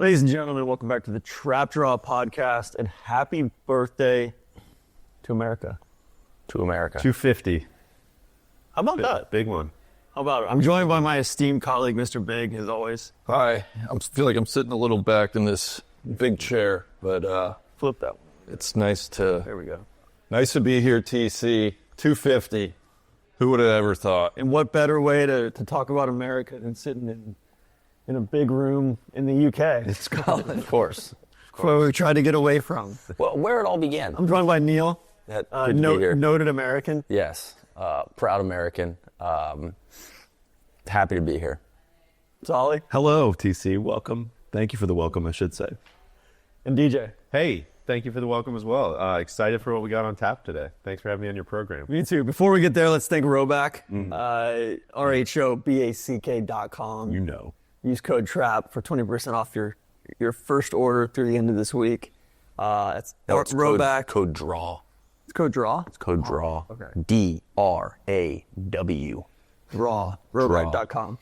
Ladies and gentlemen, welcome back to the Trap Draw podcast, and happy birthday to America. To America. 250. How about that? Big one. How about it? I'm joined by my esteemed colleague, Mr. Big, as always. Hi. I feel like I'm sitting a little back in this big chair, but Flip that one. it's nice to There we go. be here, TC. 250. Who would have ever thought? And what better way to talk about America than sitting in a big room in the UK? It's Scotland. Of course. Where we tried to get away from. Well, where it all began. I'm joined by Neil, Good to be here. noted American. Yes. Proud American. Happy to be here. Solly. Hello, TC. Welcome. Thank you for the welcome, I should say. And DJ. Hey, thank you for the welcome as well. Excited for what we got on tap today. Thanks for having me on your program. Me too. Before we get there, let's thank Rhoback. RHOBACK.com. You know. Use code TRAP for 20% off your first order through the end of this week. It's Rhoback. Code DRAW. It's code DRAW? It's code DRAW. Okay. DRAW. DRAW. Rhoback.com.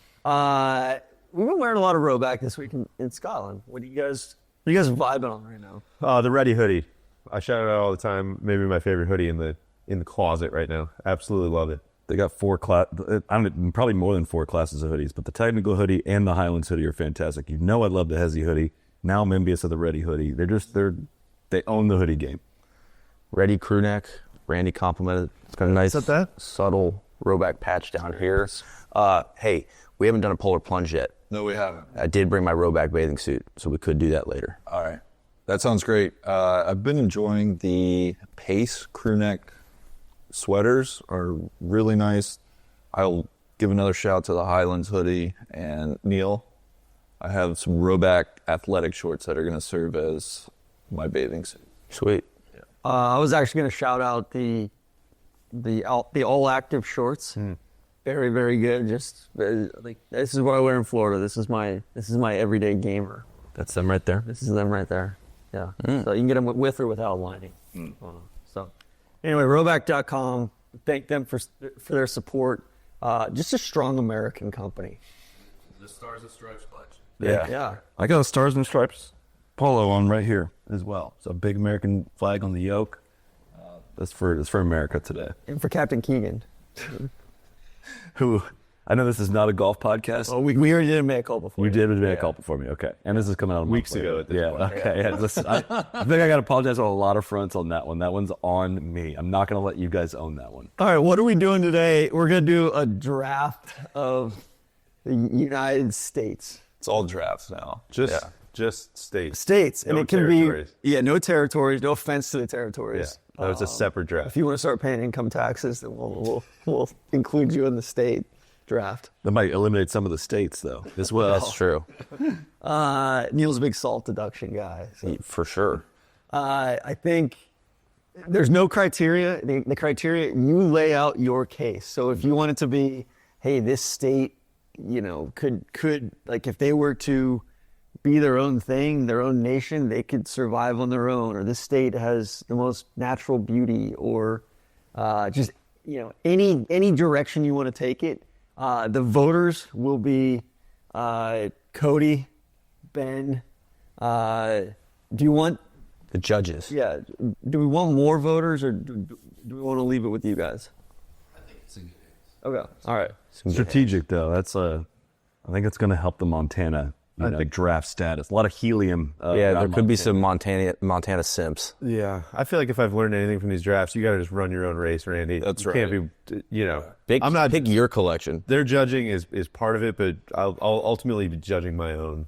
We've been wearing a lot of Rhoback this week in Scotland. What are you guys vibing on right now? The Ready hoodie. I shout it out all the time. Maybe my favorite hoodie in the closet right now. Absolutely love it. They got probably more than 4 classes of hoodies, but the technical hoodie and the Highlands hoodie are fantastic. You know I love the Hezi hoodie. Now I'm envious of the Ready hoodie. They own the hoodie game. Ready crew neck. Randy complimented. It's got a nice, Is that? subtle Rhoback patch down here. Hey, we haven't done a polar plunge yet. No, we haven't. I did bring my Rhoback bathing suit, so we could do that later. All right. That sounds great. I've been enjoying the Pace crew neck sweaters. Are really nice. I'll give another shout to the Highlands hoodie and Neil. I have some Rhoback athletic shorts that are going to serve as my bathing suit. Sweet. I was actually going to shout out the all active shorts. Very, very good. Just like this is what I wear in Florida. This is my everyday gamer. That's them right there. This is them right there. Yeah. So you can get them with or without lining. So anyway, Rhoback.com. Thank them for their support. Just a strong American company. The Stars and Stripes collection. Yeah. I got a Stars and Stripes polo on right here as well. So a big American flag on the yoke. That's for America today. And for Captain Keegan. Who, I know this is not a golf podcast. Well, we already did a mea culpa before. You did a call before me, okay. And this is coming out a month Weeks later. ago at this point. Okay, yeah. Listen, I think I got to apologize on a lot of fronts on that one. That one's on me. I'm not going to let you guys own that one. All right, what are we doing today? We're going to do a draft of the United States. It's all drafts now. Just states. States. And No it can territories. be, no territories, no offense to the territories. Yeah, that was a separate draft. If you want to start paying income taxes, then we'll include you in the state draft. That might eliminate some of the states, though, as well. That's true. Neil's a big salt deduction guy. So. For sure. I think there's no criteria. The criteria, you lay out your case. So if you want it to be, hey, this state, could like if they were to be their own thing, their own nation, they could survive on their own, or this state has the most natural beauty, or just any direction you want to take it. The voters will be Cody, Ben. Do you want? The judges. Yeah. Do we want more voters, or do we want to leave it with you guys? I think it's a good Okay. All right. Strategic, though. I think it's going to help the Montana draft status. A lot of helium. There could be some Montana simps. Yeah. I feel like if I've learned anything from these drafts, you got to just run your own race, Randy. That's You can't be, Pick your collection. their judging is part of it, but I'll ultimately be judging my own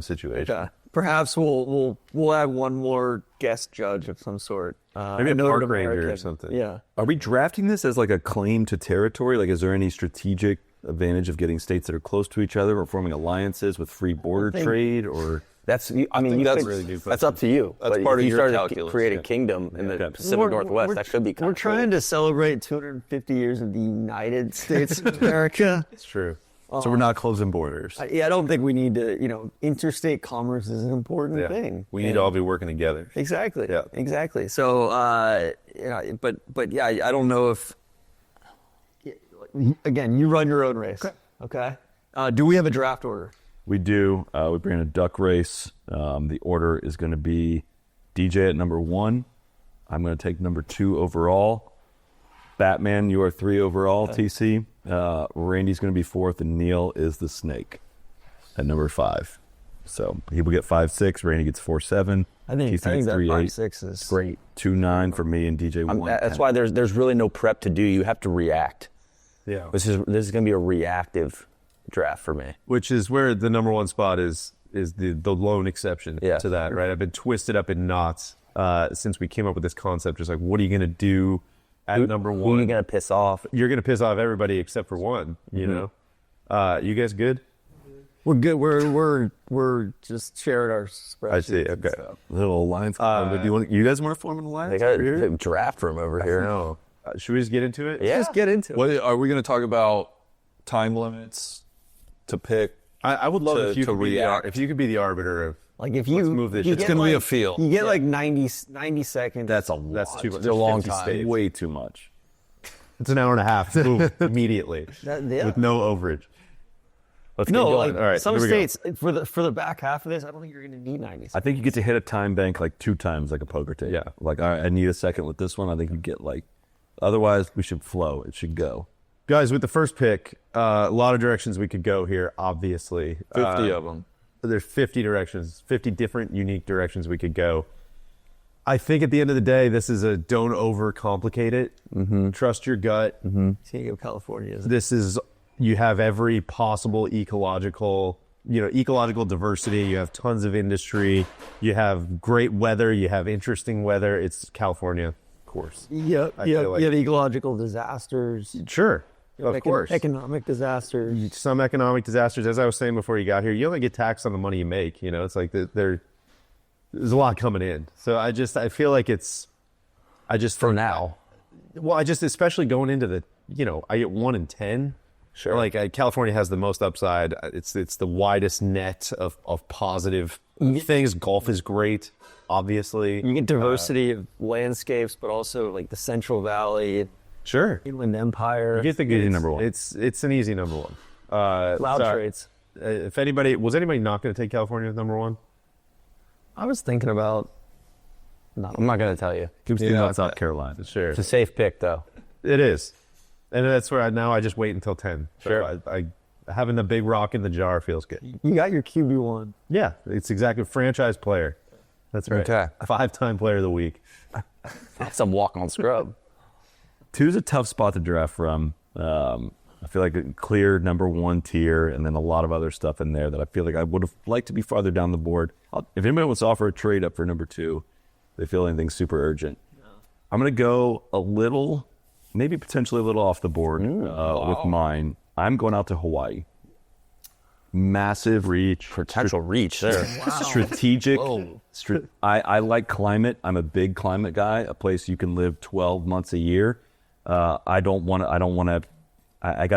situation. Okay. Perhaps we'll add one more guest judge of some sort. Maybe a noted park ranger or American. something. Yeah. Are we drafting this as like a claim to territory? Like, is there any strategic advantage of getting states that are close to each other or forming alliances with free border trade? Or That's think that's really good that's up to you. That's But part if of you your started to calculus, create a yeah. kingdom in the Okay. Pacific Northwest, that should be kind We're of cool. trying to celebrate 250 years of the United States of America. It's true. so we're not closing borders. I don't think we need to, interstate commerce is an important thing. We need to all be working together. Exactly. Yeah. Exactly. So, but yeah, I don't know if, again, you run your own race. Okay. Do we have a draft order? We do. We bring a duck race. The order is going to be DJ at number 1. I'm going to take number 2 overall. Batman, you are 3 overall, TC. Randy's going to be 4th, and Neil is the snake at number 5. So he will get 5-6. Randy gets 4-7. I think TC that gets 3-8. 5-6 is Great. 2-9 for me and DJ 1. That's why there's really no prep to do. You have to react. Yeah. This is going to be a reactive draft for me. Which is where the number 1 spot is the lone exception to that, right? I've been twisted up in knots since we came up with this concept. Just like, what are you going to do at number 1? Who are you going to piss off? You're going to piss off everybody except for one, you know? You guys good? We're good. We're just shared our spreadsheets. I see. Okay. Little alliance. You guys want to form an They alliance? got a draft room over here. No. Should we just get into it? Yeah. Just get into it. What are we going to talk about? Time limits to pick. I would love if you to could be react. if you could be the arbiter of. Like if you move this you shit. get It's gonna be like- a feel. You get like 90 seconds. That's a lot. That's too much. It's a long 50 time. spades. Way too much. It's an hour and a half. Boom, immediately Yeah. with no overage. Let's get No, going. like All right, some here we go. states for the back half of this, I don't think you're going to need 90 I seconds. think you get to hit a time bank like 2 times, like a poker table. Yeah. Like, all right, I need a second with this one. I think you get like, otherwise we should flow. It should go. Guys, with the first pick, a lot of directions we could go here, obviously. 50 of them. There's 50 directions, 50 different unique directions we could go. I think at the end of the day, this is a don't overcomplicate it. Trust your gut. San Diego, California is This is, you have every possible ecological diversity. You have tons of industry. You have great weather. You have interesting weather. It's California, of course. Yep. I feel Yep. like- You have ecological disasters. Sure, of course. Economic disasters. Some economic disasters, as I was saying before you got here, you only get taxed on the money you make. You know, it's like there's a lot coming in. So I feel like For now. Well, especially going into the, I get 1 in 10. Sure. Like California has the most upside. It's the widest net of positive things. Golf is great, obviously. You get diversity of landscapes, but also like the Central Valley, Sure. Inland Empire. You get the Easy number 1. It's an easy number 1. cloud sorry. traits. If anybody not going to take California as number 1? I was thinking about. I'm not going to tell you. Keep thinking about South Carolina. Sure. It's a safe pick, though. It is. And that's where I just wait until 10. Sure. So I having the big rock in the jar feels good. You got your QB1. Yeah, it's exactly franchise player. That's right. Okay. 5-time player of the week. That's some walk-on scrub. 2's a tough spot to draft from. I feel like a clear number 1 tier, and then a lot of other stuff in there that I feel like I would have liked to be farther down the board. If anybody wants to offer a trade up for number 2, they feel anything super urgent. I'm going to go a little, maybe potentially a little off the board with mine. I'm going out to Hawaii. Massive reach. Potential reach there. Strategic. I like climate. I'm a big climate guy. A place you can live 12 months a year. I got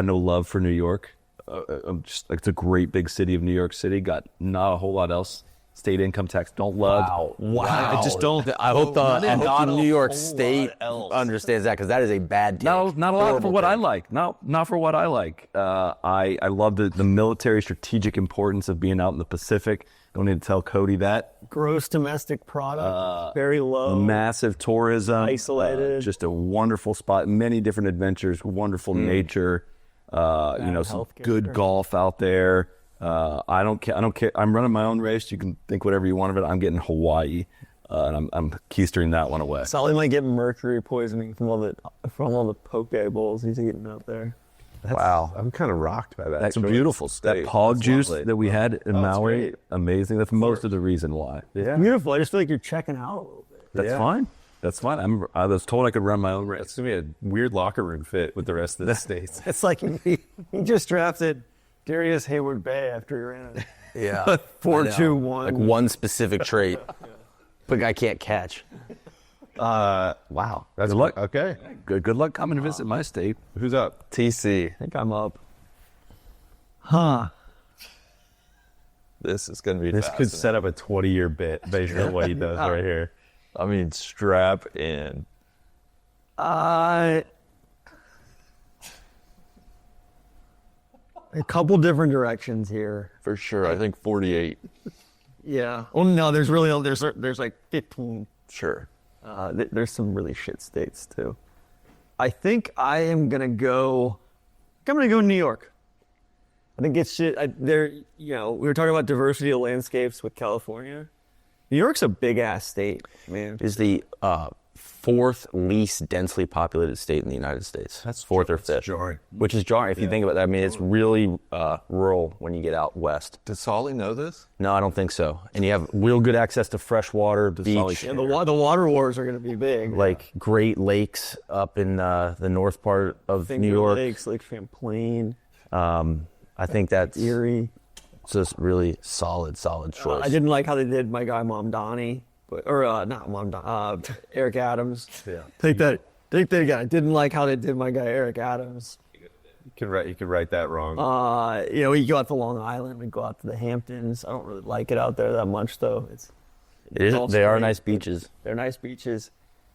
no love for New York. It's a great big city of New York City. Got not a whole lot else. State income tax. Don't love. Wow. I just don't. I hope the New York whole State lot else. understands that, because that is a bad take. No, not a lot for Horrible what take. I like. No, not for what I like. I love the military strategic importance of being out in the Pacific. Don't need to tell Cody that. Gross domestic product, very low. Massive tourism. Isolated. Just a wonderful spot. Many different adventures. Wonderful nature. Some healthcare. good golf out there. I don't care. I'm running my own race. You can think whatever you want of it. I'm getting Hawaii, and I'm keystering that one away. Solly might get mercury poisoning from all the poke bowls he's eating out there. Wow. I'm kind of rocked by that. It's a beautiful state. That pog That's juice lovely. that we had in Maui, great. amazing. That's most of the reason why. Yeah. Beautiful. I just feel like you're checking out a little bit. That's Yeah. fine. That's fine. I was told I could run my own race. It's going to be a weird locker room fit with the rest of the states. It's like he just drafted Darius Hayward Bay after he ran it. Yeah. 4-2-1. Like one specific trait. But I can't catch. Wow. That's Good luck. Okay. Good luck coming to visit my state. Who's up? TC. I think I'm up. Huh. This is going to be This could fascinating. set up a 20-year bit based on what he does right here. I mean, strap in. a couple different directions here. For sure. I think 48. Yeah. Well, no, there's like 15. Sure. There's some really shit states too. I think I'm gonna go New York. I think it's shit. We were talking about diversity of landscapes with California. New York's a big ass state, man. Is the fourth least densely populated state in the United States. That's fourth or fifth. jarring. Which is jarring if you think about that. I mean, it's really rural when you get out west. Does Solly know this? No, I don't think so. And you have real good access to fresh water, beach, And the water wars are gonna be big. like Great Lakes up in the north part of Finger New York. Lakes, Lake Champlain, I think that's Erie. just really solid choice. I didn't like how they did my guy Mom Donnie, not Mom Donnie, Eric Adams. Yeah. Take that again. I didn't like how they did my guy Eric Adams. You could write that wrong. We go out to Long Island, we go out to the Hamptons. I don't really like it out there that much though. They are nice beaches. They're nice beaches.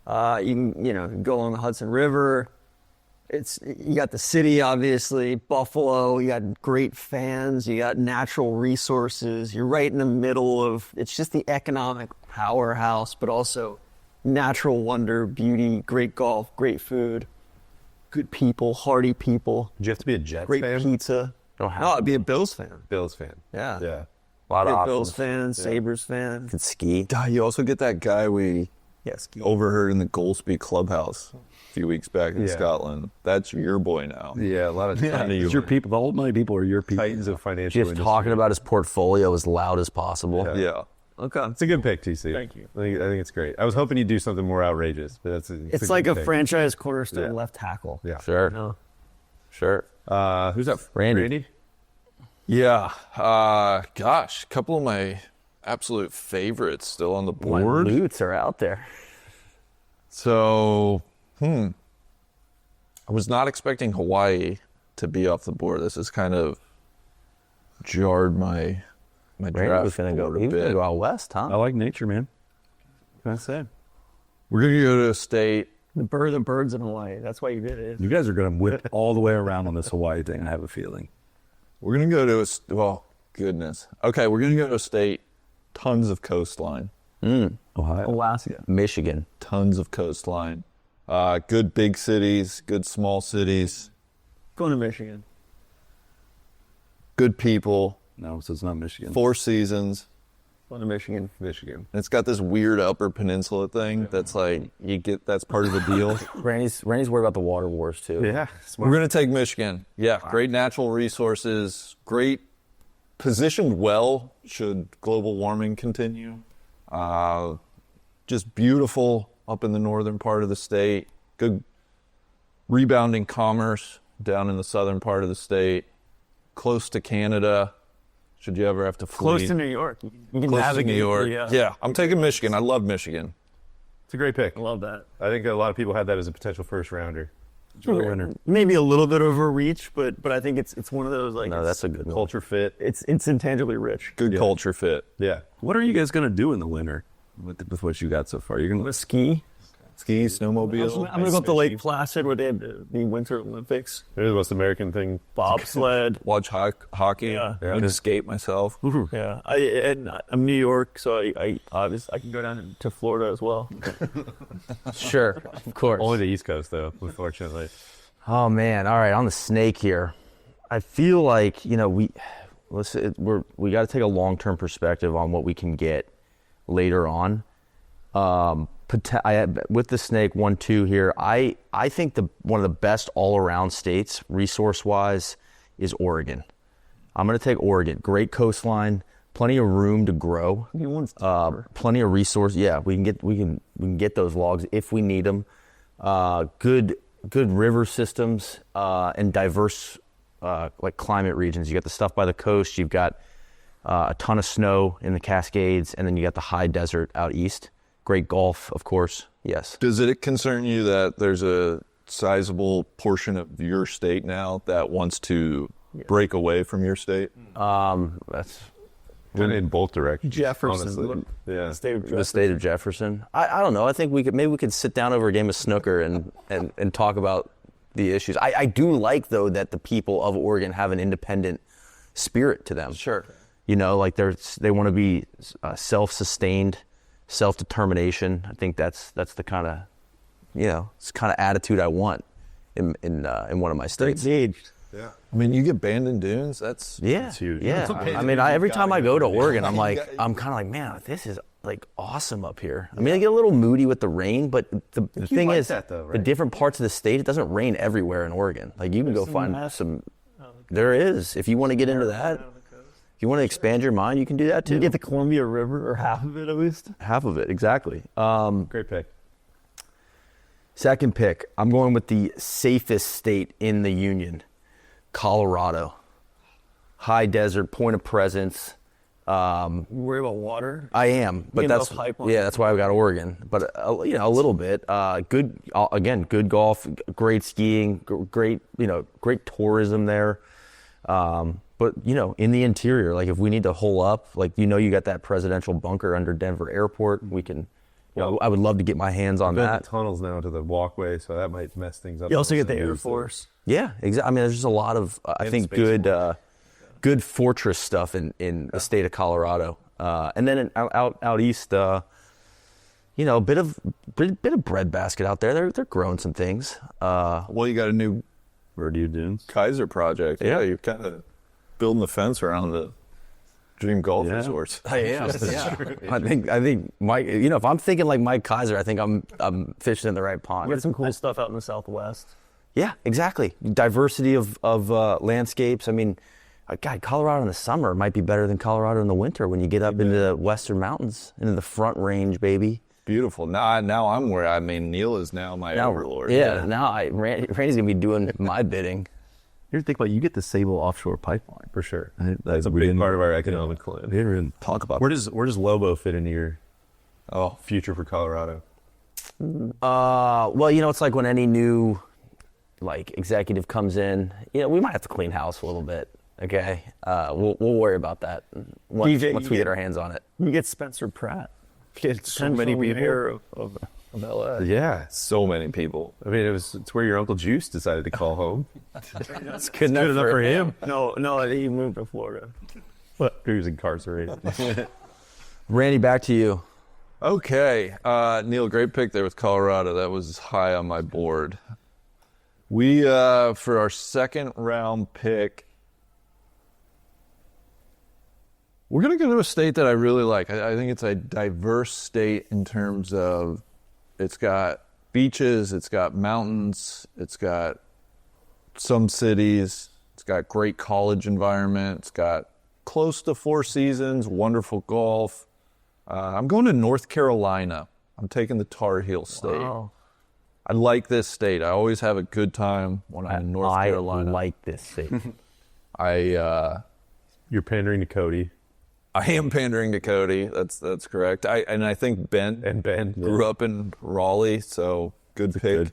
You can go along the Hudson River. You got the city, obviously, Buffalo. You got great fans. You got natural resources. You're right in the middle of. It's just the economic powerhouse, but also natural wonder, beauty, great golf, great food, good people, hearty people, Did you have to be a Jets great fan? pizza. Don't have No, I'd be a Bills fan. Bills fan. Yeah, Yeah. a lot Be of a options. Bills fan, Sabres fan. Could ski. You also get that guy we Yes, overheard in the Goldsby clubhouse a few weeks back in Yeah. Scotland. That's your boy now. Yeah, a lot of It's your people. The old money people are your people. titans of financial Just industry. talking about his portfolio as loud as possible. Yeah. Yeah. Okay. It's a good pick, TC. Thank you. I think it's great. I was hoping you'd do something more outrageous, but It's like good a pick. franchise cornerstone Yeah. left tackle. Yeah. Sure. No. Sure. Who's that? Randy. Yeah. Gosh, a couple of my absolute favorites still on the My board. Lutes are out there. So, I was not expecting Hawaii to be off the board. This has kind of jarred my Randy draft was going to go. board He a was going to bit. go out west, huh? I like nature, man. What can I say? We're gonna go to a state. The birds in Hawaii. That's why you did it. You guys are going to whip all the way around on this Hawaii thing, I have a feeling. We're gonna go to goodness. Okay, we're gonna go to a state. Tons of coastline. Ohio. Alaska. Michigan. Tons of coastline. Good big cities. Good small cities. Going to Michigan. Good people. No, so it's not Michigan. 4 seasons. Going to Michigan. Michigan. And it's got this weird Upper Peninsula thing that's like that's part of the deal. Randy's worried about the water wars, too. Yeah. We're gonna take Michigan. Yeah, great natural resources. Great positioned well should global warming continue. Just beautiful up in the northern part of the state. Good rebounding commerce down in the southern part of the state. Close to Canada. Should you ever have to flee? Close to New York. You can Close to navigate. New York. Yeah. Yeah, I'm taking Michigan. I love Michigan. It's a great pick. I love that. I think a lot of people had that as a potential first rounder. Maybe a little bit overreach, but I think it's one of those like No, that's a good one. Culture fit. it's intangibly rich. Good culture fit. Yeah. What are you guys going to do in the winter with what you got so far? You're going I'm to gonna ski. Ski, snowmobile. I'm gonna go up to Lake Placid where they have the Winter Olympics. It's the most American thing. Bobsled. Watch hockey. Yeah. And skate myself. Yeah, I'm New York, so I obviously I can go down to Florida as well. Sure, of course. Only the East Coast, though, unfortunately. Oh man! All right, on the snake here, I feel like we got to take a long-term perspective on what we can get later on. With the snake 1-2 here, I think one of the best all-around states resource-wise is Oregon. I'm going to take Oregon. Great coastline, plenty of room to grow, plenty of resource. Yeah, we can get those logs if we need them. Good river systems and diverse like climate regions. You got the stuff by the coast. You've got a ton of snow in the Cascades, and then you got the high desert out east. Great golf, of course. Yes. Does it concern you that there's a sizable portion of your state now that wants to break away from your state? That's Went in both directions. Jefferson. Honestly. Yeah. the state of Jefferson. I don't know. I think we could sit down over a game of snooker and talk about the issues. I do like, though, that the people of Oregon have an independent spirit to them. Sure. You know, like they want to be self-sustained, self-determination. I think that's the kind of, it's kind of attitude I want in one of my states. Engaged. Yeah. I mean, you get banned in dunes. That's huge. Yeah. Okay. I mean, every time I go to Oregon, I'm kind of like, man, this is like awesome up here. I mean, I get a little moody with the rain, but the thing like is, that, though, the right? different parts of the state, it doesn't rain everywhere in Oregon. Like you can go find some. There is. If you want to get into that, if you want to expand your mind, you can do that too. You get the Columbia River, or half of it at least. Half of it, exactly. Great pick. Second pick, I'm going with the safest state in the union, Colorado. High desert, point of presence. You worry about water? I am, but Getting that's no pipeline. that's why I've got Oregon. But a little bit. Good again, good golf, great skiing, great great tourism there. But in the interior, like if we need to hole up, like you got that presidential bunker under Denver Airport, we can. I would love to get my hands on that. Tunnels now to the walkway, so that might mess things up. You also get the Air Force. Yeah, exactly. I mean, there's just a lot of I think good fortress stuff in the state of Colorado, and then out east, a bit of breadbasket out there. They're growing some things. Well, you got a new Verdue Dunes. Kaiser project. Yeah, you're kind of building the fence around the dream golf resorts. I am. Yeah. I think Mike. If I'm thinking like Mike Kaiser, I think I'm fishing in the right pond. We got some cool stuff out in the Southwest. Yeah, exactly. Diversity of landscapes. I mean, God, Colorado in the summer might be better than Colorado in the winter when you get up into the western mountains, into the Front Range, baby. Beautiful. Now I'm where Neil is now my overlord. Yeah. Now Randy's gonna be doing my bidding. Here's the thing about you get the Sable offshore pipeline. for sure. That's a big part of our economic We plan. didn't even talk about Where does Lobo fit into your Oh, future for Colorado? Well, it's like when any new executive comes in, we might have to clean house a little bit. Okay, we'll worry about that once we get our hands on it. You get Spencer Pratt. Get so many people. mayor of LA. Yeah. so many people. I mean, it's where your Uncle Juice decided to call home. That's good enough for him. No, he moved to Florida. He was incarcerated. Randy, back to you. Okay, Neil, great pick there with Colorado. That was high on my board. We for our second round pick, we're gonna go to a state that I really like. I think it's a diverse state in terms of it's got beaches, it's got mountains, it's got some cities, it's got great college environment, it's got close to 4 seasons, wonderful golf. I'm going to North Carolina. I'm taking the Tar Heel State. Wow. I like this state. I always have a good time when I'm in North Carolina. I like this state. You're pandering to Cody. I am pandering to Cody. That's correct. I think Ben grew up in Raleigh, so good pick. good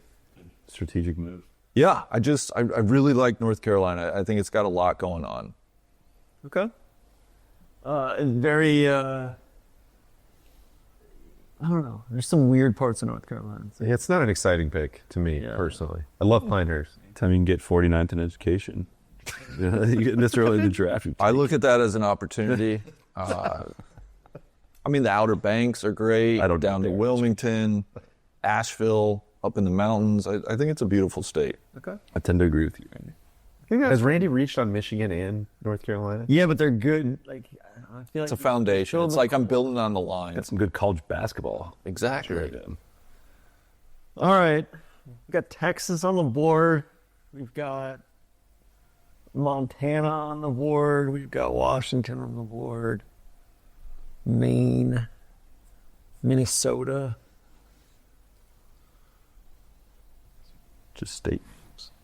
strategic move. Yeah, I really like North Carolina. I think it's got a lot going on. Okay. Very. I don't know. There's some weird parts of North Carolina. Yeah, it's not an exciting pick to me personally. I love Pinehurst. Anytime you can get 49th in education, you get this early in the draft. I look at that as an opportunity. I mean, the Outer Banks are great. I don't down to think- Wilmington, Asheville, up in the mountains. I think it's a beautiful state. Okay. I tend to agree with you, Randy. Has Randy reached on Michigan and North Carolina? Yeah, but they're good. I feel like It's a foundation. It's like I'm building on the line. Got some good college basketball. Exactly. All right. We've got Texas on the board. We've got Montana on the board. We've got Washington on the board. Maine. Minnesota. Just state.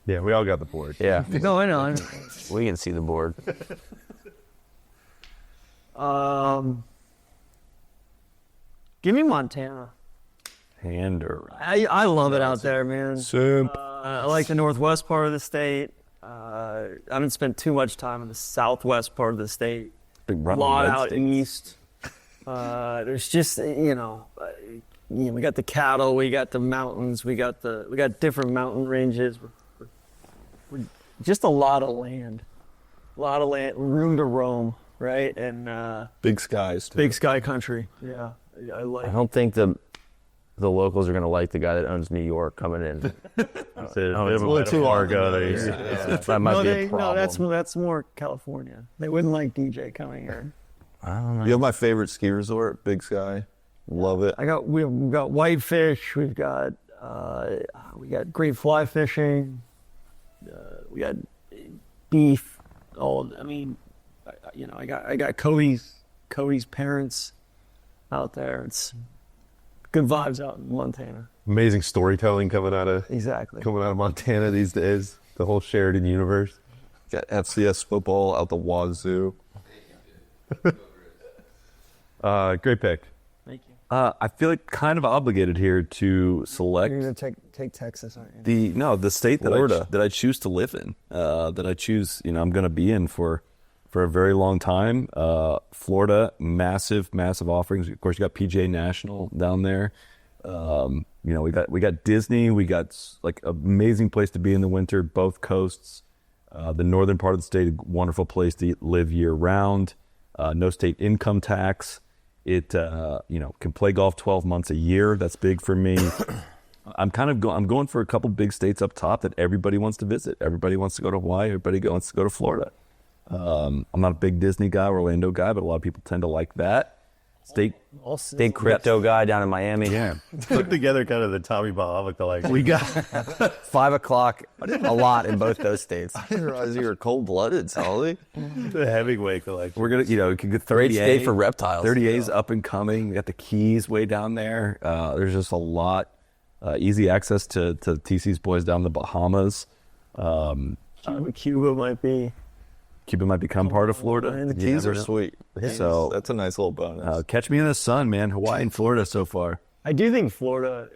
Yeah, we all got the board. Yeah, No, I know. we can see the board. Give me Montana. Hand or I love it out there, man. Simp. I like the northwest part of the state. I haven't spent too much time in the southwest part of the state. big A run lot on red out states. east. There's just we got the cattle, we got the mountains, we got different mountain ranges. We're just a lot of land, room to roam, right? And Big skies, too. big sky country. Yeah, I like. I don't think the locals are gonna like the guy that owns New York coming in. It's a little too Argo. That might be a No, problem. that's more California. They wouldn't like DJ coming here. I don't know. You have my favorite ski resort, Big Sky. Love it. We've got whitefish. We've got great fly fishing. We got beef. I got Cody's parents out there. It's good vibes out in Montana. Amazing storytelling coming out of Montana these days. The whole Sheridan universe. Got FCS football out the wazoo. Great pick. Thank you. I feel like kind of obligated here to select You're gonna take Texas, aren't you? the state that Florida. that I choose to live in, that I choose, I'm going to be in for a very long time. Florida, massive offerings. Of course, you got PGA National down there. We got Disney. We got like amazing place to be in the winter. Both coasts, the northern part of the state, a wonderful place to live year round. No state income tax. It can play golf 12 months a year. That's big for me. I'm going for a couple big states up top that everybody wants to visit. Everybody wants to go to Hawaii. Everybody wants to go to Florida. I'm not a big Disney guy, Orlando guy, but a lot of people tend to like that. Big crypto guy down in Miami. Yeah. Put together kind of the Tommy Bahama like. We got 5 o'clock a lot in both those states. I didn't realize you were cold-blooded, Solly. The Hemingway collection. We're going to, we can get Great 30A. state for reptiles. 30A's up and coming. We got the Keys way down there. There's just a lot. Easy access to TC's boys down in the Bahamas. Cuba might be. Cuba might become part of Florida. And the Keys are never know. sweet. So- That's a nice little bonus. Catch me in the sun, man. Hawaii and Florida so far. I do think Florida,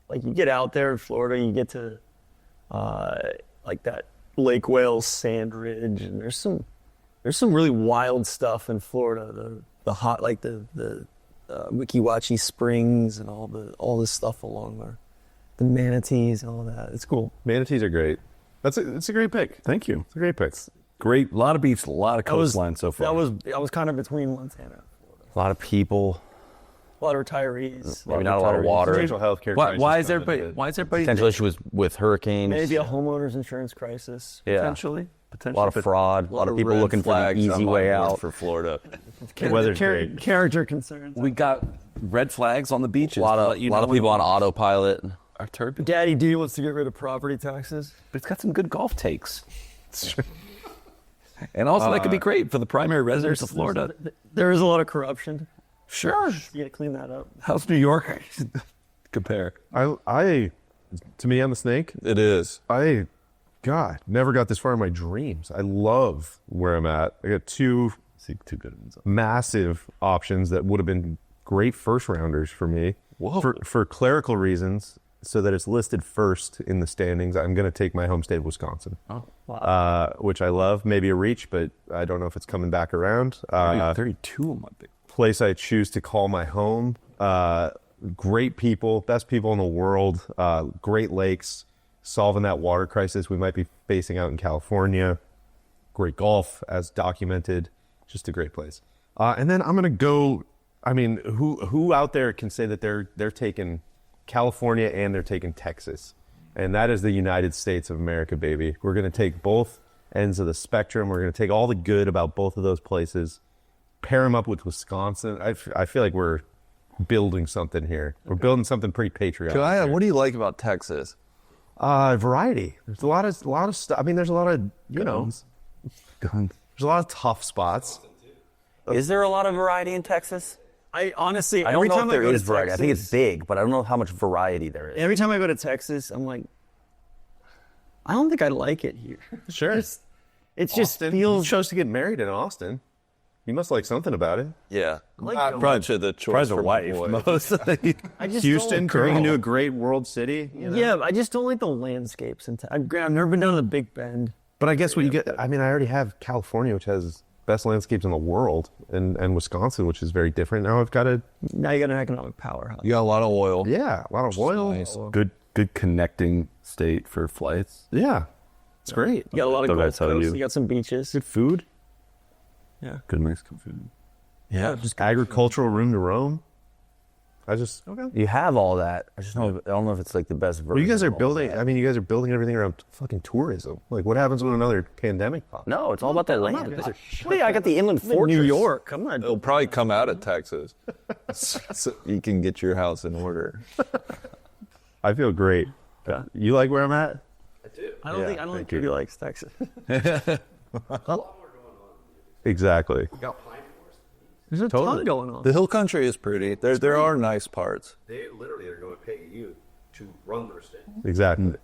like you get out there in Florida, you get to like that Lake Wales sand ridge, and there's some really wild stuff in Florida. The hot like the Weeki Wachee Springs and all this stuff along there, the manatees and all that. It's cool. Manatees are great. It's a great pick. Thank you. It's a great pick. Great. A lot of beefs, a lot of coastline so far. I was kind of between Montana, A lot of people. a lot of retirees, Maybe not a lot of water. Potential healthcare Why crisis is coming everybody? to- Why is everybody? Potential issue with hurricanes. maybe a homeowner's insurance crisis. Yeah. Potentially. A lot of fraud. A lot of people red looking for the flags easy on my way board out. for Florida. Weather's great. Character concerns. We got red flags on the beaches. A lot of people on autopilot. Are turbulent. Daddy D wants to get rid of property taxes. But it's got some good golf takes. And also, that could be great for the primary residents of Florida. There is a lot of corruption. Sure. You got to clean that up. How's New York compare? I to me, I'm a snake. It is. God, never got this far in my dreams. I love where I'm at. I got two Too good. massive options that would have been great first rounders for me. Whoa. For clerical reasons, so that it's listed first in the standings, I'm going to take my home state of Wisconsin. Which I love. Maybe a reach, but I don't know if it's coming back around. 32 on my big. Place I choose to call my home. Great people, best people in the world, Great Lakes, solving that water crisis we might be facing out in California. Great golf, as documented. Just a great place. And then I'm going to go, I mean, who out there can say that they're taking California and they're taking Texas? And that is the United States of America, baby. We're going to take both ends of the spectrum. We're going to take all the good about both of those places, pair them up with Wisconsin. I feel like we're building something here. We're building something pretty patriotic. What do you like about Texas? Variety. There's a lot of stuff. I mean, there's a lot of guns. There's a lot of tough spots. Is there a lot of variety in Texas? I honestly, I don't every know time if there I go is to variety. I think it's Texas- big, but I don't know how much variety there is. Every time I go to Texas, I'm like, I don't think I like it here. Sure. It just You feels. chose to get married in Austin. You must like something about it. Yeah. Like Not going- much of the choice Prize a for my wife. boy. Mostly. I just Houston, don't- turning into a great world city. You know? Yeah, I just don't like the landscapes. I've never been down to the Big Bend. But I guess what you get, I mean, I already have California, which has best landscapes in the world, and Wisconsin, which is very different. Now I've got Now you got an economic powerhouse. You got a lot of oil. a lot of oil. Nice. Good connecting state for flights. Yeah. It's great. You got a lot of Don't I Gulf tell Coast. you? You got some beaches. Good food. Good Mexican food. Yeah, just Agricultural room to roam. Okay. You have all that. I don't know if it's like the best version. Well, you guys are of all building. that. I mean, you guys are building everything around fucking tourism. Like, what happens when another pandemic pops? No, it's all about that land. not- Wait, I got the inland I'm in fortress. New York. I'm not. It'll probably come out of Texas, so you can get your house in order. I feel great. You like where I'm at? I don't think thank Cody you. likes Texas. Exactly. There's a ton going on. The hill country is pretty. There are nice parts. They literally are going to pay you to run their state. Exactly. I mean,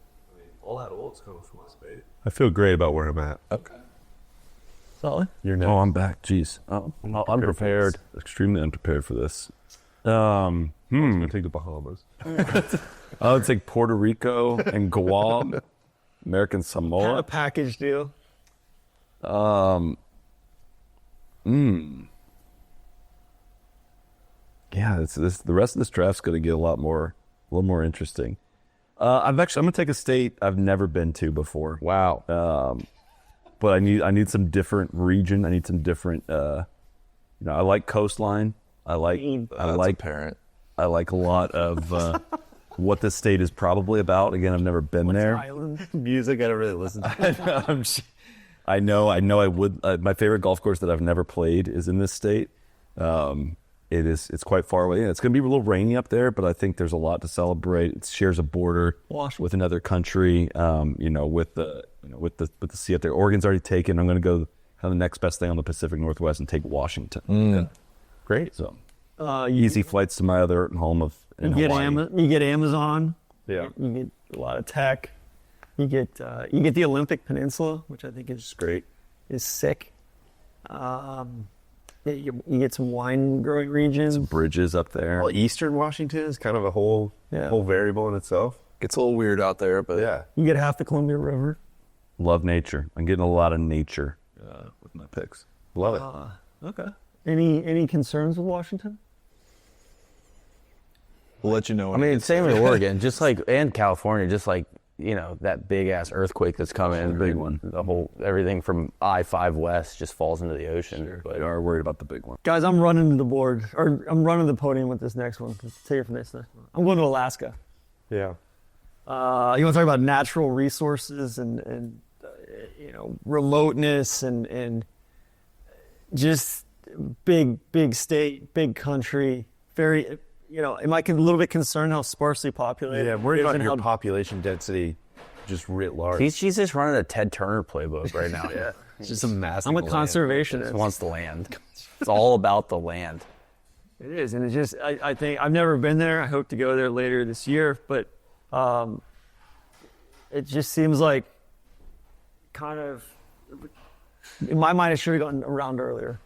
all that oil's coming from us, baby. I feel great about where I'm at. Okay. Solid. You're next. Oh, I'm back. Jeez. Oh, I'm unprepared. Extremely unprepared for this. I'm gonna take the Bahamas. I would take Puerto Rico and Guam, American A Samoa. package deal. Yeah, the rest of this draft's going to get a little more interesting. I'm going to take a state I've never been to before. Wow. But I need some different region. I need some different. I like coastline. I like Apparent. I like a lot of what this state is probably about. Again, I've never been there. Island. Music, I don't really listen to. I know. I would. My favorite golf course that I've never played is in this state. It's quite far away. It's going to be a little rainy up there, but I think there's a lot to celebrate. It shares a border Washington. with another country. With the sea up there. Oregon's already taken. I'm going to go kind of the next best thing on the Pacific Northwest and take Washington. Great. So You easy flights to my other home in Hawaii. you get Amazon. Yeah. You get a lot of tech. You get the Olympic Peninsula, which I think is Great. is sick. You get some wine growing regions. Bridges up there. Well, Eastern Washington is kind of a whole variable in itself. Gets a little weird out there, but Yeah. You get half the Columbia River. Love nature. I'm getting a lot of nature with my picks. Love it. Okay. Any concerns with Washington? we'll let you know. I mean, same with Oregon, just like, and California, just like, that big ass earthquake that's coming. Big one. The whole, everything from I-5 West just falls into the ocean. But We are worried about the big one. Guys, I'm running to the board, or I'm running the podium with this next one. Take it from this next one. I'm going to Alaska. Yeah. You want to talk about natural resources and remoteness and just big state, big country. Very, am I a little bit concerned how sparsely populated? Yeah, worried it is about and your how- population density just writ large. he's just running a Ted Turner playbook right now. Yeah. It's just a massive I'm a land. conservationist. Just wants the land. It's all about the land. It is, and it's just I think I've never been there. I hope to go there later this year, but it just seems like kind of in my mind it should have gone around earlier.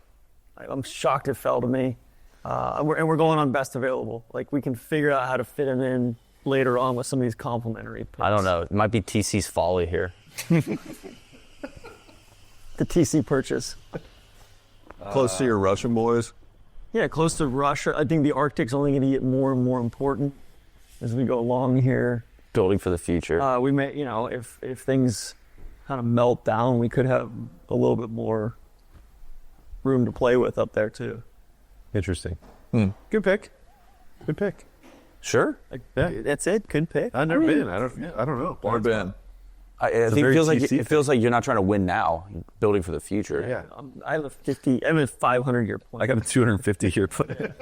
I'm shocked it fell to me, and we're going on best available. Like we can figure out how to fit him in later on with some of these complimentary picks. I don't know. It might be TC's folly here. The TC purchase. Close to your Russian boys. Yeah, close to Russia. I think the Arctic's only going to get more and more important as we go along here. Building for the future. We may, if things kind of melt down, we could have a little bit more room to play with up there too. Interesting. Good pick. Good pick. Sure. That's it. Good pick. I've never been. I don't know. Or Ben. I think very it feels like you're not trying to win now. You're building for the future. Yeah. I have a 500-year plan. I got a 250 year plan.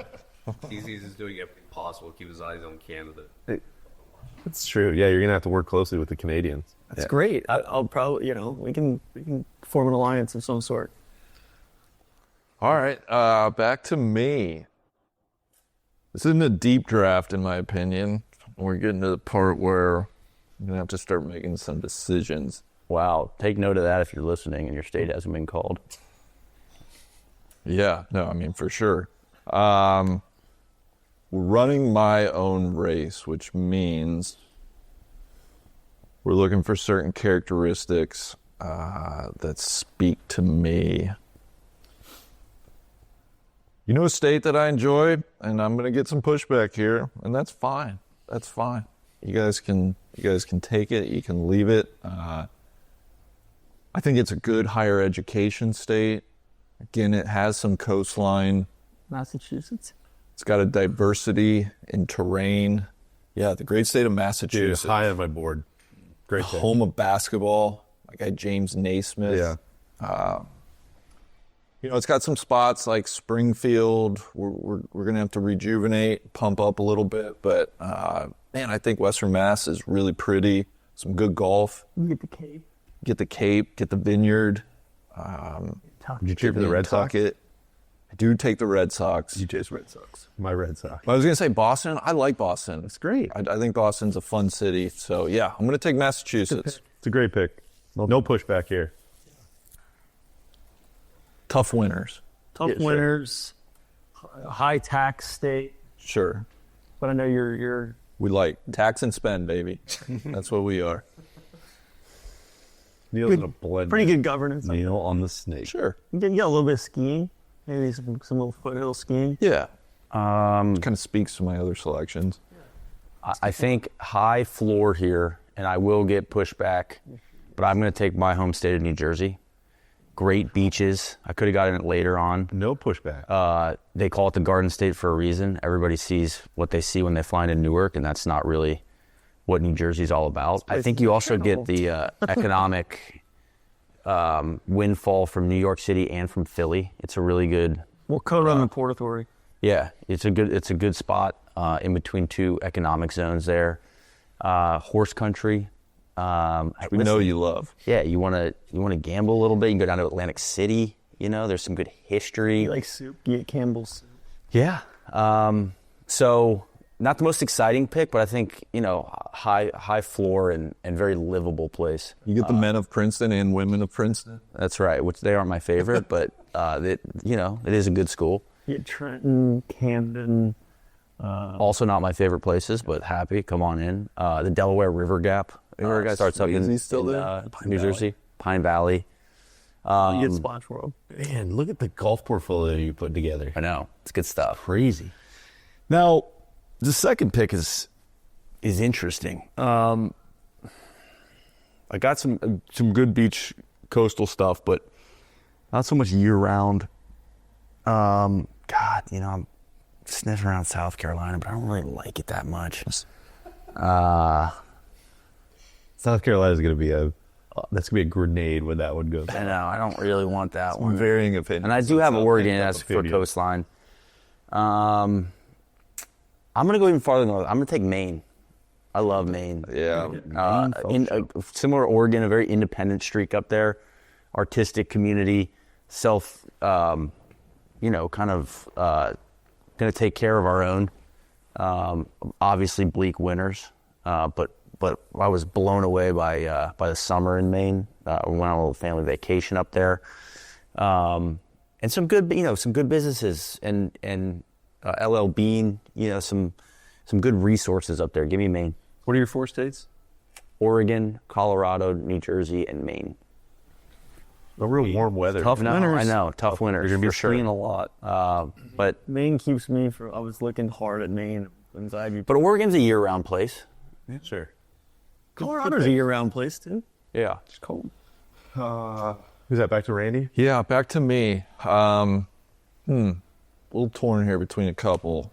He's just doing everything possible to keep his eyes on Canada. It's true. Yeah, you're gonna have to work closely with the Canadians. That's great. I'll probably, we can form an alliance of some sort. All right, back to me. This isn't a deep draft, in my opinion. We're getting to the part where I'm gonna have to start making some decisions. Wow. Take note of that if you're listening and your state hasn't been called. Yeah, no, I mean for sure. We're running my own race, which means we're looking for certain characteristics that speak to me. You know a state that I enjoy, and I'm gonna get some pushback here, and that's fine. That's fine. You guys can take it. You can leave it. I think it's a good higher education state. Again, it has some coastline. Massachusetts. It's got a diversity in terrain. Yeah, the great state of Dude, Massachusetts. high on my board. Great pick. Home of basketball. My guy James Naismith. Yeah. It's got some spots like Springfield. We're going to have to rejuvenate, pump up a little bit. But, man, I think Western Mass is really pretty. Some good golf. You get the Cape. Get the Cape, get the Vineyard. Did you cheer for the Red Sox? Nantucket. I do take the Red Sox. You chase Red Sox. My Red Sox. I was going to say Boston. I like Boston. That's great. I think Boston's a fun city. So, yeah, I'm going to take Massachusetts. It's a great pick. No pushback here. Tough winners. Tough winners. High tax state. Sure. But I know you're We like tax and spend, baby. That's what we are. Neil's in a blend. pretty good governance. Neil on the snake. Sure. You get a little bit of skiing. Maybe some little foothill skiing. Yeah. Kind of speaks to my other selections. I think high floor here, and I will get pushback, but I'm going to take my home state of New Jersey. Great beaches. I could have gotten it later on. No pushback. They call it the Garden State for a reason. Everybody sees what they see when they fly into Newark, and that's not really what New Jersey's all about. I think you also get the economic windfall from New York City and from Philly. It's a really good. Well, Code and Port Authority. Yeah, it's a good spot in between two economic zones there. Horse country. We know you love. Yeah, you want to gamble a little bit. You can go down to Atlantic City. There's some good history. You like soup? You get Campbell's soup. Yeah. So not the most exciting pick, but I think high floor and very livable place. You get the men of Princeton and women of Princeton. That's right. Which they aren't my favorite, but it is a good school. You get Trenton, Camden. Also not my favorite places, but happy. Come on in. The Delaware River Gap. Starts up in New Jersey, Pine Valley. You get Splash World. Man, look at the golf portfolio you put together. I know, it's good stuff. Crazy. Now, the second pick is interesting. I got some good beach coastal stuff, but not so much year round. I'm sniffing around South Carolina, but I don't really like it that much. South Carolina is going to be that's going to be a grenade when that one goes. I know, I don't really want that one. Varying opinions. And I do have Oregon as for opinion. coastline. I'm going to go even farther north. I'm going to take Maine. I love Maine. Yeah. Similar to Oregon, a very independent streak up there. Artistic community, kind of going to take care of our own. Obviously bleak winters, but I was blown away by the summer in Maine. We went on a little family vacation up there, and some good businesses and LL Bean, some good resources up there. Give me Maine. What are your 4 states? Oregon, Colorado, New Jersey, and Maine. A real warm weather. Tough winters. I know, tough winters. You're going to be for sure. skiing a lot. But Maine keeps me from. I was looking hard at Maine. Anxiety. But Oregon's a year-round place. Yeah, sure. Colorado's a year-round place too. Yeah. It's cold. Who's that? Back to Randy? Yeah, back to me. A little torn here between a couple.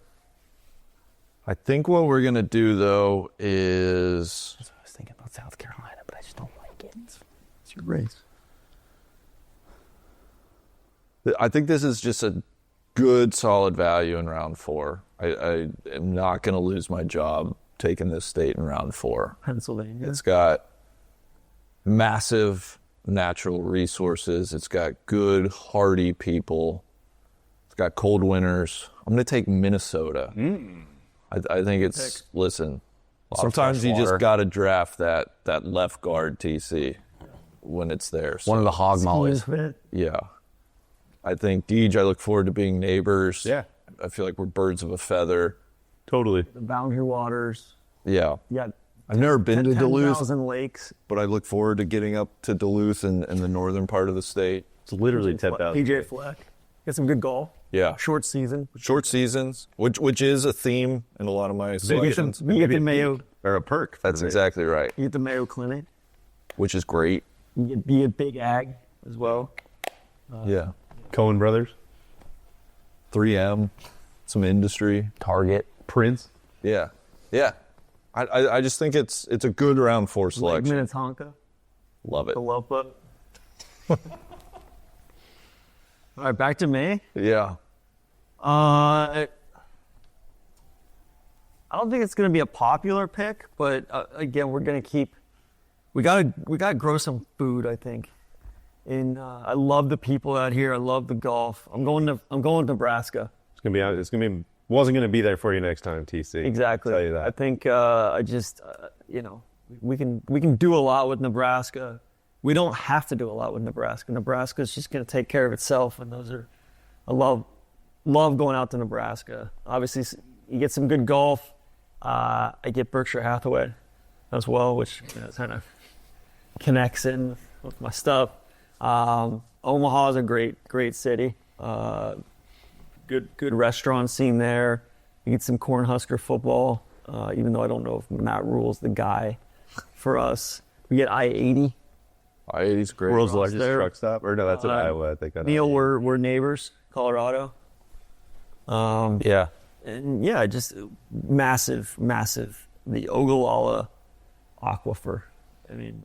I think what we're going to do, though, is... I was thinking about South Carolina, but I just don't like it. It's your race. I think this is just a good, solid value in round 4. I am not going to lose my job taking this state in round 4. Pennsylvania. It's got massive natural resources. It's got good, hardy people. It's got cold winters. I'm going to take Minnesota. I think it's, listen, sometimes you just got to draft that left guard TC when it's there. So, One of the hog mollies. yeah. I think, Deej, I look forward to being neighbors. Yeah. I feel like we're birds of a feather. Totally. The Boundary Waters. Yeah. You got I've never been to Duluth, 10,000 lakes. but I look forward to getting up to Duluth and the northern part of the state. It's literally 10,000. PJ Fleck. Got some good golf. Yeah. Short season. Short seasons, which is a theme in a lot of my selections. You get the Mayo. Or a perk. That's exactly right, You get the Mayo Clinic. which is great. You get big ag as well. Yeah. Cohen Brothers, 3M, some industry. Target. Prince. Yeah. Yeah. I just think it's a good round 4 Like selection. Minnetonka, Love it. the Love Boat. All right, back to me. Yeah. I don't think it's going to be a popular pick, but again, we're going to keep. We gotta grow some food, I think. And I love the people out here. I love the golf. I'm going to Nebraska. It's gonna be. Wasn't gonna be there for you next time, TC. Exactly. I'll tell you that. I think we can do a lot with Nebraska. We don't have to do a lot with Nebraska. Nebraska's just going to take care of itself, and I love going out to Nebraska. Obviously, you get some good golf. I get Berkshire Hathaway as well, which kind of connects in with my stuff. Omaha is a great city. Good restaurant scene there. You get some Cornhusker football, even though I don't know if Matt Rule's the guy for us. We get I-80. I-80's great. World's largest there. truck stop, or no, that's in Iowa. I think. Neil, we're neighbors, Colorado. Yeah. And yeah, just massive. The Ogallala Aquifer. I mean,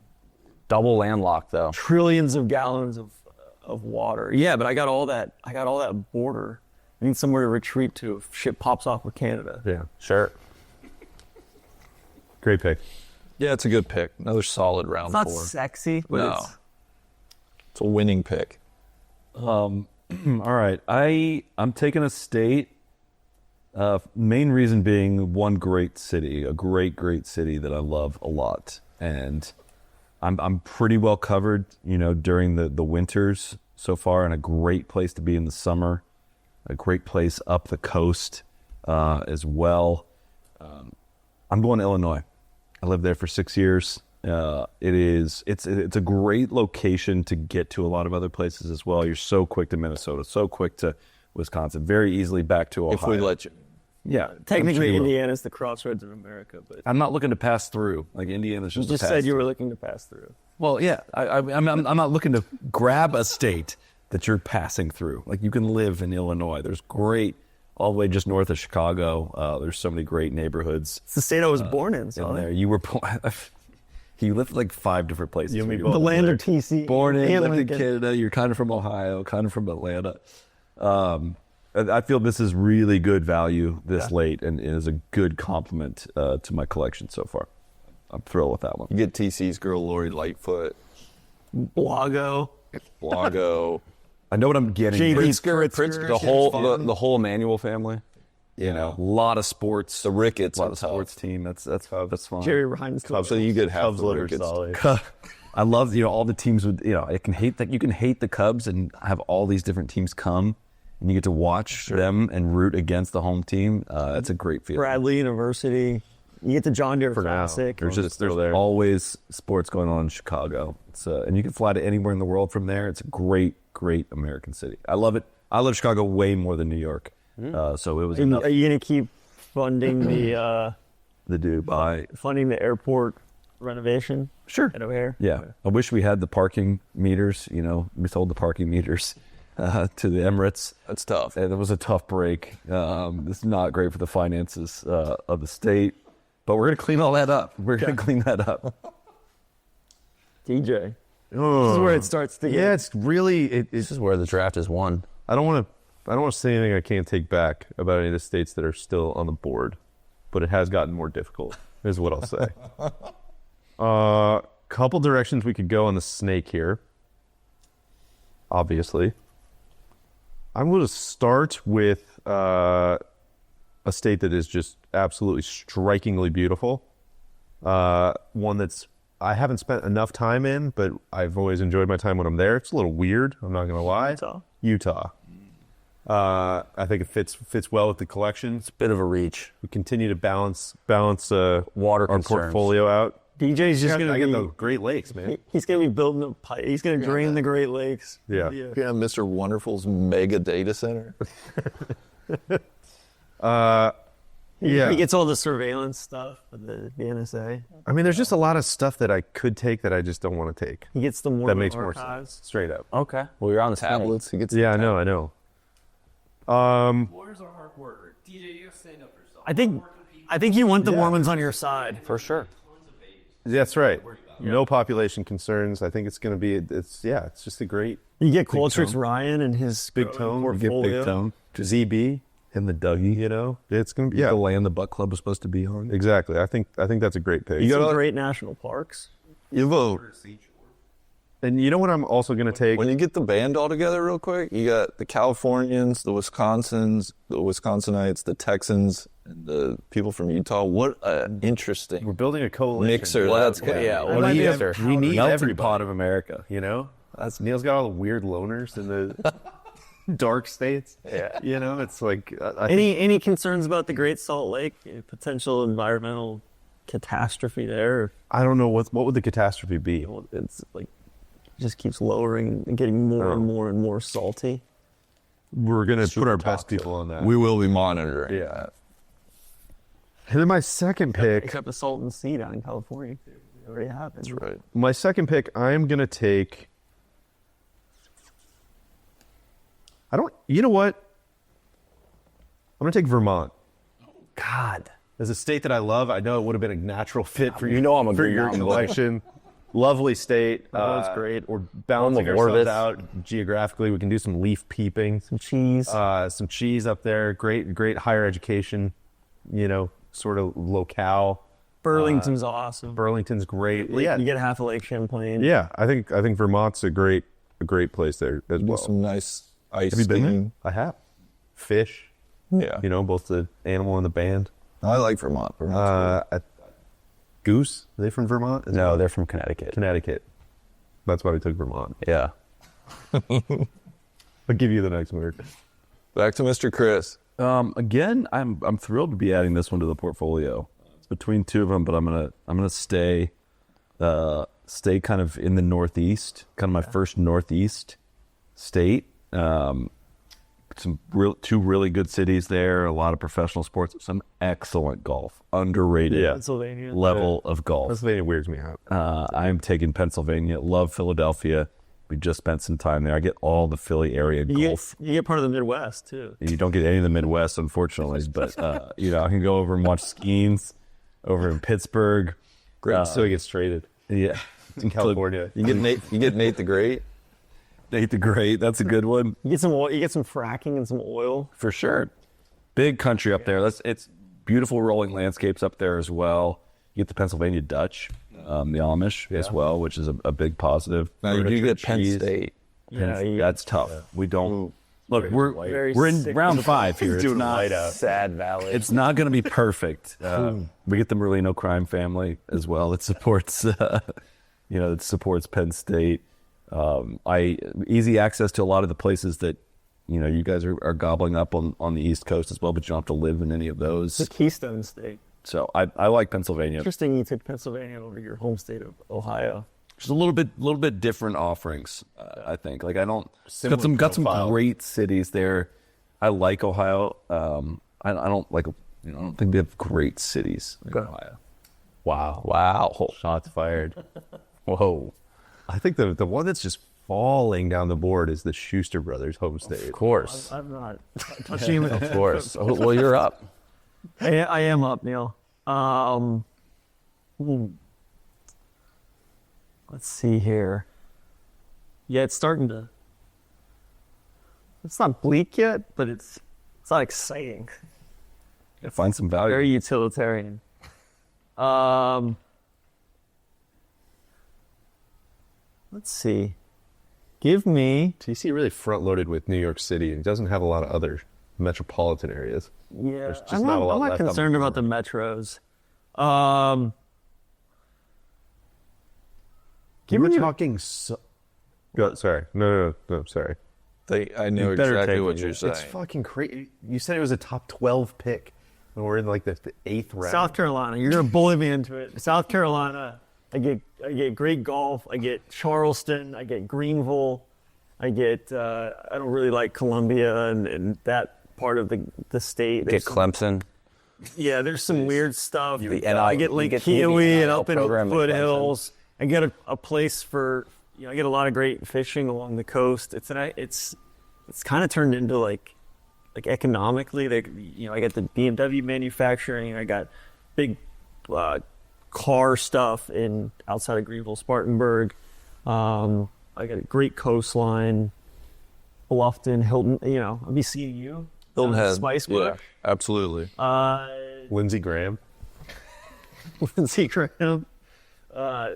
Double landlocked though. trillions of gallons of water. Yeah, but I got all that border. I need somewhere to retreat to if shit pops off with Canada. Yeah, Sure. great pick. Yeah, it's a good pick. Another solid round It's not 4. sexy, but No. It's a winning pick. All right, I'm taking a state. Main reason being one great city, a great city that I love a lot, and I'm pretty well covered, during the winters so far, and a great place to be in the summer, a great place up the coast as well. I'm going to Illinois. I lived there for 6 years. It's a great location to get to a lot of other places as well. You're so quick to Minnesota, so quick to Wisconsin, very easily back to Ohio. If we let you. Yeah, technically Indiana's the crossroads of America. But I'm not looking to pass through. Like Indiana's you just. just a pass said you through. were looking to pass through. Well, yeah, I'm not looking to grab a state that you're passing through. Like you can live in Illinois. There's great, all the way just north of Chicago. There's so many great neighborhoods It's the state I was born in, in so there. You were born. You lived like 5 different places. You and me You both. were the land of TC. born in, and lived in Lincoln. Canada. You're kind of from Ohio, kind of from Atlanta. I feel this is really good value this late, and is a good compliment to my collection so far. I'm thrilled with that one. You get TC's girl, Lori Lightfoot, Blago. Blago. I know what I'm getting. JD Pritzker, The whole Emmanuel family. A lot of sports. The Ricketts. a lot of are tough. sports team. That's fun. Jerry Ryan's So you could have Cubs the litter Ricketts. solid. I love all the teams with I can hate that you can hate the Cubs and have all these different teams come and you get to watch them and root against the home team. That's a great feeling. Bradley University. You get the John Deere now. Classic. There's still there. always sports going on in Chicago. And you can fly to anywhere in the world from there. It's a great American city. I love it. I love Chicago way more than New York. So it was And enough are you gonna keep funding the to do by. airport renovation? Sure. At O'Hare. Yeah. I wish we had the parking meters. We sold the parking meters to the Emirates. That's tough. And it was a tough break. This is not great for the finances of the state. But we're going to clean all that up. We're going to clean that up. DJ. This is where it starts to get. Yeah, it's really. It's This is where the draft is won. I don't want to say anything I can't take back about any of the states that are still on the board, but it has gotten more difficult, is what I'll say. Couple directions we could go on the snake here. Obviously, I'm going to start with a state that is just absolutely strikingly beautiful. One that's I haven't spent enough time in, but I've always enjoyed my time when I'm there. It's a little weird. I'm not going to lie. Utah. I think it fits well with the collection. It's a bit of a reach. We continue to balance Water our concerns. portfolio out. DJ's just gonna I get be. the Great Lakes, man. He's gonna be building a pipe. He's gonna drain the Great Lakes. Yeah. You're gonna have Mr. Wonderful's mega data center. Yeah, Yeah. He gets all the surveillance stuff with the NSA. I mean, there's just a lot of stuff that I could take that I just don't want to take. He gets the Mormon That makes more archives. sense. Straight up. Okay. Well, you're on the Tablets. He gets Yeah, I know. Lawyers are hard work. DJ, you stand up for yourself. I think you want the Mormons on your side. for sure. That's right. No population concerns. I think it's going to be, it's just a great You get Qualtrics Ryan and his big growing tone. Get portfolio. big tone. ZB, And the Dougie. you know, it's going to be, The land the Buck Club was supposed to be on. exactly. I think that's a great pick. Some great national parks. You vote. And you know what I'm also going to take? When you get the band all together real quick, you got the Californians, the Wisconsinites, the Texans, and the people from Utah. What an interesting We're building a coalition. mixer. That's good. Yeah. We What need, is there? we need Melting everybody, pot of America. you know? Neil's got all the weird loners in the dark states. Yeah. You know, it's like, I think Any concerns about the Great Salt Lake? Potential environmental catastrophe there? I don't know what would the catastrophe be. Well, it's like just keeps lowering and getting more and more and more salty. We're going to put our best people on that. We will be monitoring. Yeah. that. And then my second pick, Except the Salton Sea down in California. Too. It already happened. That's right. my second pick, I'm going to take, you know what? I'm going to take Vermont. God. As a state that I love, I know it would have been a natural fit for You know I'm a for Green your Mountain boy. collection. Lovely state. It's great. We're balancing Home of ourselves Orvis. out geographically. We can do some leaf peeping. Some cheese. Some cheese up there. Great higher education, you know, sort of locale. Burlington's awesome. Burlington's great. You get half of Lake Champlain. Yeah, I think Vermont's a great place there as Do well. some nice ice Have you been skiing. there? I have. Fish, Yeah. you know, both the animal and the band. I like Vermont. Vermont's Goose, are they from Vermont? No, they're from Connecticut. Connecticut. That's why we took Vermont. Yeah. I'll give you the next word. cool. Back to Mr. Chris. Again, I'm thrilled to be adding this one to the portfolio. It's between two of them, but I'm gonna stay kind of in the Northeast, kind of my first Northeast state. Two really good cities there, a lot of professional sports, some excellent golf, underrated Pennsylvania. level of golf. Pennsylvania weirds me out. I'm taking Pennsylvania. Love Philadelphia. We just spent some time there. I get all the Philly area golf. You get part of the Midwest, too. You don't get any of the Midwest, unfortunately, but I can go over and watch skiings over in Pittsburgh. Great. So he gets traded Yeah, in California. You get Nate. You get Nate the Great. Nate the Great. That's a good one You get some oil, you get some fracking and some oil. for sure. Big country up there. It's beautiful rolling landscapes up there as well. You get the Pennsylvania Dutch, the Amish as well, which is a big positive. Now you do Furniture, get Penn cheese. State. That's tough. We don't look. Very We're in sick. round 5 here. It's doing not. light out. Sad Valley. It's not going to be perfect. We get the Merlino crime family as well. It supports, it supports Penn State. Easy access to a lot of the places that, you guys are gobbling up on the East Coast as well, but you don't have to live in any of It's those. a Keystone State. So I like Pennsylvania. Interesting you took Pennsylvania over your home state of Ohio. Just a little bit different offerings. I think. Like I don't Similar got some profile. great cities there. I like Ohio. I don't like. I don't think they have great cities in Ohio. Wow. Shots fired. Whoa. I think the one that's just falling down the board is the Schuster Brothers home state. Of course. I'm not touching it. Of course. Oh, well, you're up. I am up, Neil. Let's see here. Yeah, it's starting to. It's not bleak yet, but it's not exciting. Find some value. Very utilitarian. Let's see. Give me. TC really front loaded with New York City and doesn't have a lot of other metropolitan areas. Yeah, just I'm not a lot I'm not left on the concerned about the board. metros. You were talking sorry. No, sorry. I know You better exactly take what it. you're saying. It's fucking crazy. You said it was a top 12 pick, and we're in like the 8th round. South Carolina. You're gonna bully me into it. South Carolina. I get great golf. I get Charleston. I get Greenville. I don't really like Columbia and that part of the state. Get Clemson. Yeah, there's some weird stuff. And I get Lake Kiwi and up in program that foothills. I get a place for, I get a lot of great fishing along the coast. It's kind of turned into like economically, I got the BMW manufacturing. I got big car stuff outside of Greenville, Spartanburg. I got a great coastline, Bluffton, Hilton. I'll be seeing you. Hilton Head. Spice Yeah, Bush. absolutely. Lindsey Graham. Lindsey Graham.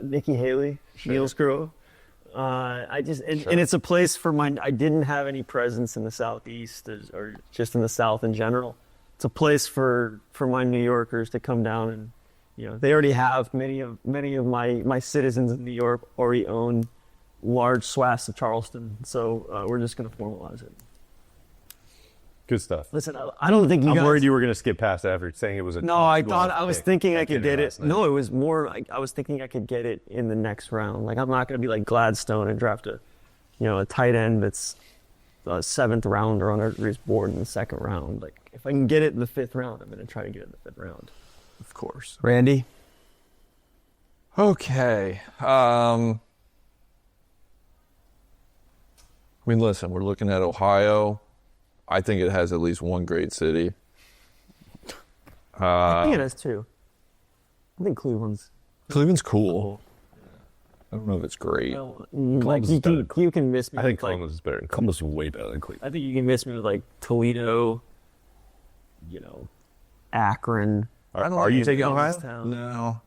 Nikki Haley, Niels Grove. And it's a place for I didn't have any presence in the Southeast or just in the South in general. It's a place for my New Yorkers to come down and, they already have many of my citizens in New York already own large swaths of Charleston. So we're just going to formalize it. Good stuff. Listen, I don't think I'm worried you were going to skip past that after saying it was a. No, I was thinking I could get it. No, it was more like I was thinking I could get it in the next round. Like I'm not going to be like Gladstone and draft a tight end that's a 7th rounder on everybody's board in the 2nd round. Like if I can get it in the 5th round, I'm going to try to get it in the 5th round. Of course. Randy? Okay. Listen, we're looking at Ohio. I think it has at least one great city. I think it has 2. I think Cleveland's cool. I don't know if it's great. You can miss me. I think with, Columbus is better. Columbus is way better than Cleveland. I think you can miss me with like Toledo, Akron. Are you taking Ohio? Town. No.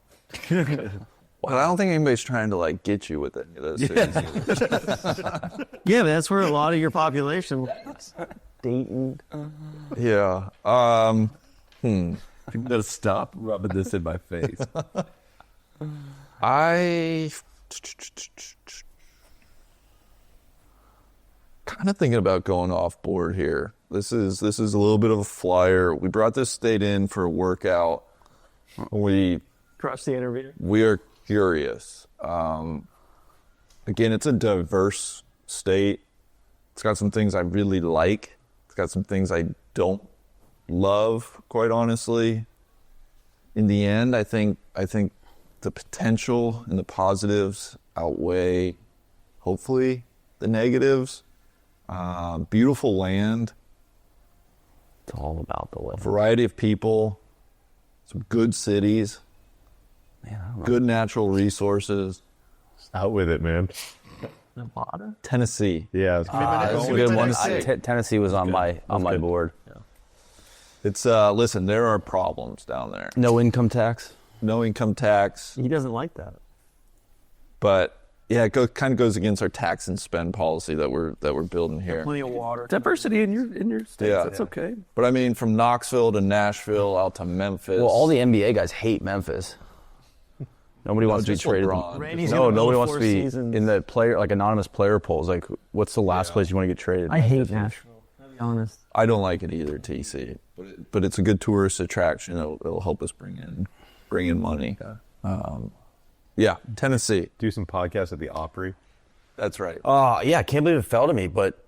Well, I don't think anybody's trying to like get you with any of those cities. Yeah, but that's where a lot of your population lives. Dayton. Yeah. You gotta stop rubbing this in my face. I kind of thinking about going off board here. This is a little bit of a flyer. We brought this state in for a workout. Crush the interview. We are curious. Again, it's a diverse state. It's got some things I really like. It's got some things I don't love, quite honestly. In the end, I think the potential and the positives outweigh, hopefully, the negatives. Beautiful land. It's all about the A land. variety of people. Some good cities. Man, I don't know. Good natural resources. Out with it, man. Nevada? Tennessee. Yeah. That's a good one. Tennessee was on my board. It's listen, there are problems down there. No income tax. No income tax, He doesn't like that. but yeah, it kind of goes against our tax and spend policy that we're building here. Plenty of water. Diversity in your states. Yeah. That's okay. But I mean, from Knoxville to Nashville out to Memphis. Well, all the NBA guys hate Memphis. Nobody wants to be just traded. LeBron. Randy's No, gonna nobody go wants to 4 be seasons. in the anonymous player polls. Like, what's the last place you want to get traded? I hate Nashville. I'll be honest. I don't like it either, TC. But it's a good tourist attraction. It'll help us bring in money. Yeah, Tennessee. Do some podcasts at the Opry. That's right. Yeah, I can't believe it fell to me, but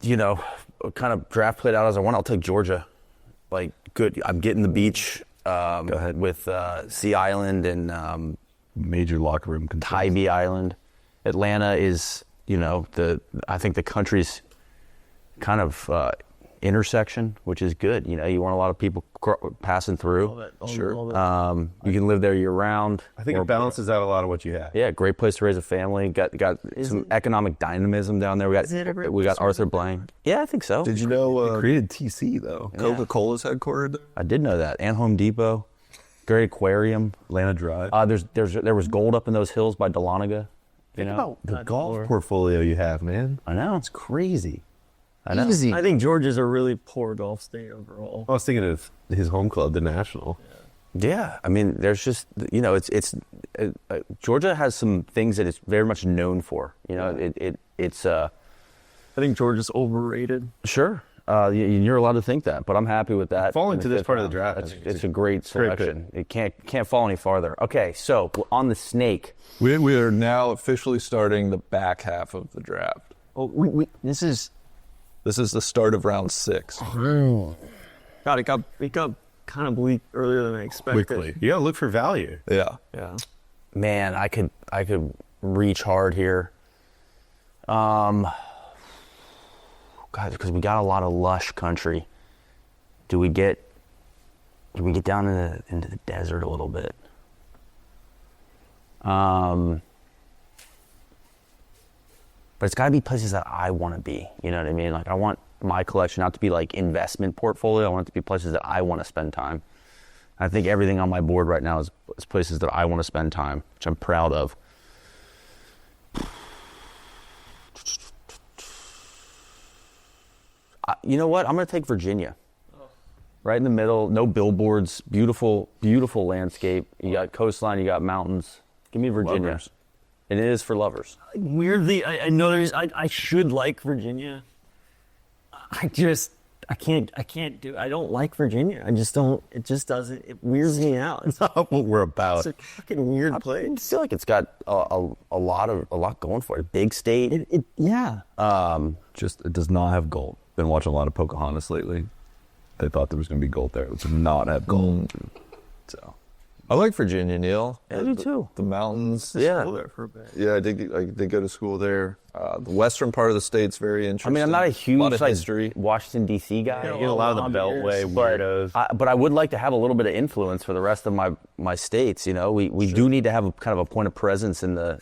kind of draft played out as I want. I'll take Georgia. Like, good. I'm getting the beach. Go ahead with Sea Island and Major locker room concerns. Tybee Island. Atlanta is, I think the country's kind of intersection, which is good. You want a lot of people passing through. Sure. You can live there year round. I think it balances out a lot of what you have. Yeah, great place to raise a family. Got some economic dynamism down there. We got Arthur Blank. Yeah, I think so. Did you know Created TC though. Coca-Cola's headquartered there? I did know that. And Home Depot, great aquarium. Atlanta Drive. There was gold up in those hills by Dahlonega. The golf portfolio you have, man. I know. It's crazy. I know. I think Georgia's a really poor golf state overall. I was thinking of his home club, the National. Yeah, I mean, there's just Georgia has some things that it's very much known for. It's I think Georgia's overrated. sure. You're allowed to think that, but I'm happy with that. Fall in into the this fifth part of the round. draft, I think It's a great great pick. selection. It can't fall any farther. Okay, so on the snake. We are now officially starting the back half of the draft. Oh, this is This is the start of round 6. God. It got kind of bleak earlier than I expected. Quickly. You gotta look for value. Yeah. Yeah. Man, I could reach hard here. God, because we got a lot of lush country. Do we get down into the desert a little bit? But it's got to be places that I want to be. You know what I mean? Like, I want my collection not to be like investment portfolio. I want it to be places that I want to spend time. I think everything on my board right now is places that I want to spend time, which I'm proud of. You know what? I'm going to take Virginia. Right in the middle, no billboards, beautiful, beautiful landscape. You got coastline, you got mountains. Give me Virginia. Lovers. And it is for lovers. Weirdly, I know I should like Virginia. I can't do. I don't like Virginia. I just don't. It just doesn't. It weirds me out. It's Not what we're about. a fucking weird I place. feel like it's got a lot going for it. Big state. Yeah. Just it does not have gold. Been watching a lot of Pocahontas lately. They thought there was going to be gold there. It does not have gold. So I like Virginia, Neil. I do too. The mountains. Yeah. Go there for a bit. Yeah, I did go to school there. The western part of the state's very I interesting. mean, I'm not a huge lot of like history. Washington D.C. guy. You get a lot of the Beltway weirdos. But I would like to have a little bit of influence for the rest of my states. You know, we do need to have a kind of a point of presence in the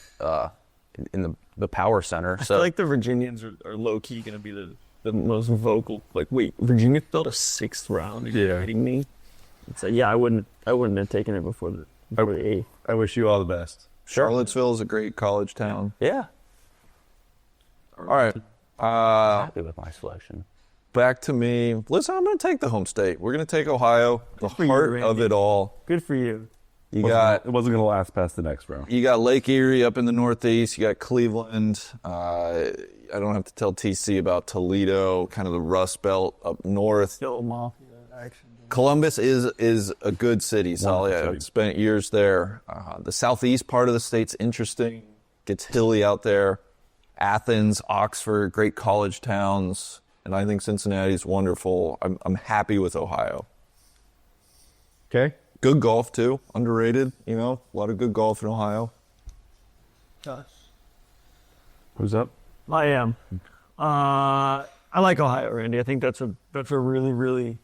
power center. I So feel like the Virginians are low key going to be the most vocal. Like, wait, Virginia built a 6th round? Are you kidding me? It's like, yeah, I wouldn't have taken it before the 8th. I wish you all the best. Charlottesville is a great college town. yeah, All right. happy with my selection. Back to me. Listen, I'm going to take the home state. We're going to take Ohio, the for you, heart of Randy. it all. Good for you. You it got wasn't going to last past the next round. You got Lake Erie up in the northeast. You got Cleveland. I don't have to tell TC about Toledo, kind of the Rust Belt up north. Still mafia action. Columbus is a good city, Sally. Wonderful I've city. spent years there. The southeast part of the state's interesting. Gets hilly out there. Athens, Oxford, great college towns. And I think Cincinnati's wonderful. I'm happy with Ohio. Okay. Good golf, too. Underrated, you know. A lot of good golf in Ohio. Gosh. Who's up? I am. I like Ohio, Randy. I think that's a really, really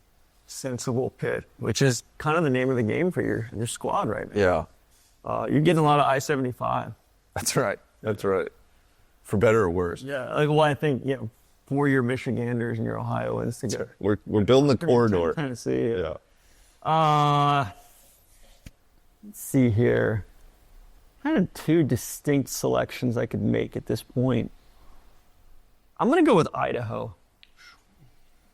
sensible pick, which is kind of the name of the game for your squad right now. Yeah, You're getting a lot of I-75. that's right. That's right. For better or worse. Yeah, like, well, I think, for your Michiganders and your Ohioans together. We're building the corridor. Tennessee. Yeah. Let's see here. I had 2 distinct selections I could make at this point. I'm going to go with Idaho.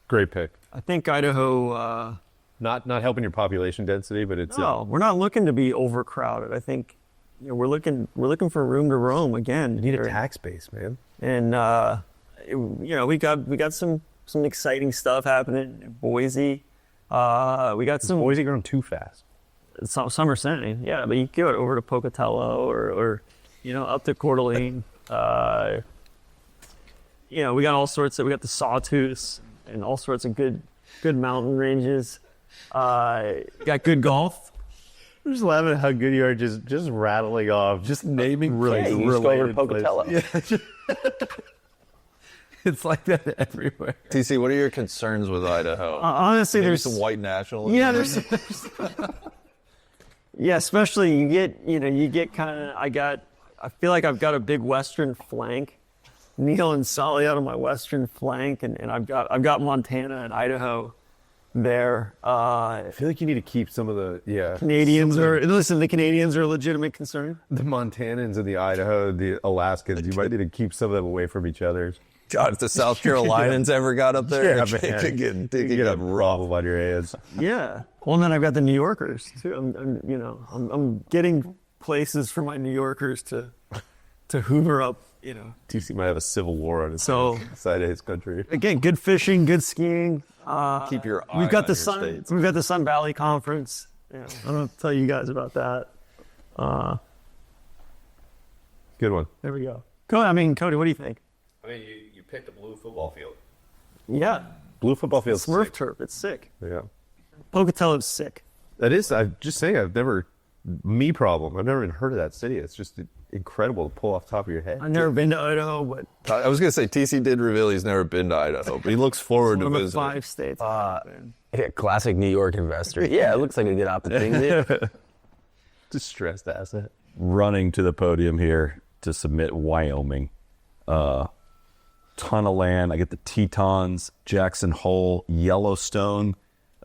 Great pick. I think Idaho, Not helping your population density, but it's no, we're not looking to be overcrowded. I think we're looking for room to roam again. need a tax base, man. And we got some exciting stuff happening in Boise. We got some Boise grown too fast. summer setting. Yeah, but you can go over to Pocatello or up to Coeur d'Alene. We got all sorts we got the Sawtooths and all sorts of good mountain ranges. Got good golf. I'm just laughing at how good you are just rattling off, just naming Yeah, places. you just go over to related places. Pocatello. It's like that everywhere. TC, what are your concerns with Idaho? Honestly, Maybe there's some white nationalism. Yeah, there's yeah, especially you get kind of I feel like I've got a big western flank. Neil and Solly out on my western flank, and I've got Montana and Idaho there. I feel like you need to keep some of the The Canadians are a legitimate concern. the Montanans and the Idaho, the Alaskans. You might need to keep some of them away from each other. God, if the South Carolinians ever got up there, Yeah, they man. could get You get a problem on your hands. Yeah. Well, and then I've got the New Yorkers too. I'm getting places for my New Yorkers to hoover up. TC might have a civil war on his So- side of his country. Again, good fishing, good skiing. keep your eye We've got on the your Sun. states. We've got the Sun Valley Conference. Yeah, I don't have to tell you guys about that. Good one. There we go. Cody, what do you think? I mean, you picked a blue football field. Yeah, Blue football field's Smurf sick. turf. It's sick. Yeah. Pocatello's sick. That is, I'm just saying, I've never even heard of that city. It's just incredible to pull off the top of your head. I've never been to Idaho, but I was gonna say TC did reveal he's never been to Idaho, but he looks forward to one of the visiting. 5 states. Yeah, classic New York investor. Yeah, it looks like a good opportunity. Distressed asset. Running to the podium here to submit Wyoming. Ton of land. I get the Tetons, Jackson Hole, Yellowstone.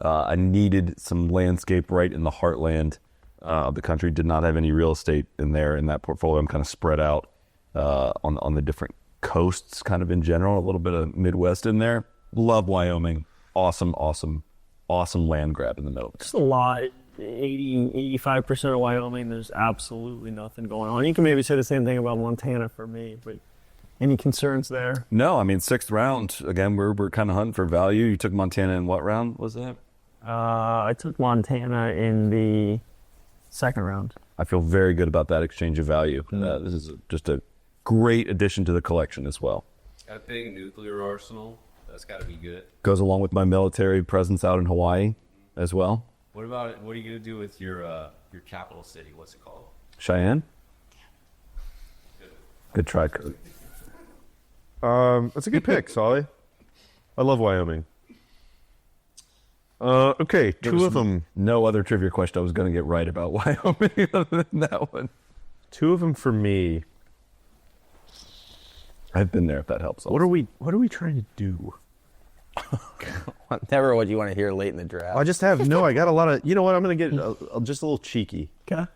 I needed some landscape right in the heartland of the country. Did not have any real estate in there in that portfolio. I'm kind of spread out on the different coasts, kind of in general. A little bit of Midwest in there. Love Wyoming. Awesome land grab in the middle. Just a lot. 85% of Wyoming, there's absolutely nothing going on. You can maybe say the same thing about Montana for me, but any concerns there? No, I mean, 6th round. Again, we're kind of hunting for value. You took Montana in what round was that? I took Montana in the 2nd round. I feel very good about that exchange of value. This is just a great addition to the collection as well. Got a big nuclear arsenal. That's got to be good. Goes along with my military presence out in Hawaii as well. What are you gonna do with your capital city? What's it called? Cheyenne? Good try, Cody. That's a good pick, Solly. I love Wyoming. Okay, two of them. No other trivia question I was going to get right about Wyoming other than that one. Two of them for me. I've been there, if that helps. What are we trying to do? Never what you want to hear late in the draft. I just have I got a lot of. You know what? I'm gonna get just a little cheeky. Okay.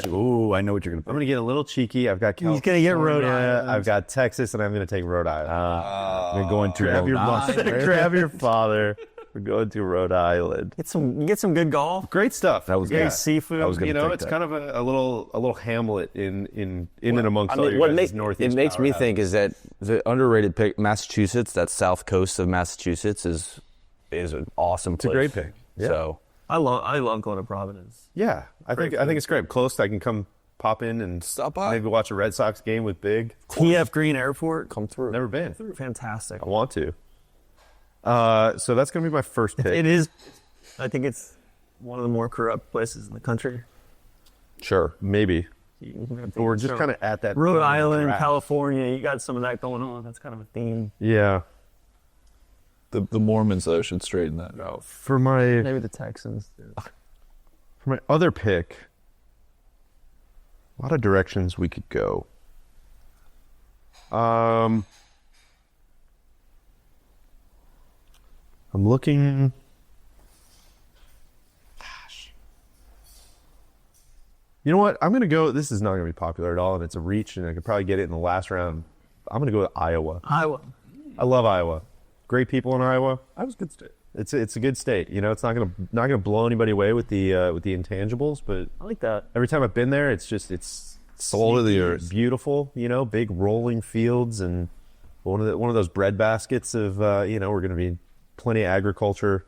Ooh, I know what you're going to I'm gonna get a little cheeky. I've got California. He's gonna get Rhode Island. I've got Texas, and I'm gonna take Rhode Island. You're going to Grab your Rhode mother. Island. Grab your father. We're going to Rhode Island. You get some good golf. Great stuff. That was Great good. seafood. I was gonna take It's that. kind of a little hamlet in and amongst all your what guys' northeast. it makes me powerhouses. think is that the underrated pick, Massachusetts, that south coast of Massachusetts is an awesome place. a great pick. Yeah. So I love going to Providence. Yeah, I think it's great. Close, I can come pop in and Stop by. Maybe watch a Red Sox game with Big. TF Green Airport, come through. Never been. Fantastic. I want to. So that's gonna be my first pick. It is. I think it's one of the more corrupt places in the country. Sure, maybe. We're just kind of at that. Rhode Island, draft. California, you got some of that going on. That's kind of a theme. Yeah. The Mormons though should straighten that out. For my Maybe the Texans. other pick, a lot of directions we could go. I'm looking. Gosh. You know what? I'm going to go. This is not going to be popular at all, and it's a reach, and I could probably get it in the last round. I'm going to go with Iowa. Iowa. I love Iowa. Great people in Iowa. Iowa's a good state. It's a good state. You know, it's not gonna blow anybody away with the intangibles, but I like that. every time I've been there, it's Soul of the sneaky, earth. beautiful. You know, big rolling fields, and one of those bread baskets of we're going to be plenty of agriculture.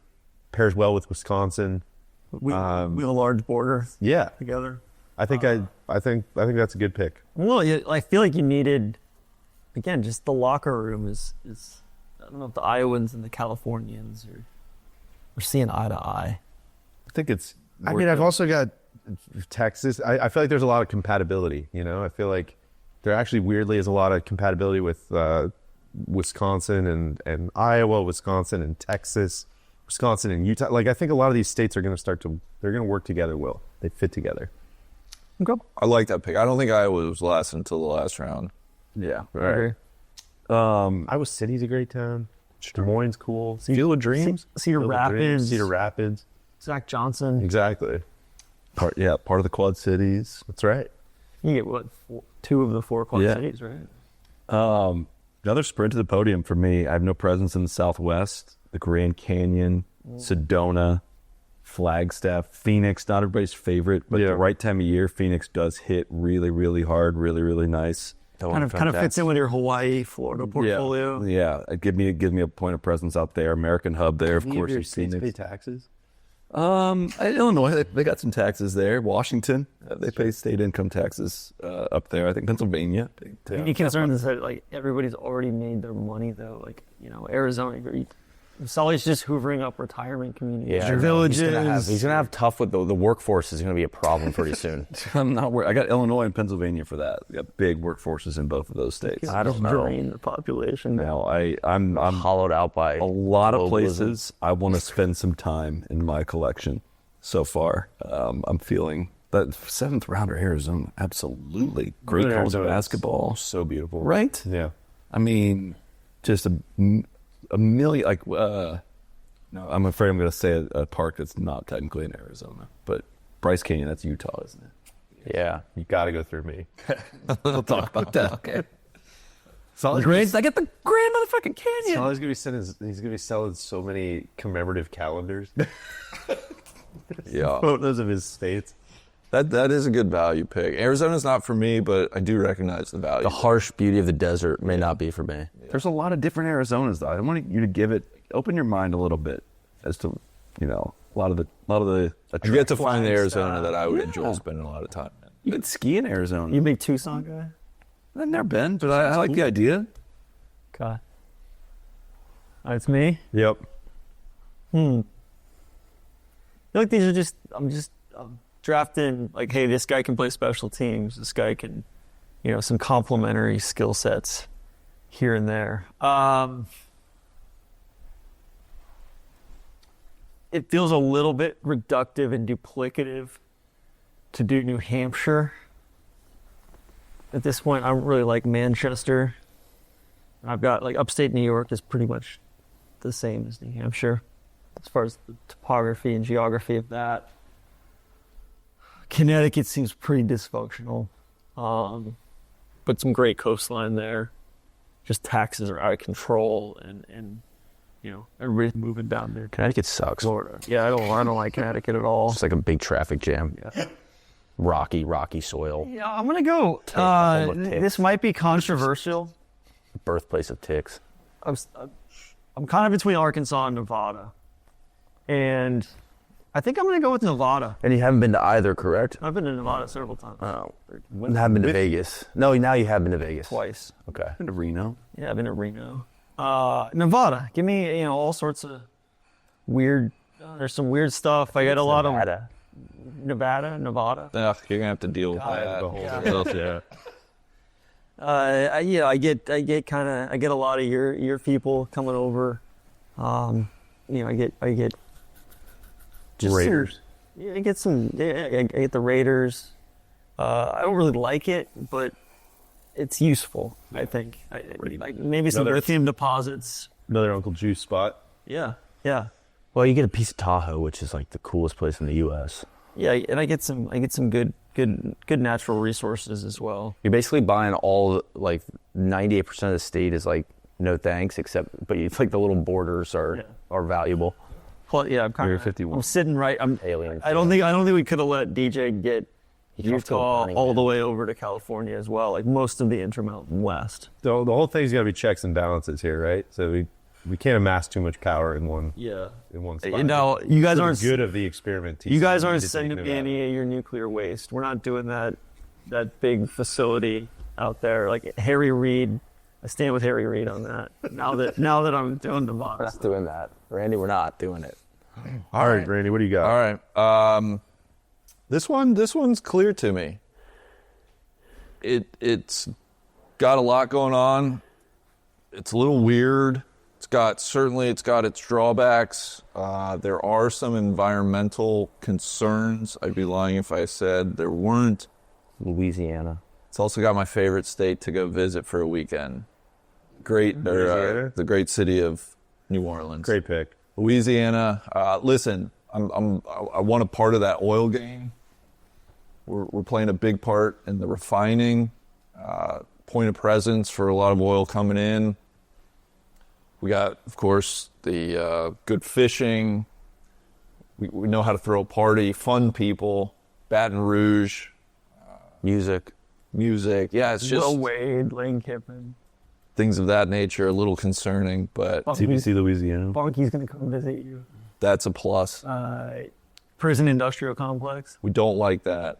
Pairs well with Wisconsin. We have a large border Yeah, together. I think that's a good pick. Well, I feel like you needed, again, just the locker room is I don't know if the Iowans and the Californians are seeing eye to eye. I think it's. I mean, I've also got Texas. I feel like there's a lot of compatibility. You know, I feel like there actually weirdly is a lot of compatibility with Wisconsin and Iowa, Wisconsin and Texas, Wisconsin and Utah. Like, I think a lot of these states are going to they're going to work together. They fit together? Okay. I like that pick. I don't think Iowa was last until the last round. Yeah. Right. Iowa City's a great town. Des Moines cool. Field of Dreams. Cedar Field of Dreams, Rapids. Cedar Rapids. Zach Johnson. Exactly. Part of the Quad Cities. That's right. You get two of the 4 Quad Yeah. cities, right? Another sprint to the podium for me. I have no presence in the Southwest. The Grand Canyon, Sedona, Flagstaff, Phoenix. Not everybody's favorite, but Yeah. the right time of year, Phoenix does hit really, really hard, really, really nice. Kind of fits in with your Hawaii, Florida portfolio. Yeah. Give me a point of presence out there. American hub there, of course. In Phoenix. taxes? Illinois, they got some taxes there. Washington, they pay state income taxes up there. I think Pennsylvania. Any concern is that like everybody's already made their money though. Like Arizona, Sully's just hoovering up retirement communities. Yeah, villages. He's gonna have tough with the workforce is gonna be a problem pretty soon. I'm not worried. I got Illinois and Pennsylvania for that. We got big workforces in both of those states. I don't know. Drain the population. Now I'm Hollowed out by a lot of globalism. places I want to spend some time in my collection so far. I'm feeling that 7th rounder Arizona, absolutely great college basketball. So beautiful. Right? Yeah. I mean, just a million, like, no, I'm afraid I'm going to say a park that's not technically in Arizona, but Bryce Canyon, that's Utah, isn't it? Yeah. You got to go through me. We'll talk about that. Okay. Solid's I get the Grand Motherfucking Canyon. Solid's gonna be he's gonna be selling so many commemorative calendars. Yeah, Photos of his states. that is a good value pick. Arizona's not for me, but I do recognize the value. The harsh beauty of the desert may not be for me. There's a lot of different Arizonas, though. I want you to open your mind a little bit as to, a lot of the. I get to find the Arizona that I would enjoy spending a lot of time in. You can ski in Arizona. You big Tucson guy? I've never been, but I like the idea. God. It's me. Yep. I feel like these are I'm drafting, like, hey, this guy can play special teams. This guy can, some complementary skill sets here and there. It feels a little bit reductive and duplicative to do New Hampshire. At this point, I don't really like Manchester. I've got, like, upstate New York is pretty much the same as New Hampshire as far as the topography and geography of that. Connecticut seems pretty dysfunctional, but some great coastline there. Just taxes are out of control, and everybody's moving down there. Connecticut sucks. Florida. Yeah, I don't like Connecticut at all. It's like a big traffic jam. Yeah. Rocky soil. Yeah, I'm gonna go. home of ticks. This might be controversial. Birthplace of ticks. I'm kind of between Arkansas and Nevada, and I think I'm gonna go with Nevada. And you haven't been to either, correct? I've been to Nevada several times. Oh. You haven't been to Vegas. No, now you have been to Vegas. Twice. Okay. Been to Reno. Yeah, I've been to Reno. Nevada. Give me, all sorts of weird. There's some weird stuff. I get a lot of Nevada. Ugh, you're gonna have to deal with that. I get a lot of your people coming over. I get just Raiders. I get the Raiders. I don't really like it, but it's useful, I think. Like maybe some lithium deposits. Another Uncle Juice spot. Yeah. Well, you get a piece of Tahoe, which is like the coolest place in the U.S. Yeah, and I get some good natural resources as well. You're basically buying all, like, 98% of the state is like no thanks, but it's like the little borders are valuable. Well, yeah, I'm kind Area of 51. I'm sitting right. Alien. I don't think we could have let DJ get drove to Utah Burning all Man. the way over to California as well, like most of the Intermountain West. The whole thing's got to be checks and balances here, right? So we can't amass too much power in one spot. No, you guys For the aren't good of the experimentation. You guys aren't need to take sending note me of that. any of your nuclear waste. We're not doing that big facility out there. Like Harry Reid, I stand with Harry Reid on that. Now that I'm doing the We're box. not doing that. Randy, we're not doing it. All right, Randy, what do you got? All right. This one's clear to me. It's got a lot going on. It's a little weird. It's got its drawbacks. There are some environmental concerns. I'd be lying if I said there weren't. Louisiana. It's also got my favorite state to go visit for a weekend. The great city of New Orleans. Great pick. Louisiana. Listen, I want a part of that oil game. We're playing a big part in the refining, point of presence for a lot of oil coming in. We got, of course, the good fishing. We know how to throw a party, fun people, Baton Rouge, Music. Yeah, it's just Will Wade, Lane Kiffin. things of that nature. A little concerning, but TBC Louisiana. Bonky's gonna come visit you. that's a plus. Prison industrial complex. We don't like that.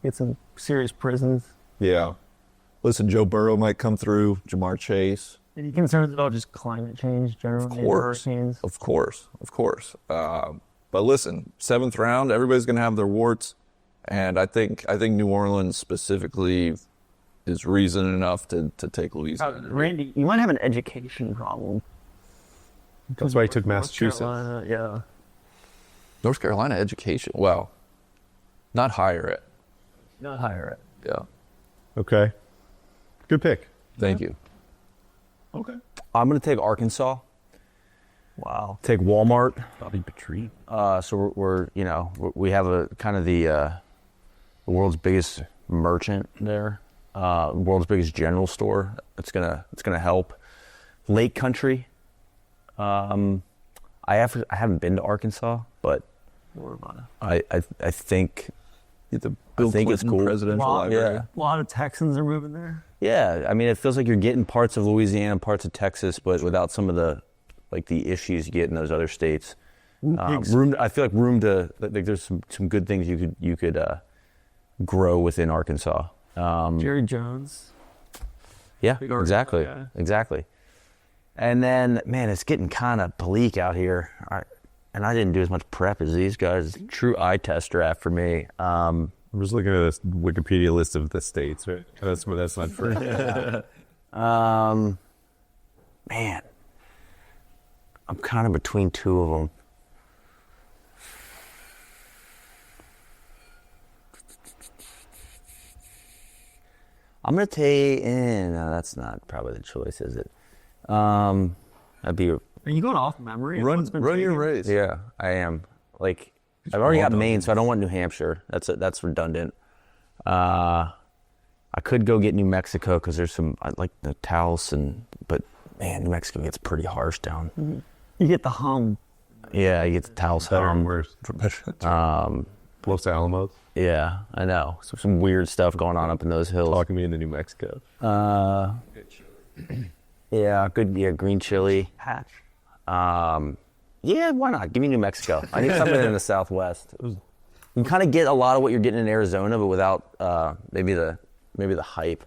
Get some serious prisons. Yeah. Listen, Joe Burrow might come through, Jamar Chase. Are you concerned about just climate change generally? Hurricanes? Of course. But listen, 7th round, everybody's going to have their warts. And I think New Orleans specifically is reason enough to take Louisiana. Randy, you might have an education problem. That's why he took Massachusetts. Carolina, yeah. North Carolina education. Well, not higher ed. Not higher ed. Yeah. Okay. Good pick. Thank you. Okay. I'm going to take Arkansas. Wow. Take Walmart. Bobby Petrie. So we have a kind of the world's biggest merchant there, world's biggest general store. It's gonna help. Lake Country. I haven't been to Arkansas, but I think The Bill think it's Clinton cool. Presidential Wow, Library. yeah. A lot of Texans are moving there. Yeah, I mean, it feels like you're getting parts of Louisiana, parts of Texas, but without some of the issues you get in those other states. I feel like there's some good things you could grow within Arkansas. Jerry Jones. Yeah, Big Arkansas exactly, guy. exactly. And then, man, it's getting kind of bleak out here. And I didn't do as much prep as these guys. True eye test draft for me. I'm just looking at this Wikipedia list of the states. Right? That's not true. Man, I'm kind of between two of them. I'm gonna take. No, that's not probably the choice, is it? That'd be. Are you going off memory? of Run what's been your taken? race. Yeah, I am. Like, I've already got Maine, so I don't want New Hampshire. That's redundant. I could go get New Mexico because there's I like the Taos but man, New Mexico gets pretty harsh down. You get the hum. Yeah, you get the Taos Better and hum. worse. Los Alamos. Yeah, I know. So some weird stuff going on up in those hills. Talking me into New Mexico. Yeah, good. Yeah, green chili. Hatch. Yeah, why not? Give me New Mexico. I need something in the Southwest. You can kind of get a lot of what you're getting in Arizona, but without maybe the hype.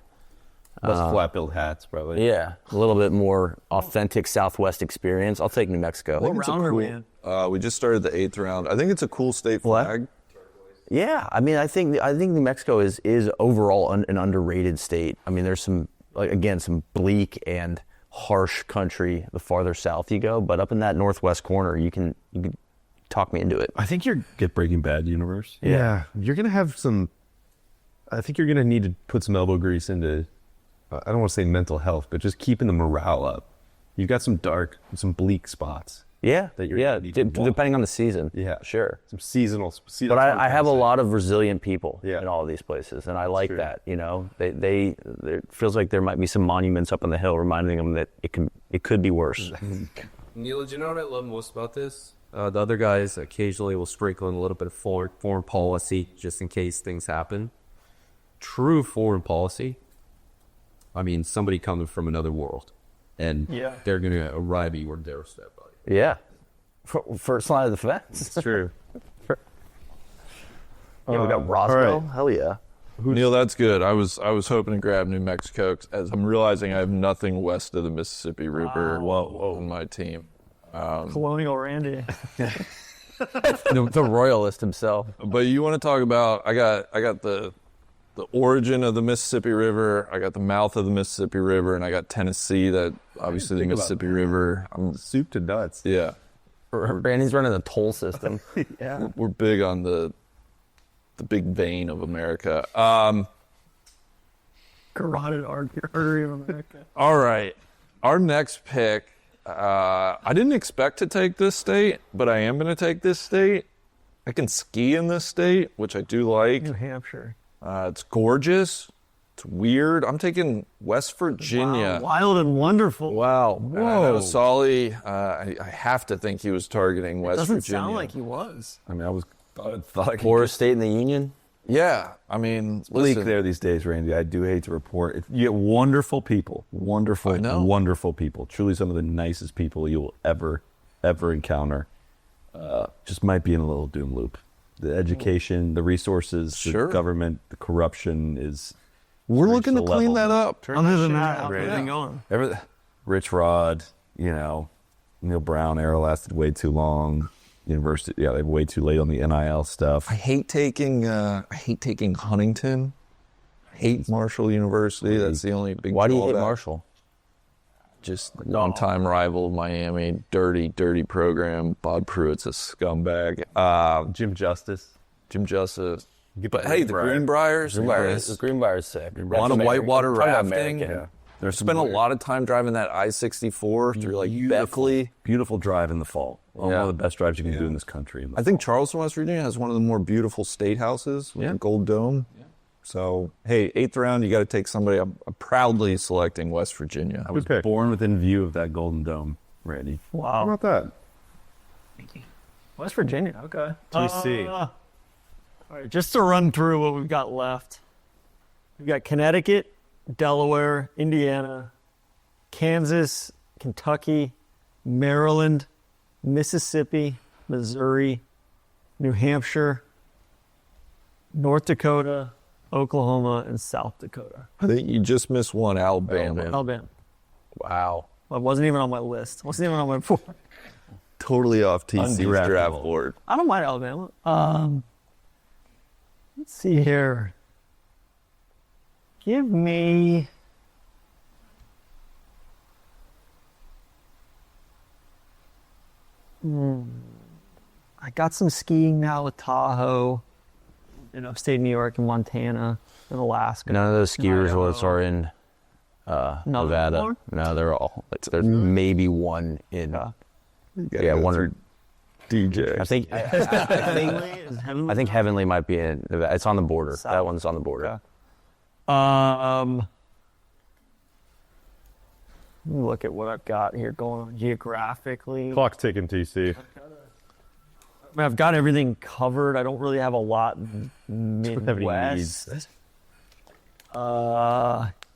Less flat-billed hats, probably. Yeah, a little bit more authentic Southwest experience. I'll take New Mexico. What round are we in? We just started the 8th round. I think it's a cool state flag. Yeah, I mean, I think New Mexico is overall an underrated state. I mean, there's some some bleak and harsh country the farther south you go, but up in that northwest corner, you can talk me into it. I think you're get Breaking Bad universe. Yeah. You're going to have some... I think you're going to need to put some elbow grease into... I don't want to say mental health, but just keeping the morale up. You've got some bleak spots. Yeah, That you're gonna need to walk. depending on the season. Yeah. Sure. Some seasonal... But I have a lot of resilient people Yeah. in all of these places, and I like true. that. You know, it feels like there might be some monuments up on the hill reminding them that it could be worse. Neil, do you know what I love most about this? The other guys occasionally will sprinkle in a little bit of foreign policy just in case things happen. True foreign policy. I mean, somebody coming from another world, and they're going to arrive at your doorstep, buddy. Yeah, first line of defense. It's true. Yeah, we got Roswell. right. Hell yeah. Neil, that's good. I was hoping to grab New Mexico 'cause as I'm realizing I have nothing west of the Mississippi River in my team. Colonial Randy. the royalist himself. But you want to talk about? I got the origin of the Mississippi River. I got the mouth of the Mississippi River, and I got Tennessee. That obviously the Mississippi River. Soup to nuts. Yeah, Randy's running the toll system. we're big on the big vein of America. Carotid artery of America. All right, our next pick. I didn't expect to take this state, but I am going to take this state. I can ski in this state, which I do like. New Hampshire. It's gorgeous. It's weird. I'm taking West Virginia. Wow, wild and wonderful. Wow. Whoa. Solly, I have to think he was targeting West Doesn't Virginia. sound like he was. I mean, I thought I could Poorest state in the union. Yeah. I mean, bleak listen, there these days, Randy. I do hate to report. You get wonderful people, I know. wonderful people. Truly, some of the nicest people you will ever encounter. Just might be in a little doom loop. The education, the resources, Sure. the government, the corruption is. we're reached looking to a clean level. that up. Other than that, how's everything going? Rich Rod, Neil Brown era lasted way too long. University, they were way too late on the NIL stuff. I hate taking Huntington. I hate Marshall University. That's the only big. Why do you hate drawback. Marshall? Just on-time rival, Miami, dirty program. Bob Pruitt's a scumbag. Jim Justice. But hey, the Greenbriers. Greenbrier's sick. A lot of whitewater Talk about rafting. American. There's spent a lot of time driving that I-64 through like Beckley. Beautiful drive in the fall. One of the best drives you can do in this country. I think Charleston, West Virginia has one of the more beautiful state houses with the gold dome. Yeah. So, hey, 8th round, you got to take somebody. I'm proudly selecting West Virginia. I was born within view of that Golden Dome, Randy. How Wow. about that? West Virginia. Okay. TC. All right, just to run through what we've got left. We've got Connecticut, Delaware, Indiana, Kansas, Kentucky, Maryland, Mississippi, Missouri, New Hampshire, North Dakota, Oklahoma, and South Dakota. I think you just missed one, Alabama. Alabama. Wow. Well, it wasn't even on my list. Wasn't even on my board. Totally off TC's Undraftable. draft board. I don't mind Alabama. Let's see here. Give me. I got some skiing now with Tahoe, in upstate New York and Montana and Alaska. None of those ski Idaho. resorts are in Nevada. more? No, they're all. There's maybe one in. One or DJ. I think. I think Heavenly might be in Nevada. It's on the border. South. That one's on the border. Let me look at what I've got here going on geographically. Clock's ticking, TC. I mean, I've got everything covered. I don't really have a lot in Midwest.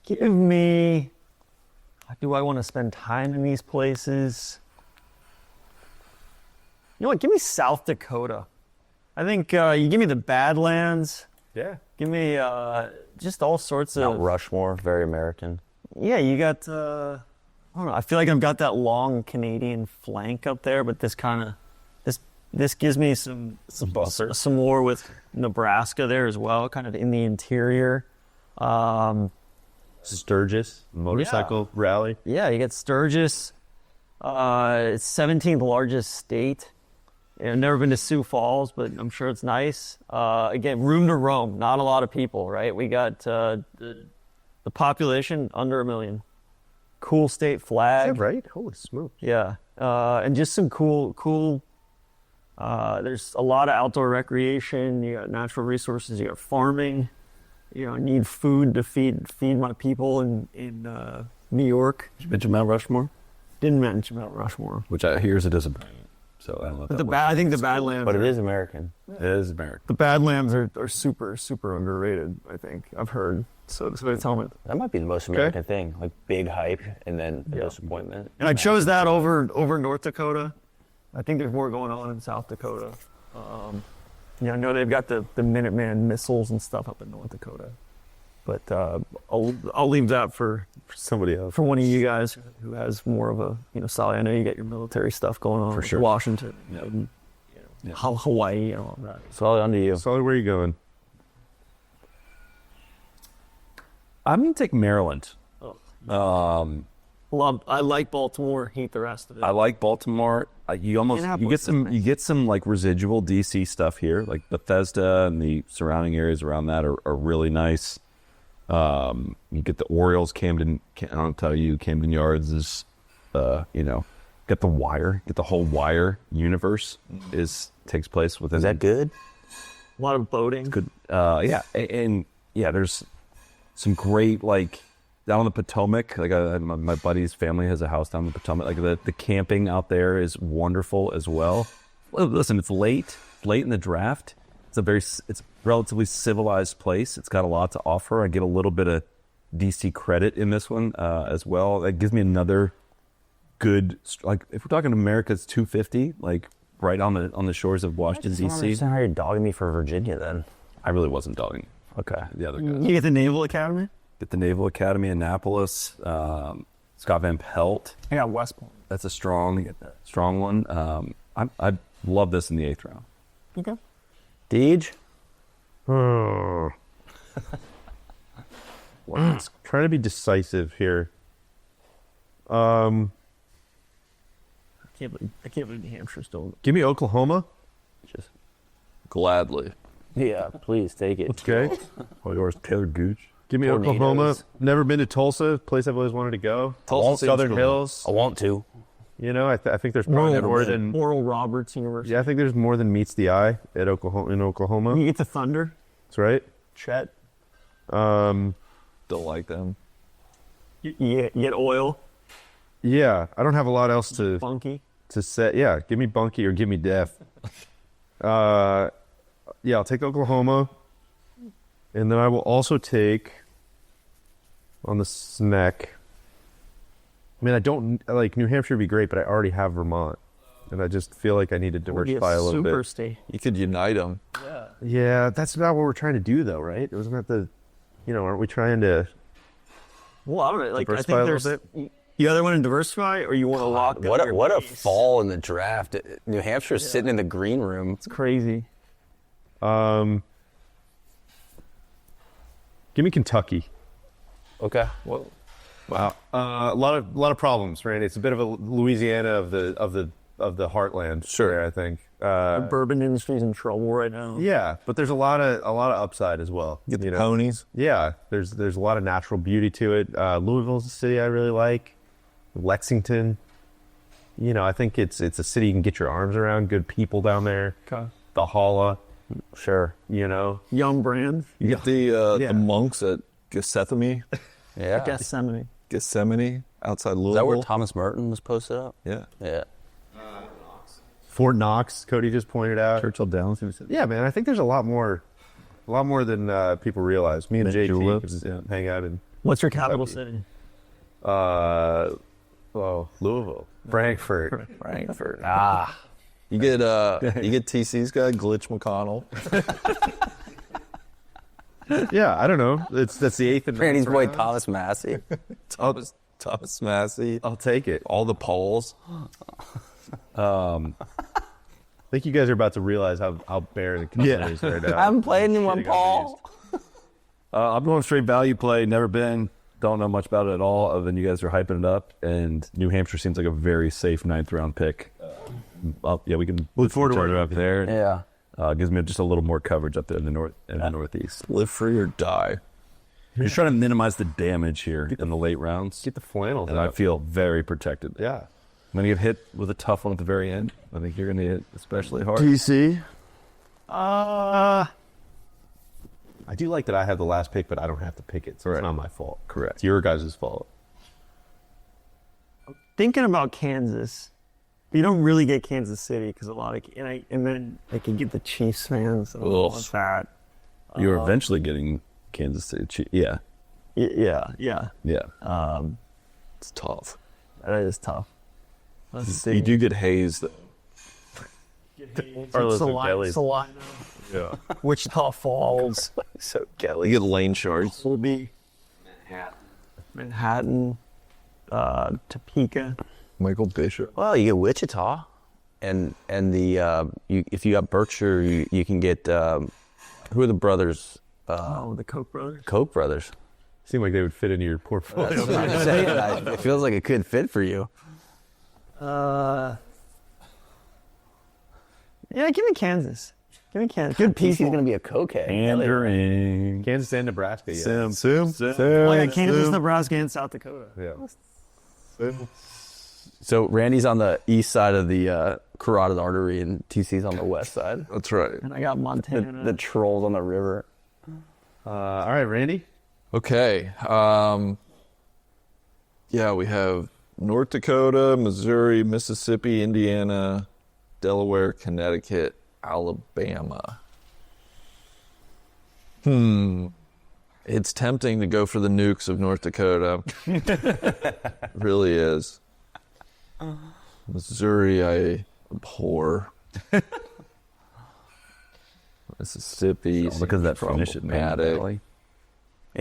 Give me. Do I want to spend time in these places? You know what? Give me South Dakota. I think you give me the Badlands. Yeah. Give me just all sorts Mount of. Rushmore, very American. Yeah, you got. I don't know. I feel like I've got that long Canadian flank up there, but this kind of this gives me some more with Nebraska there as well, kind of in the interior. Sturgis motorcycle rally. Yeah, you get Sturgis. It's 17th largest state. I've never been to Sioux Falls, but I'm sure it's nice. Again, room to roam. Not a lot of people, right? We got the population under 1 million. Cool state flag. Right? Holy smokes. Yeah, and just some cool. There's a lot of outdoor recreation. You got natural resources. You got farming. I need food to feed my people in New York. Did you mention Mount Rushmore? Didn't mention Mount Rushmore. Which I hear is a disappointment. So I don't know if But that works. I think the Badlands. But it is American. It is American. The Badlands are super underrated. I think I've heard. So they tell me. That might be the most American thing. Like big hype and then a disappointment. And I chose that over North Dakota. I think there's more going on in South Dakota. I know they've got the Minuteman missiles and stuff up in North Dakota. But I'll leave that for Somebody else. for one of you guys who has more of a solid. I know you get your military stuff going on For sure. Washington, and, Hawaii, and all of that. It's all under you. Solid, where are you going? I'm going to take Maryland. I like Baltimore. Hate the rest of it. I like Baltimore. You get some like residual DC stuff here, like Bethesda and the surrounding areas around that are really nice. You get the Orioles, Camden. I don't tell you, Camden Yards is, get the Wire, get the whole Wire universe takes place within. Is that good? A lot of boating. Good. And there's some great like. Down on the Potomac, like my buddy's family has a house down the Potomac. Like the camping out there is wonderful as well. Well, listen, it's late in the draft. It's a relatively civilized place. It's got a lot to offer. I get a little bit of DC credit in this one as well. That gives me another good, like if we're talking America's 250, like right on the shores of Washington I don't DC. understand how you're dogging me for Virginia then. I really wasn't dogging Okay. the other guys. You get the Naval Academy. Get the Naval Academy, Annapolis. Scott Van Pelt. I got West Point. That's a strong one. I love this in the 8th round. Okay. Deej? Let's try to be decisive here. I can't believe New Hampshire still. Give me Oklahoma. Just Gladly. yeah, please take it. Okay. Or yours, Taylor Gooch. Give me Tornadoes. Oklahoma. Never been to Tulsa, place I've always wanted to go. Tulsa seems Southern cool. Hills. I want to. You know, I think there's probably more than. Oral Roberts University. Yeah, I think there's more than meets the eye at Oklahoma. You get to Thunder. That's right. Chet. Don't like them. You get Oil. Yeah, I don't have a lot else to Funky. say. Yeah, give me Bunky or give me Def. Yeah, I'll take Oklahoma, and then I will also take on the SNEC. I mean, I don't like New Hampshire would be great, but I already have Vermont, and I just feel like I need to diversify a little super bit. state. You could unite them. Yeah, that's not what we're trying to do, though, right? Wasn't that the, aren't we trying to? Well, I don't know. Like, I Diversify a think little there's. You either want to diversify or you want to lock down your What a base. fall in the draft. New Hampshire's sitting in the green room. It's crazy. Give me Kentucky. Okay. Wow, a lot of problems, right? It's a bit of a Louisiana of the heartland. Sure, I think. The bourbon industry's in trouble right now. Yeah, but there's a lot of upside as well. Get the ponies. Yeah, there's a lot of natural beauty to it. Louisville's a city I really like. Lexington, I think it's a city you can get your arms around. Good people down there. Okay. The Holla, Sure. Young brand. You get the monks at Gethsemane Yeah. Gethsemane. outside Is Louisville. that where Thomas Merton was posted up? Yeah. Yeah. Fort Knox. Cody just pointed out. Churchill Downs. Yeah, man, I think there's a lot more than people realize. Me and Mint JT juleps, can hang out in What's your capital city? Louisville, Frankfurt. Frankfurt. You get TC's guy Glitch McConnell. Yeah, I don't know. That's the 8th and Randy's 9th boy round. Thomas Massey. Thomas Massey. I'll take it. All the polls. I think you guys are about to realize how barren the company is right now. I haven't played anyone, Shitting on Paul. I'm going straight value play. Never been. Don't know much about it at all, other than you guys are hyping it up. And New Hampshire seems like a very safe 9th round pick. We can look forward to it up there. Yeah. Gives me just a little more coverage up there in the north and the northeast. Live free or die. You're just trying to minimize the damage here in the late rounds, Get the flannels and I out. feel very protected. Yeah. I'm gonna get hit with a tough one at the very end. I think you're gonna hit especially hard. TC. I do like that I have the last pick, but I don't have to pick it, so it's not my fault. Correct. It's your guys' fault. Thinking about Kansas, you don't really get Kansas City because a lot of and then I can get the Chiefs fans. And all of that. You're eventually getting Kansas City. Yeah. Yeah. It's tough. That is tough. Let's see. You do get hazed. Salina. Yeah. Wichita Falls. So You Kelly. get lane sharks. Will be Manhattan. Topeka. Michael Bishop. Well, you get Wichita, and if you got Berkshire, you can get who are the brothers? The Koch brothers. Koch brothers. Seem like they would fit into your portfolio. That's what I'm saying. It feels like a good fit for you. Yeah, give me Kansas. Give me Kansas. Good PC's people. going to be a cokehead. Pandering. Kansas and Nebraska, yeah. Sim. Oh, yeah, Kansas, Nebraska, and South Dakota. Yeah. So Randy's on the east side of the carotid artery, and TC's on the west side. That's right. And I got Montana. The trolls on the river. All right, Randy. Okay. We have North Dakota, Missouri, Mississippi, Indiana, Delaware, Connecticut, Alabama. It's tempting to go for the nukes of North Dakota. Really is. Missouri, I abhor. Mississippi, Look at that finish at problematic. Valley.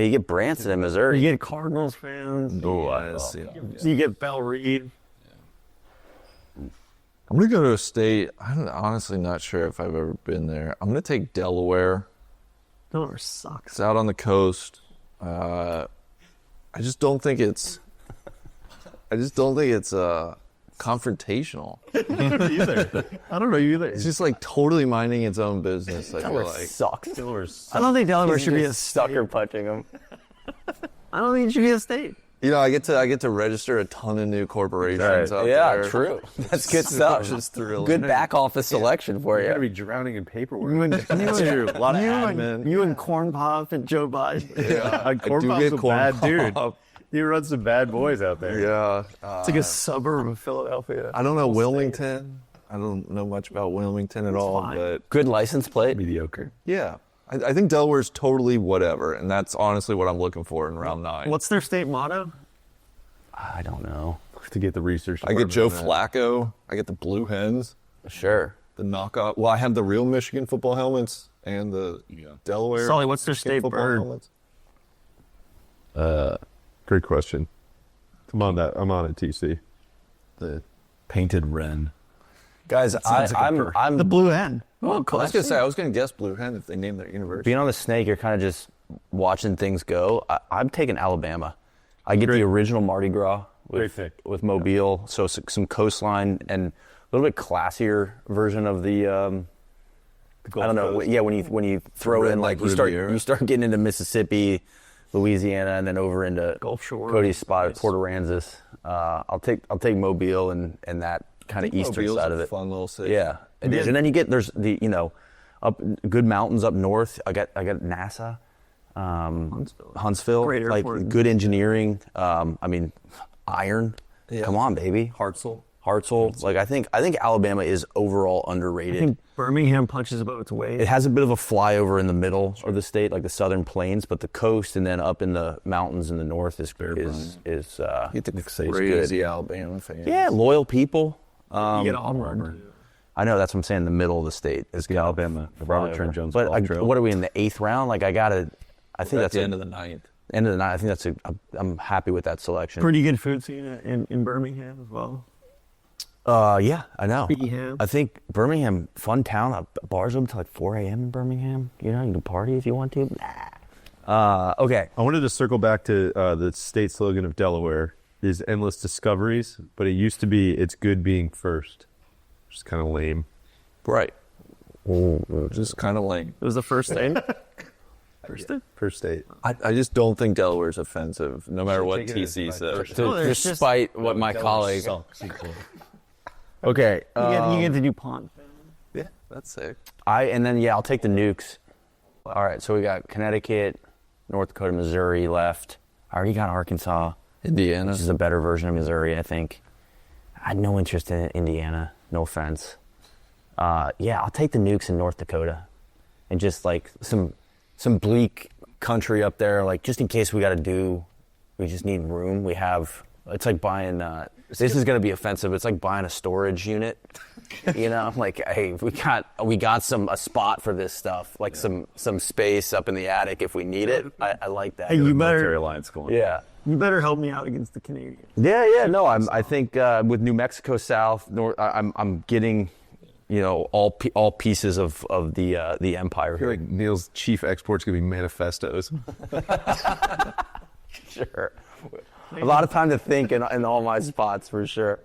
Yeah, you get Branson in Missouri. You get Cardinals fans. Yes, yeah. You get Bell Reed. I'm gonna go to a state. I'm honestly not sure if I've ever been there. I'm gonna take Delaware. Delaware sucks. It's out on the coast. I just don't think it's. Confrontational. I don't know either. It's just like totally minding its own business. I feel Delaware like. sucks. I don't think Delaware should be a Just state. sucker punching them. I don't think it should be a state. You know, I get to register a ton of new corporations out Yeah, there. true. That's good stuff. Just thrilling. Good back office selection for You you. gotta be drowning in paperwork. You and, A lot of admin. you and Corn Pop and Joe Biden. Corn do Pop's get a Corn bad dude. Pop. You run some bad boys out there. Yeah. It's like a suburb of Philadelphia. I don't know Wilmington. I don't know much about Wilmington at all, fine. but Good license plate. Mediocre. yeah. I think Delaware's totally whatever, and that's honestly what I'm looking for in round 9. What's their state motto? I don't know. To get the research. I get Joe department on Flacco. I get the Blue Hens, Sure. the knockoff. Well, I have the real Michigan football helmets and the Delaware. Sully, what's their Michigan state football bird? helmets. that. Great question. I'm on it, TC. The painted wren. Guys, I'm The blue hen. Well, I was gonna say I was gonna guess Blue Hen if they named their university. being on the snake. You're kind of just watching things go. I'm taking Alabama. I get the original Mardi Gras Great pick. with Mobile, so some coastline and a little bit classier version of the. I don't know. Coast. Yeah, when you throw Red in like Lake Riviera. you start getting into Mississippi, Louisiana, and then over into Gulf Shore. Cody's spot at Port Aransas. I'll take Mobile and that kind of eastern Mobile's side a of it. fun little city. Yeah, it is. And then there's the up good mountains up north. I got NASA, Huntsville, Great like airport. good engineering. I mean, iron. Yeah. Come on, baby. Hartsel. Like I think Alabama is overall I underrated. think Birmingham punches above its weight. It has a bit of a flyover in the middle of the state, like the southern plains, but the coast and then up in the mountains in the north is You get the good. crazy Alabama fans. Yeah, loyal people. You get Auburn. I know that's what I'm saying. The middle of the state is The Alabama, the Robert Trent Jones But ball trail. what are we in the 8th round? Like I At think the that's end of the 9th. end of the night. I think I'm happy with that selection. Pretty good food scene in Birmingham as well. Yeah, I know. Birmingham. I think Birmingham, fun town. Bars open till like 4 a.m. in Birmingham. You can party if you want to. Okay. I wanted to circle back to the state slogan of Delaware is endless discoveries, but it used to be it's good being first. Which is kind of lame. Right. Just kind of lame. It was the first state. First state. I just don't think Delaware's offensive, no matter what take it as TC my says. first- No, there's Despite what my colleague. Okay. You get the DuPont. Yeah, that's sick. I'll take the nukes. All right, so we got Connecticut, North Dakota, Missouri left. I already got Arkansas, Indiana. which is a better version of Missouri, I think. I had no interest in Indiana, no offense. I'll take the nukes in North Dakota and just like some bleak country up there, like just in case we just need room. It's like buying, this is going to be offensive, it's like buying a storage unit. Like, hey, we got a spot for this stuff, like some space up in the attic if we need it. I like that. Hey, you Military better alliance going. Yeah. you better help me out against the Canadians. Yeah. No, I think with New Mexico South, I'm getting, all pieces of the empire I feel here. like Neil's chief export's going to be manifestos. Sure. A lot of time to think in all my spots for sure.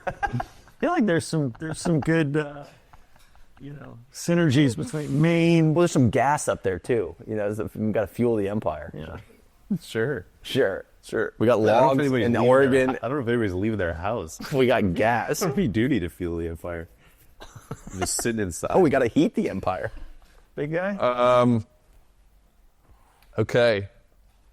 I feel like there's some good synergies between Maine. Well, there's some gas up there too. We've got to fuel the empire. Yeah. Sure. Sure. We got I don't know if logs anybody's in leaving Oregon. I don't know if anybody's leaving their house. We got gas. It'd be duty to fuel the empire. Just sitting inside. Oh, we got to heat the empire. Big guy. Okay.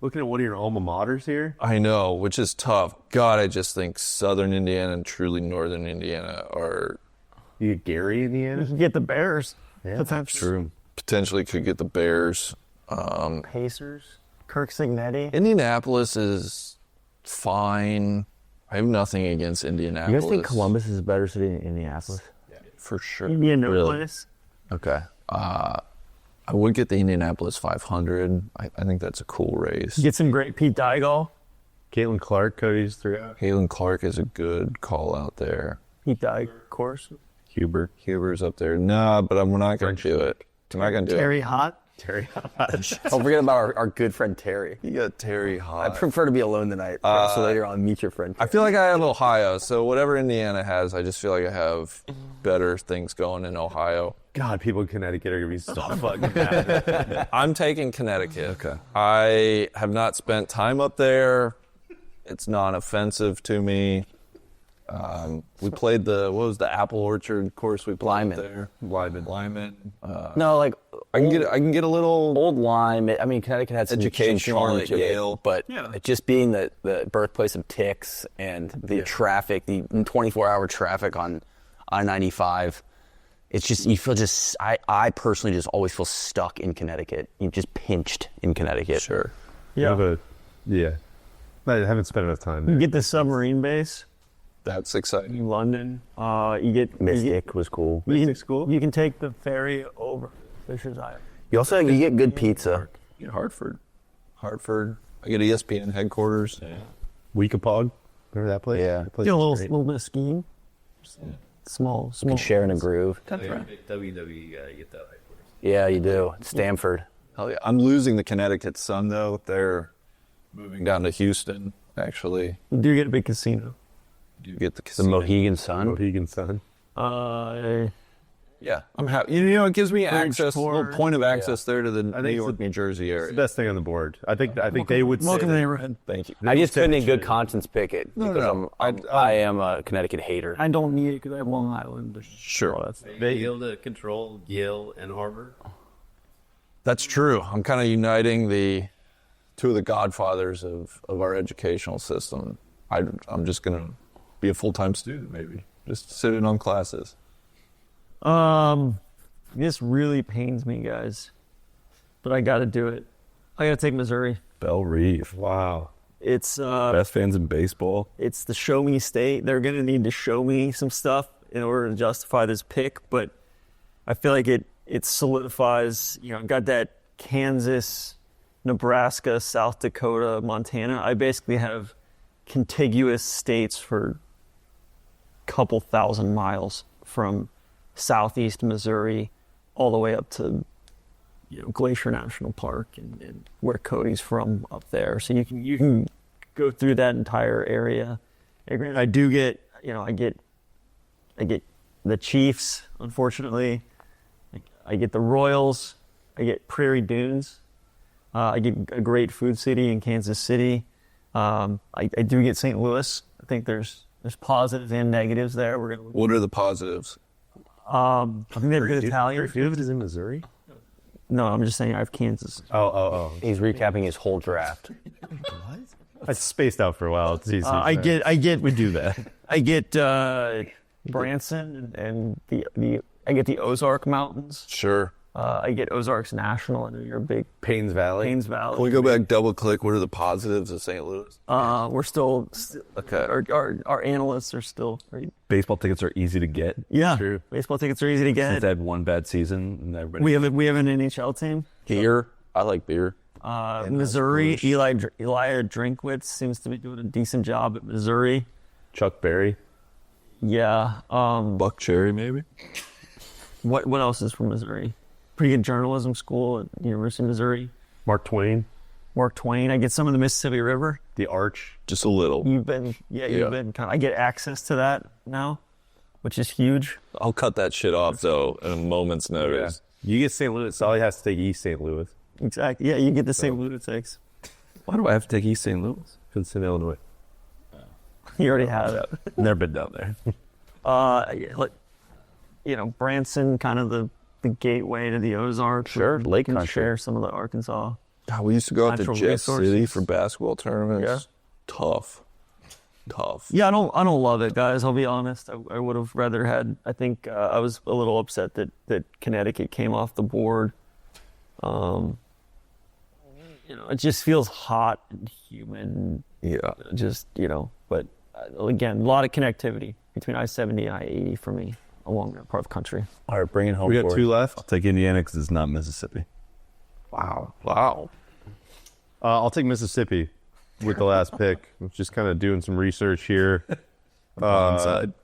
Looking at one of your alma maters here. I know, which is tough. God, I just think Southern Indiana and truly Northern Indiana are You get Gary, You Indiana. can get the Bears. Yeah, Potentially. true. potentially could get the Bears. Pacers. Kirk Signetti. Indianapolis is fine. I have nothing against You Indianapolis. guys think Columbus is a better city than Indianapolis? For sure. Indianapolis. Okay. I'm I would get the Indianapolis 500. I think that's a cool race. Get some great Pete Dygall. Caitlin Clark, Cody's throughout. Halen Clark is a good call out there. Pete Dygall course. Huber's up there. Nah, but we're not going to do it. We're not going to do Terry Hott. Terry. Don't forget about our good friend Terry. it. You got Terry I Hott. prefer to be alone tonight. So later on, meet your friend. I feel like I have Ohio, so whatever Indiana has, I just feel like I have better things going in Ohio. God, people in Connecticut are going to be so fucking mad. I'm taking Connecticut. Okay. I have not spent time up there. It's non-offensive to me. We played what was the apple orchard course we played Lyman. there? Lyman. No, like I can get a little Old Lyme. I mean, Connecticut had some educational charm at to it, Yale. but it just being the birthplace of ticks and the traffic, the 24-hour traffic on I-95, it's just you feel just. I personally just always feel stuck in Connecticut. You just pinched in Connecticut. Sure. Yeah. I haven't spent enough time You there. get the submarine base That's exciting. in London. You get Mystic was cool. Mystic's cool. You can take the ferry over Fisher's Island. You also get good pizza. Get Hartford. I get ESPN headquarters. Weekapog. Remember that place? Yeah. That place Do a was great. little bit of skiing. Small. You can share in a groove. WWE, you gotta get that headquarters. Yeah, you do. Stanford. Hell yeah. I'm losing the Connecticut Sun, though. They're moving down to Houston, actually. You do get a big casino. You get the The casino. Mohegan Sun. Mohegan Sun. Yeah, I'm happy. You know, it gives me access, a little Bridgeport. point of access there to the New think it's York, the- New Jersey It's the area. best thing on the board. I think they would say Welcome to the that- neighborhood. Thank you. I just couldn't in good conscience pick it No, because no. I am a Connecticut hater. I don't need it because I have Long Island. Sure. They be able to control Yale and Harvard. That's true. I'm kind of uniting the two of the godfathers of our educational system. I'm just going to be a full-time student, maybe. Just sit in on classes. This really pains me, guys, but I got to do it. I got to take Missouri. Belle Reeve. Wow. It's Best fans in baseball. it's the show me state. They're gonna need to show me some stuff in order to justify this pick, but I feel like it solidifies. Got that Kansas, Nebraska, South Dakota, Montana. I basically have contiguous states for a couple thousand miles from southeast Missouri all the way up to Glacier National Park and where Cody's from up there. So you can go through that entire area. And granted, I do get I get the Chiefs, unfortunately. I get the Royals. I get Prairie Dunes. I get a great food city in Kansas City. I do get St. Louis. I think there's positives and negatives there. We're gonna. What are the positives? I think they're good Italian. Dude is in Missouri? No, I'm just saying I have Kansas. Oh. He's recapping his whole draft. I spaced out for a while. It's easy. I get We do that. I get Branson and I get the Ozark Mountains. Sure. I get Ozarks National. I know you're a big Paynes Valley. Plains Can Valley. we go back, double-click? What are the positives of St. Louis? We're still Okay. our analysts are still Baseball tickets are easy to get. yeah. True. Baseball tickets are easy to Since get. they had one bad season, and everybody. We have an NHL team. Beer. I like beer. Missouri. Elijah Drinkwitz seems to be doing a decent job at Missouri. Chuck Berry. Yeah. Buck Cherry, maybe? What else is from Missouri? Pretty good journalism school at University of Missouri. Mark Twain. Mark Twain. I get some of the Mississippi River. The Arch. Just a little. You've been I get access to that now, which is huge. I'll cut that shit off, though, at a moment's notice. You get St. Louis. All you has to take East St. Louis. Exactly. Yeah, you get the same lunatics. Why do I have to take East St. Louis? Vincent, Illinois. You already have it. Never been down there. Branson, kind of the gateway to the Ozarks. Sure, We Lake can Country. share some of the Arkansas. God, we used to go out to Natural Jet resources. City for basketball tournaments. Yeah. Tough. Yeah, I don't love it, guys. I'll be honest. I would have rather had. I think I was a little upset that Connecticut came off the board. It just feels hot and humid. Yeah. But again, a lot of connectivity between I-70 and I-80 for me along that part of the country. All right, bring it home. We got Corey. 2 left. I'll take Indiana because it's not Mississippi. Wow. I'll take Mississippi with the last pick. I'm just kind of doing some research here.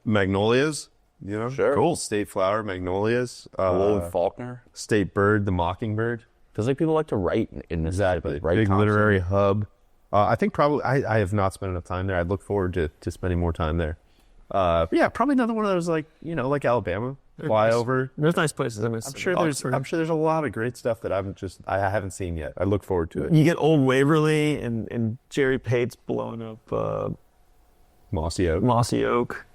Magnolias, Sure. cool. State flower, magnolias. Willard Faulkner. State bird, the mockingbird. Feels like people like to write in this. Exactly. Right, Big Thompson. literary hub. I think probably I have not spent enough time there. I'd look forward to spending more time there. But yeah, probably another one of those like Alabama flyover. There's nice places. I'm sure there's a lot of great stuff that I haven't seen yet. I look forward to it. You get Old Waverly and Jerry Pate's blowing up Mossy Oak. Mossy Oak.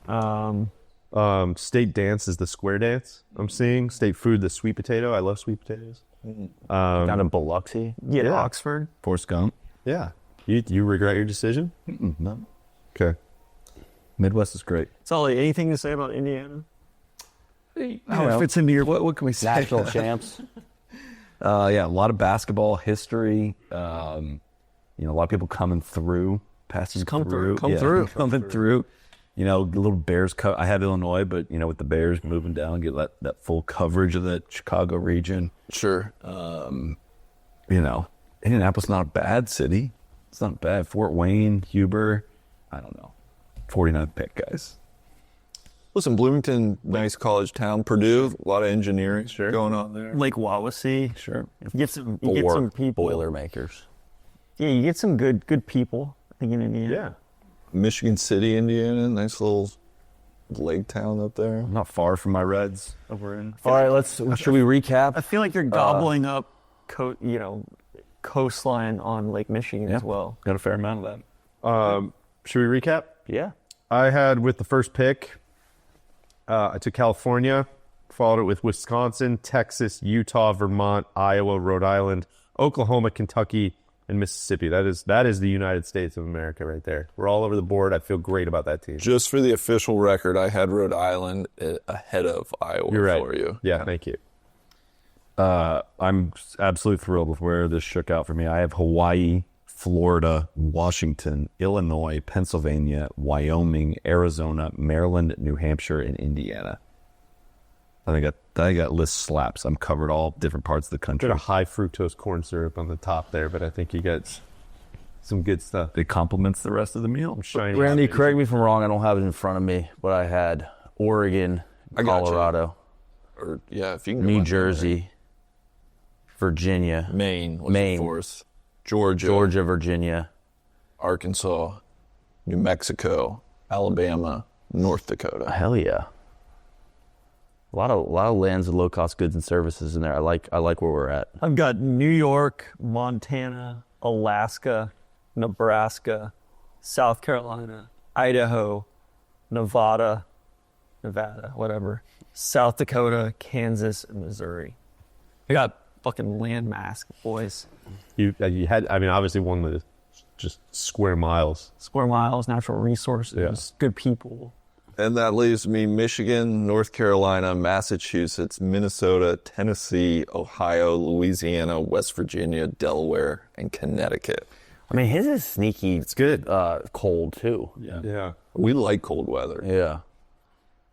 State dance is the square dance. I'm seeing state food, the sweet potato. I love sweet potatoes. Down in Biloxi. Yeah, Oxford. Forrest Gump. Yeah. You regret your decision? No. Okay. Midwest is great. Solly, anything to say about Indiana? How it fits into your what can we say? National champs. Yeah, a lot of basketball history. A lot of people coming through, passing come through, through. coming through. A little Bears. I have Illinois, but with the Bears moving down, get that full coverage of the Chicago region. Sure. Indianapolis not a bad city. It's not bad. Fort Wayne, Huber. I don't know. 49th pick, guys. Listen, Bloomington, nice college town. Purdue, a lot of engineering going on there. Lake Wawasee. Sure. You get some people. Boilermakers. Yeah, you get some good people, I think, in Indiana. Yeah. Michigan City, Indiana, nice little lake town up there. Not far from my Reds over in. All right, should we recap? I feel like you're gobbling up, coastline on Lake Michigan as well. Got a fair amount of that. Should we recap? Yeah. I had with the first pick, I took California, followed it with Wisconsin, Texas, Utah, Vermont, Iowa, Rhode Island, Oklahoma, Kentucky, and Mississippi. That is the United States of America right there. We're all over the board. I feel great about that team. Just for the official record, I had Rhode Island ahead of Iowa. You're right. For you. Yeah, thank you. I'm absolutely thrilled with where this shook out for me. I have Hawaii, Florida, Washington, Illinois, Pennsylvania, Wyoming, Arizona, Maryland, New Hampshire, and Indiana. I think that list slaps. I'm covered all different parts of the country. Got a high fructose corn syrup on the top there, but I think you got some good stuff. It complements the rest of the meal. Shiny. Randy, correct me if I'm wrong. I don't have it in front of me, but I had Oregon, Colorado, Or if you can go New on Jersey, Virginia, there. Maine, Maine. fourth, Georgia, Virginia, Arkansas, New Mexico, Alabama, North Dakota. Hell yeah. A lot of lands of low cost goods and services in there. I like where we're at. I've got New York, Montana, Alaska, Nebraska, South Carolina, Idaho, Nevada, whatever, South Dakota, Kansas, and Missouri. I got fucking landmass, boys. You had, obviously one that is just square miles. Square miles, natural resources, good people. And that leaves me Michigan, North Carolina, Massachusetts, Minnesota, Tennessee, Ohio, Louisiana, West Virginia, Delaware, and Connecticut. I mean, his is sneaky. It's good. Cold too. Yeah. We like cold weather. Yeah.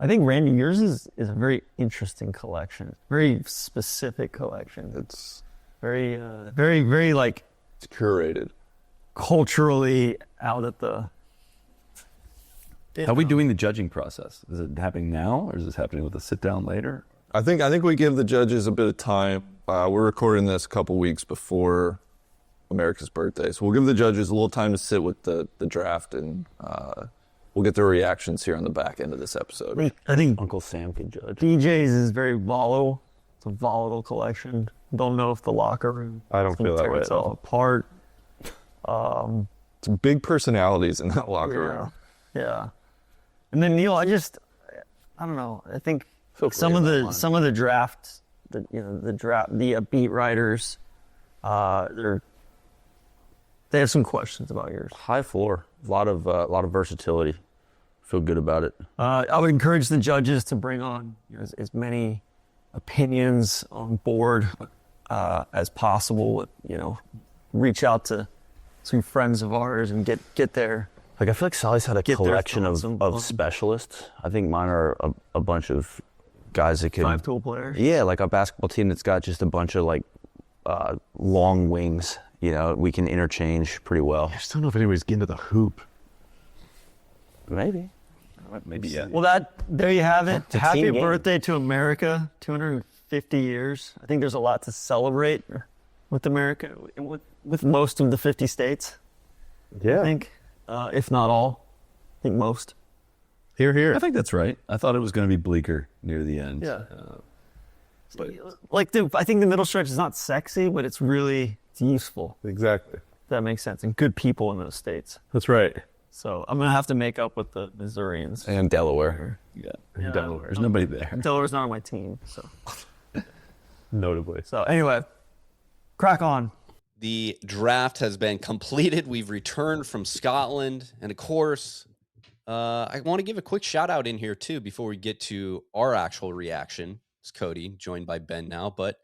I think, Randy, yours is a very interesting collection. Very specific collection. It's Very, very like it's curated. culturally out at the... How are we doing the judging process? Is it happening now, or is this happening with a sit down later? I think we give the judges a bit of time. We're recording this a couple weeks before America's birthday, so we'll give the judges a little time to sit with the draft, and we'll get their reactions here on the back end of this episode. I think Uncle Sam could judge. DJ's is very volatile. It's a volatile collection. Don't know if the locker room... I don't feel that way at itself all. apart. Some big personalities in that locker room. Yeah. And then Neil, I don't know. I think some of the drafts, the beat writers, they have some questions about yours. High floor. A lot of versatility. Feel good about it. I would encourage the judges to bring on as many opinions on board as possible. Reach out to some friends of ours and get their... Like, I feel like Sally's had a Get their collection thoughts of on- specialists. I think mine are a bunch of guys that could... 5-tool players. Yeah, like a basketball team that's got just a bunch of, like, long wings. We can interchange pretty well. I just don't know if anybody's getting to the hoop. Maybe. Maybe, yeah. Well, there you have it. a Happy team game. birthday to America. 250 years. I think there's a lot to celebrate with America, with most of the 50 states. Yeah. I think, if not all. I think most. Here, here. I think that's right. I thought it was going to be bleaker near the end. Yeah. But I think the middle stretch is not sexy, but it's useful. Exactly. If that makes sense. And good people in those states. That's right. So I'm going to have to make up with the Missourians. And Delaware. yeah, Delaware. There's nobody there. Delaware's not on my team. So Notably. anyway, crack on. The draft has been completed. We've returned from Scotland. And of course, I want to give a quick shout out in here too before we get to our actual reaction. It's Cody, joined by Ben now. But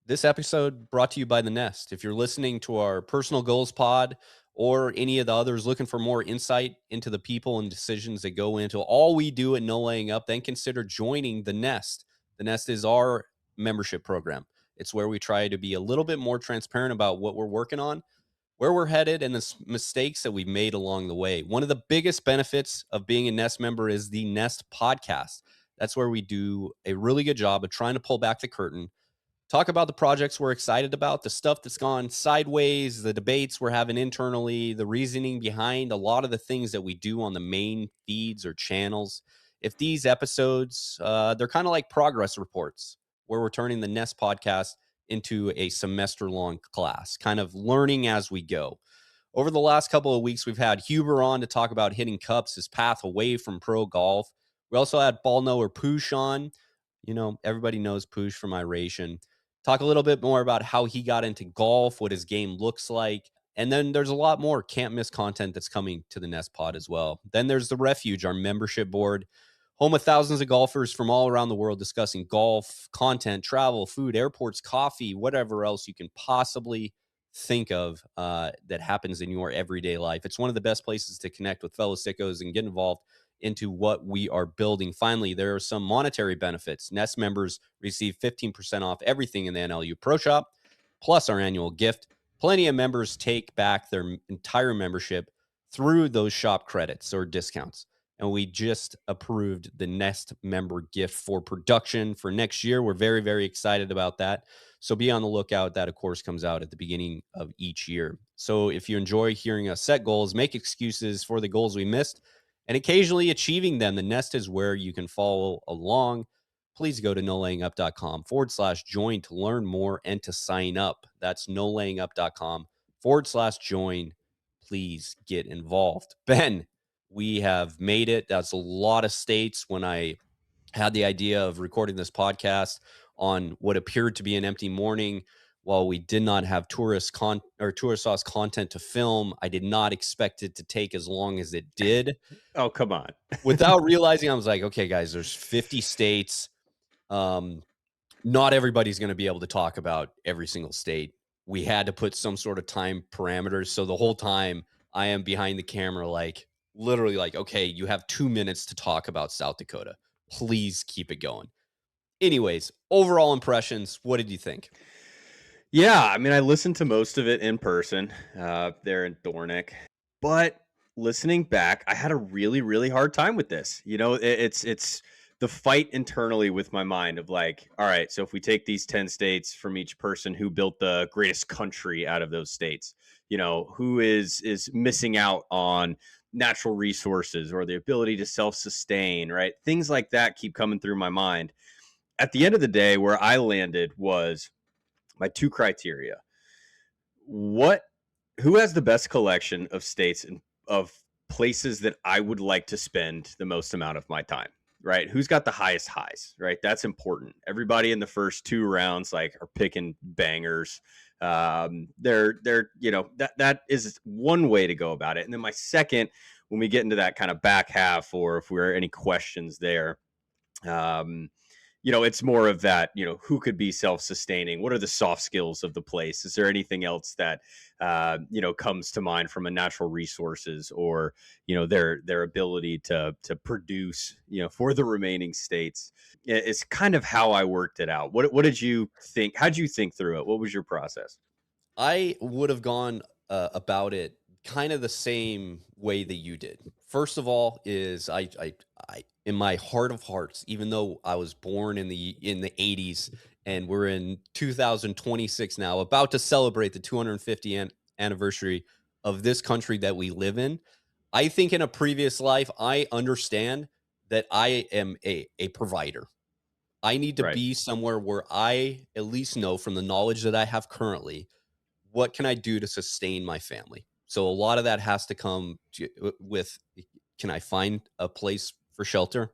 this episode brought to you by The Nest. If you're listening to our personal goals pod or any of the others looking for more insight into the people and decisions that go into all we do at No Laying Up, then consider joining The Nest. The Nest is our membership program. It's where we try to be a little bit more transparent about what we're working on, where we're headed, and the mistakes that we've made along the way. One of the biggest benefits of being a Nest member is the Nest podcast. That's where we do a really good job of trying to pull back the curtain, talk about the projects we're excited about, the stuff that's gone sideways, the debates we're having internally, the reasoning behind a lot of the things that we do on the main feeds or channels. If these episodes, they're kind of like progress reports, where we're turning the Nest podcast into a semester-long class, kind of learning as we go. Over the last couple of weeks, we've had Huber on to talk about hitting cups, his path away from pro golf. We also had ball knower Poosh on. Everybody knows Poosh from Iration. Talk a little bit more about how he got into golf, what his game looks like. And then there's a lot more can't miss content that's coming to the Nest Pod as well. Then there's The Refuge, our membership board, home of thousands of golfers from all around the world discussing golf, content, travel, food, airports, coffee, whatever else you can possibly think of that happens in your everyday life. It's one of the best places to connect with fellow sickos and get involved into what we are building. Finally, there are some monetary benefits. Nest members receive 15% off everything in the NLU Pro Shop, plus our annual gift. Plenty of members take back their entire membership through those shop credits or discounts. And we just approved the Nest member gift for production for next year. We're very, very excited about that. So be on the lookout. That, of course, comes out at the beginning of each year. So if you enjoy hearing us set goals, make excuses for the goals we missed, and occasionally achieving them, the Nest is where you can follow along. Please go to nolayingup.com/join to learn more and to sign up. That's nolayingup.com/join. Please get involved. Ben, we have made it. That's a lot of states. When I had the idea of recording this podcast on what appeared to be an empty morning, while we did not have tourist sauce content to film, I did not expect it to take as long as it did. Oh, come on. Without realizing, I was like, okay, guys, there's 50 states. Not everybody's going to be able to talk about every single state. We had to put some sort of time parameters. So the whole time I am behind the camera, literally okay, you have 2 minutes to talk about South Dakota. Please keep it going. Anyways, overall impressions, what did you think? Yeah, I mean, I listened to most of it in person there in Dornoch, but listening back, I had a really, really hard time with this. It's the fight internally with my mind of all right, so if we take these 10 states from each person who built the greatest country out of those states, who is missing out on natural resources or the ability to self-sustain, right? Things like that keep coming through my mind. At the end of the day, where I landed was my two criteria. Who has the best collection of states and of places that I would like to spend the most amount of my time, right? Who's got the highest highs, right? That's important. Everybody in the first two rounds are picking bangers. That is one way to go about it. And then my second, when we get into that kind of back half, or if there are any questions there, it's more of that, who could be self-sustaining? What are the soft skills of the place? Is there anything else that, comes to mind from a natural resources or, their ability to produce, for the remaining states? It's kind of how I worked it out. What did you think? How did you think through it? What was your process? I would have gone about it kind of the same way that you did. First of all, is I in my heart of hearts, even though I was born in the 80s and we're in 2026 now, about to celebrate the 250th anniversary of this country that we live in, I think in a previous life, I understand that I am a provider. I need to Right. be somewhere where I at least know from the knowledge that I have currently, what can I do to sustain my family? So a lot of that has to come with, can I find a place for shelter?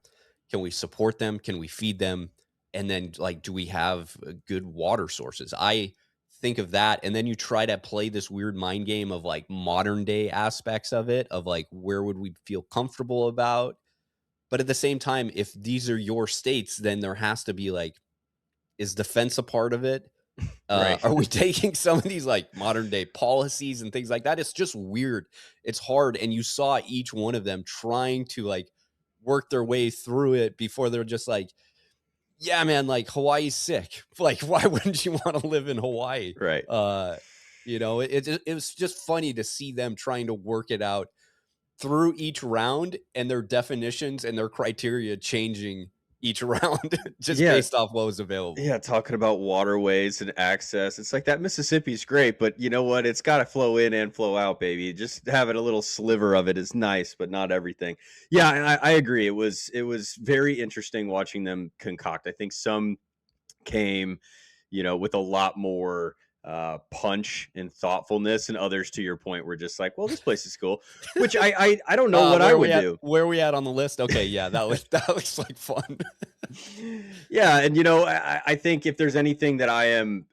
Can we support them? Can we feed them? And then, like, do we have good water sources? I think of that. And then you try to play this weird mind game of like modern day aspects of it, of like, where would we feel comfortable about? But at the same time, if these are your states, then there has to be like, is defense a part of it? Right. Are we taking some of these like modern day policies and things like that? It's just weird. It's hard. And you saw each one of them trying to like work their way through it before they're just like, yeah, man, like Hawaii's sick. Like, why wouldn't you want to live in Hawaii? Right. It was just funny to see them trying to work it out through each round and their definitions and their criteria changing each round just Yeah. based off what was available. Yeah, talking about waterways and access. It's like that Mississippi's great, but you know what? It's got to flow in and flow out, baby. Just having a little sliver of it is nice, but not everything. Yeah, and I agree. It was very interesting watching them concoct. I think some came, with a lot more punch and thoughtfulness, and others, to your point, were just like, well, this place is cool, which I don't know what I would do. Where are we at on the list? Okay, yeah, that looks like fun. Yeah, and I think if there's anything that I am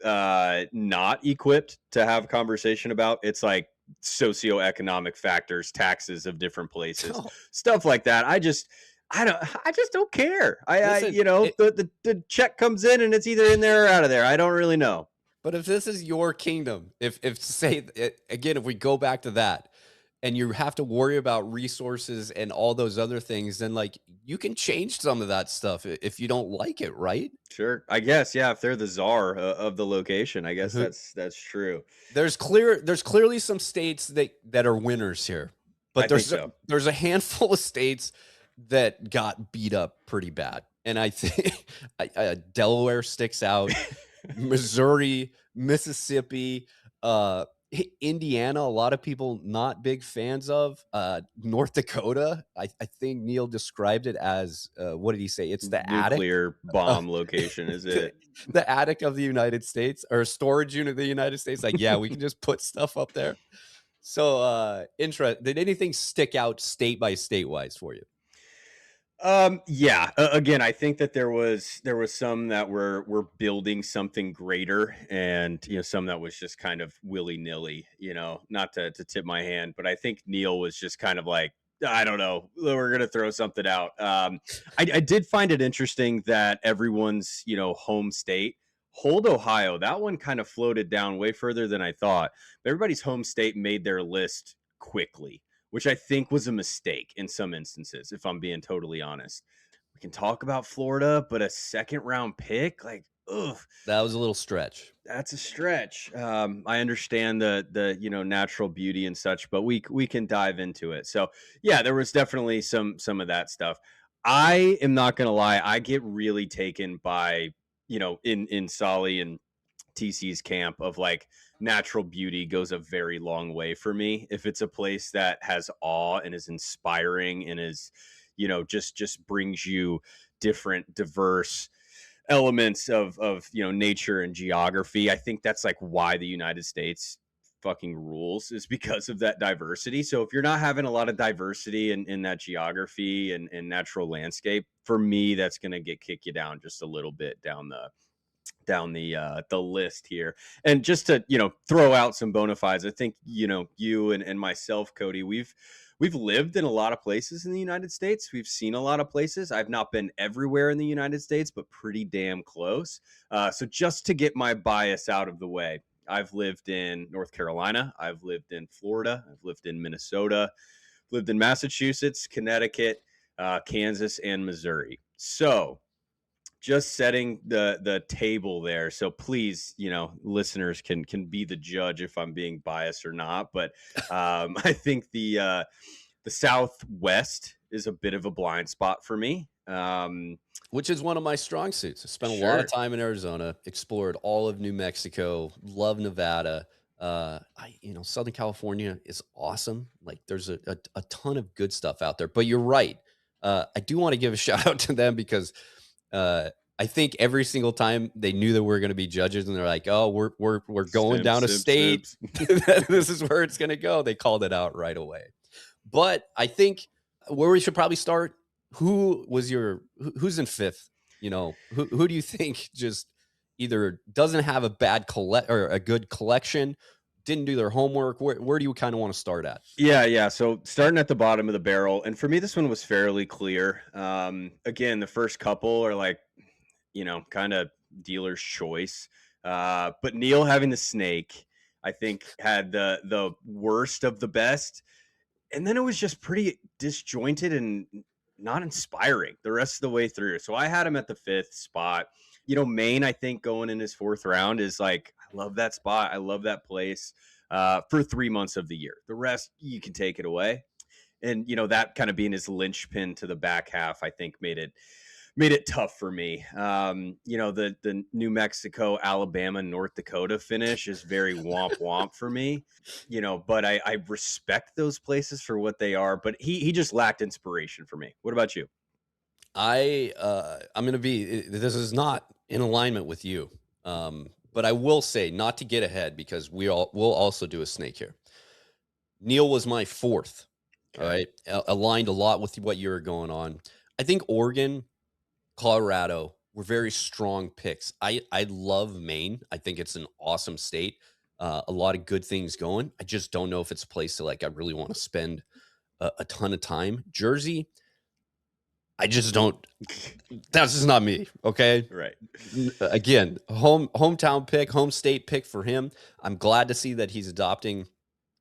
not equipped to have conversation about, it's like socioeconomic factors, taxes of different places, stuff like that. I just don't care. Listen, The check comes in and it's either in there or out of there. I don't really know. But if this is your kingdom, if say again, if we go back to that, and you have to worry about resources and all those other things, then like you can change some of that stuff if you don't like it, right? Sure, I guess, yeah. If they're the czar of the location, I guess that's true. There's clearly some states that are winners here, but there's a handful of states that got beat up pretty bad, and I think Delaware sticks out. Missouri, Mississippi, Indiana, a lot of people not big fans of. North Dakota, I think Neil described it as, what did he say? It's the nuclear bomb location, is it? The attic of the United States, or storage unit of the United States. Like, yeah, we can just put stuff up there. So, did anything stick out state by state wise for you? Yeah. Again, I think that there was some that were building something greater, and some that was just kind of willy nilly. Not to tip my hand, but I think Neil was just kind of like, I don't know, we're gonna throw something out. I did find it interesting that everyone's home state. Hold Ohio, that one kind of floated down way further than I thought. But everybody's home state made their list quickly, which I think was a mistake in some instances, if I'm being totally honest. We can talk about Florida, but a second round pick, like, ugh. That was a little stretch. That's a stretch. I understand the natural beauty and such, but we can dive into it. So yeah, there was definitely some of that stuff. I am not gonna lie, I get really taken by in Solly and TC's camp of like, natural beauty goes a very long way for me. If it's a place that has awe and is inspiring and is, just brings you different, diverse elements of nature and geography. I think that's like why the United States fucking rules, is because of that diversity. So if you're not having a lot of diversity in that geography and natural landscape, for me, that's going to kick you down just a little bit down down the list here. And just to, throw out some bona fides, I think, you and myself, Cody, we've lived in a lot of places in the United States. We've seen a lot of places. I've not been everywhere in the United States, but pretty damn close. So just to get my bias out of the way, I've lived in North Carolina. I've lived in Florida. I've lived in Minnesota, lived in Massachusetts, Connecticut, Kansas, and Missouri. So just setting the table there. So please, listeners can be the judge if I'm being biased or not. But I think the Southwest is a bit of a blind spot for me. Which is one of my strong suits. I spent a lot of time in Arizona, explored all of New Mexico, love Nevada. Southern California is awesome. Like there's a ton of good stuff out there. But you're right. I do want to give a shout out to them because I think every single time they knew that we were going to be judges, and they're like, "Oh, we're going down a state. This is where it's going to go." They called it out right away. But I think where we should probably start. Who's in fifth? Who do you think just either doesn't have a bad or a good collection, didn't do their homework? Where do you kind of want to start at? Yeah. So starting at the bottom of the barrel, and for me, this one was fairly clear. Again, the first couple are like, kind of dealer's choice. But Neil having the snake, I think, had the worst of the best. And then it was just pretty disjointed and not inspiring the rest of the way through. So I had him at the 5th spot. Maine, I think, going in his 4th round is like, I love that spot. I love that place for 3 months of the year. The rest, you can take it away. And, that kind of being his linchpin to the back half, I think made it tough for me. The New Mexico, Alabama, North Dakota finish is very womp womp for me, but I respect those places for what they are, but he just lacked inspiration for me. What about you? I'm going to be, this is not in alignment with you. But I will say, not to get ahead, because we'll also do a snake here. Neil was my 4th. Okay. All right. Aligned a lot with what you were going on. I think Oregon, Colorado were very strong picks. I love Maine. I think it's an awesome state. A lot of good things going. I just don't know if it's a place that I really want to spend a ton of time. Jersey, I just don't. That's just not me. Okay. Right. Again, hometown pick, home state pick for him. I'm glad to see that he's adopting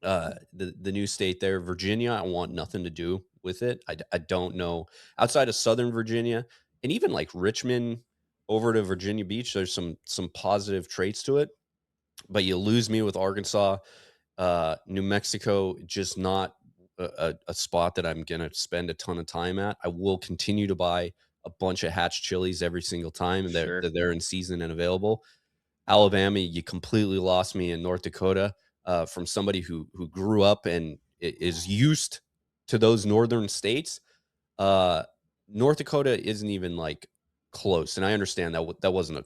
the new state there. Virginia, I want nothing to do with it. I don't know. Outside of Southern Virginia, and even like Richmond over to Virginia Beach, there's some positive traits to it. But you lose me with Arkansas. New Mexico, just not a spot that I'm going to spend a ton of time at. I will continue to buy a bunch of Hatch chilies every single time, and they're in season and available. Alabama, you completely lost me in North Dakota from somebody who grew up and is used to those northern states. North Dakota isn't even close, and I understand that wasn't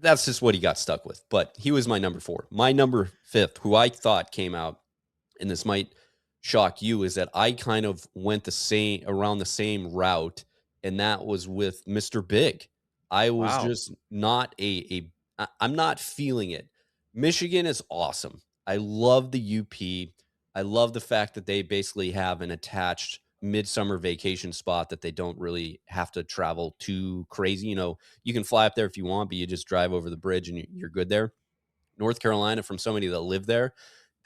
that's just what he got stuck with. But he was my number 4. My number 5th, who I thought came out, and this might shock you, is that I kind of went around the same route, and that was with Mr. Big. I was just not I'm not feeling it. Michigan is awesome. I love the UP. I love the fact that they basically have an attached midsummer vacation spot that they don't really have to travel too crazy. You can fly up there if you want, but you just drive over the bridge and you're good there. North Carolina, from somebody that lived there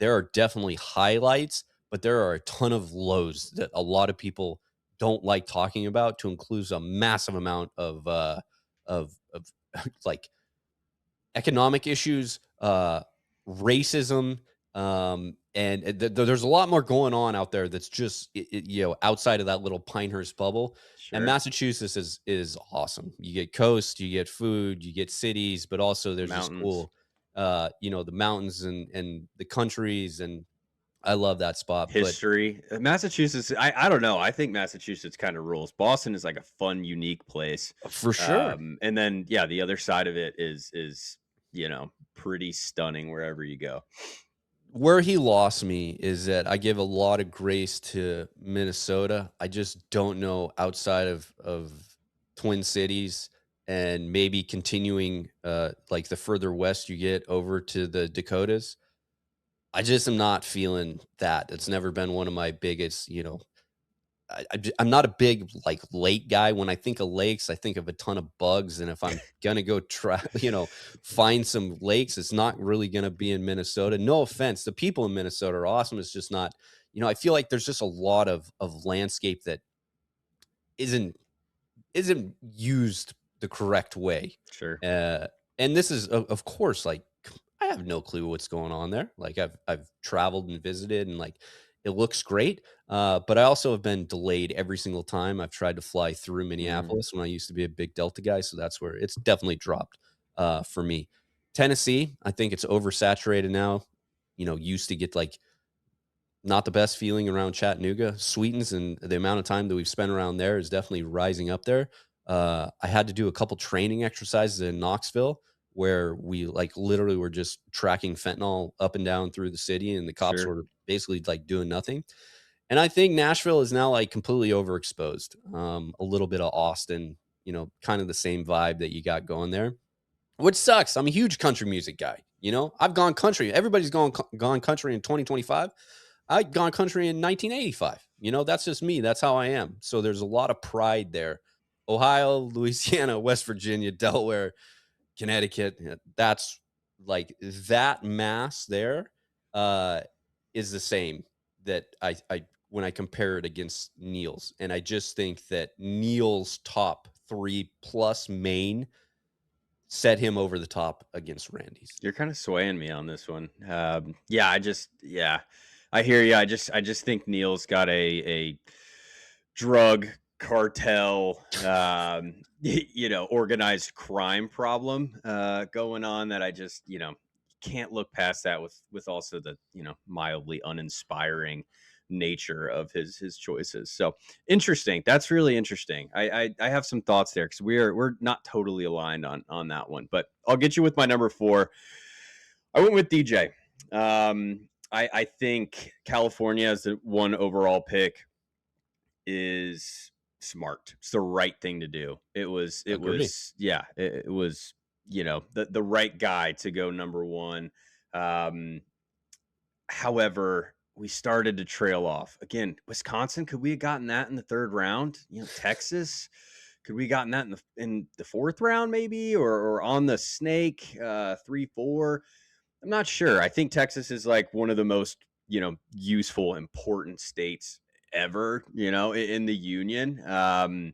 are definitely highlights, but there are a ton of lows that a lot of people don't like talking about, to include a massive amount of economic issues, racism, and there's a lot more going on out there that's just outside of that little Pinehurst bubble. Sure. And Massachusetts is awesome. You get coast, you get food, you get cities, but also there's mountains. This cool the mountains and the countries, and I love that spot. History. Massachusetts, I don't know. I think Massachusetts kind of rules. Boston is like a fun, unique place. For sure. And then the other side of it is pretty stunning wherever you go. Where he lost me is that I give a lot of grace to Minnesota. I just don't know, outside of Twin Cities and maybe continuing like the further west you get over to the Dakotas. I just am not feeling that. It's never been one of my biggest, I'm not a big like lake guy. When I think of lakes, I think of a ton of bugs. And if I'm gonna go try, find some lakes, it's not really gonna be in Minnesota. No offense, the people in Minnesota are awesome. It's just not, I feel like there's just a lot of landscape that isn't used the correct way. Sure. And this is of course, like, I have no clue what's going on there. Like I've traveled and visited, and like it looks great. But I also have been delayed every single time I've tried to fly through Minneapolis when I used to be a big Delta guy. So that's where it's definitely dropped for me. Tennessee, I think it's oversaturated now. Used to get like not the best feeling around Chattanooga. Sweetens, and the amount of time that we've spent around there is definitely rising up there. I had to do a couple training exercises in Knoxville where we like literally were just tracking fentanyl up and down through the city, and the cops Sure. were basically like doing nothing. And I think Nashville is now like completely overexposed. A little bit of Austin, kind of the same vibe that you got going there, which sucks. I'm a huge country music guy. I've gone country. Everybody's gone country in 2025. I'd gone country in 1985. That's just me. That's how I am. So there's a lot of pride there. Ohio, Louisiana, West Virginia, Delaware, Connecticut. That's like that mass there is the same that I when I compare it against Neil's. And I just think that Neil's top 3 plus main set him over the top against Randy's. You're kind of swaying me on this one. I hear you. I just think Neil's got a drug cartel, organized crime problem going on that I just, can't look past that with also the, mildly uninspiring nature of his choices. So interesting. That's really interesting. I have some thoughts there because we're not totally aligned on that one, but I'll get you with my number 4. I went with DJ. I think California as the one overall pick is smart. It's the right thing to do. It was the right guy to go number 1. However, we started to trail off again. Wisconsin, could we have gotten that in the 3rd round? Texas, could we have gotten that in the 4th round maybe, or on the snake 3-4? I'm not sure. I think Texas is like one of the most useful, important states ever, in the union.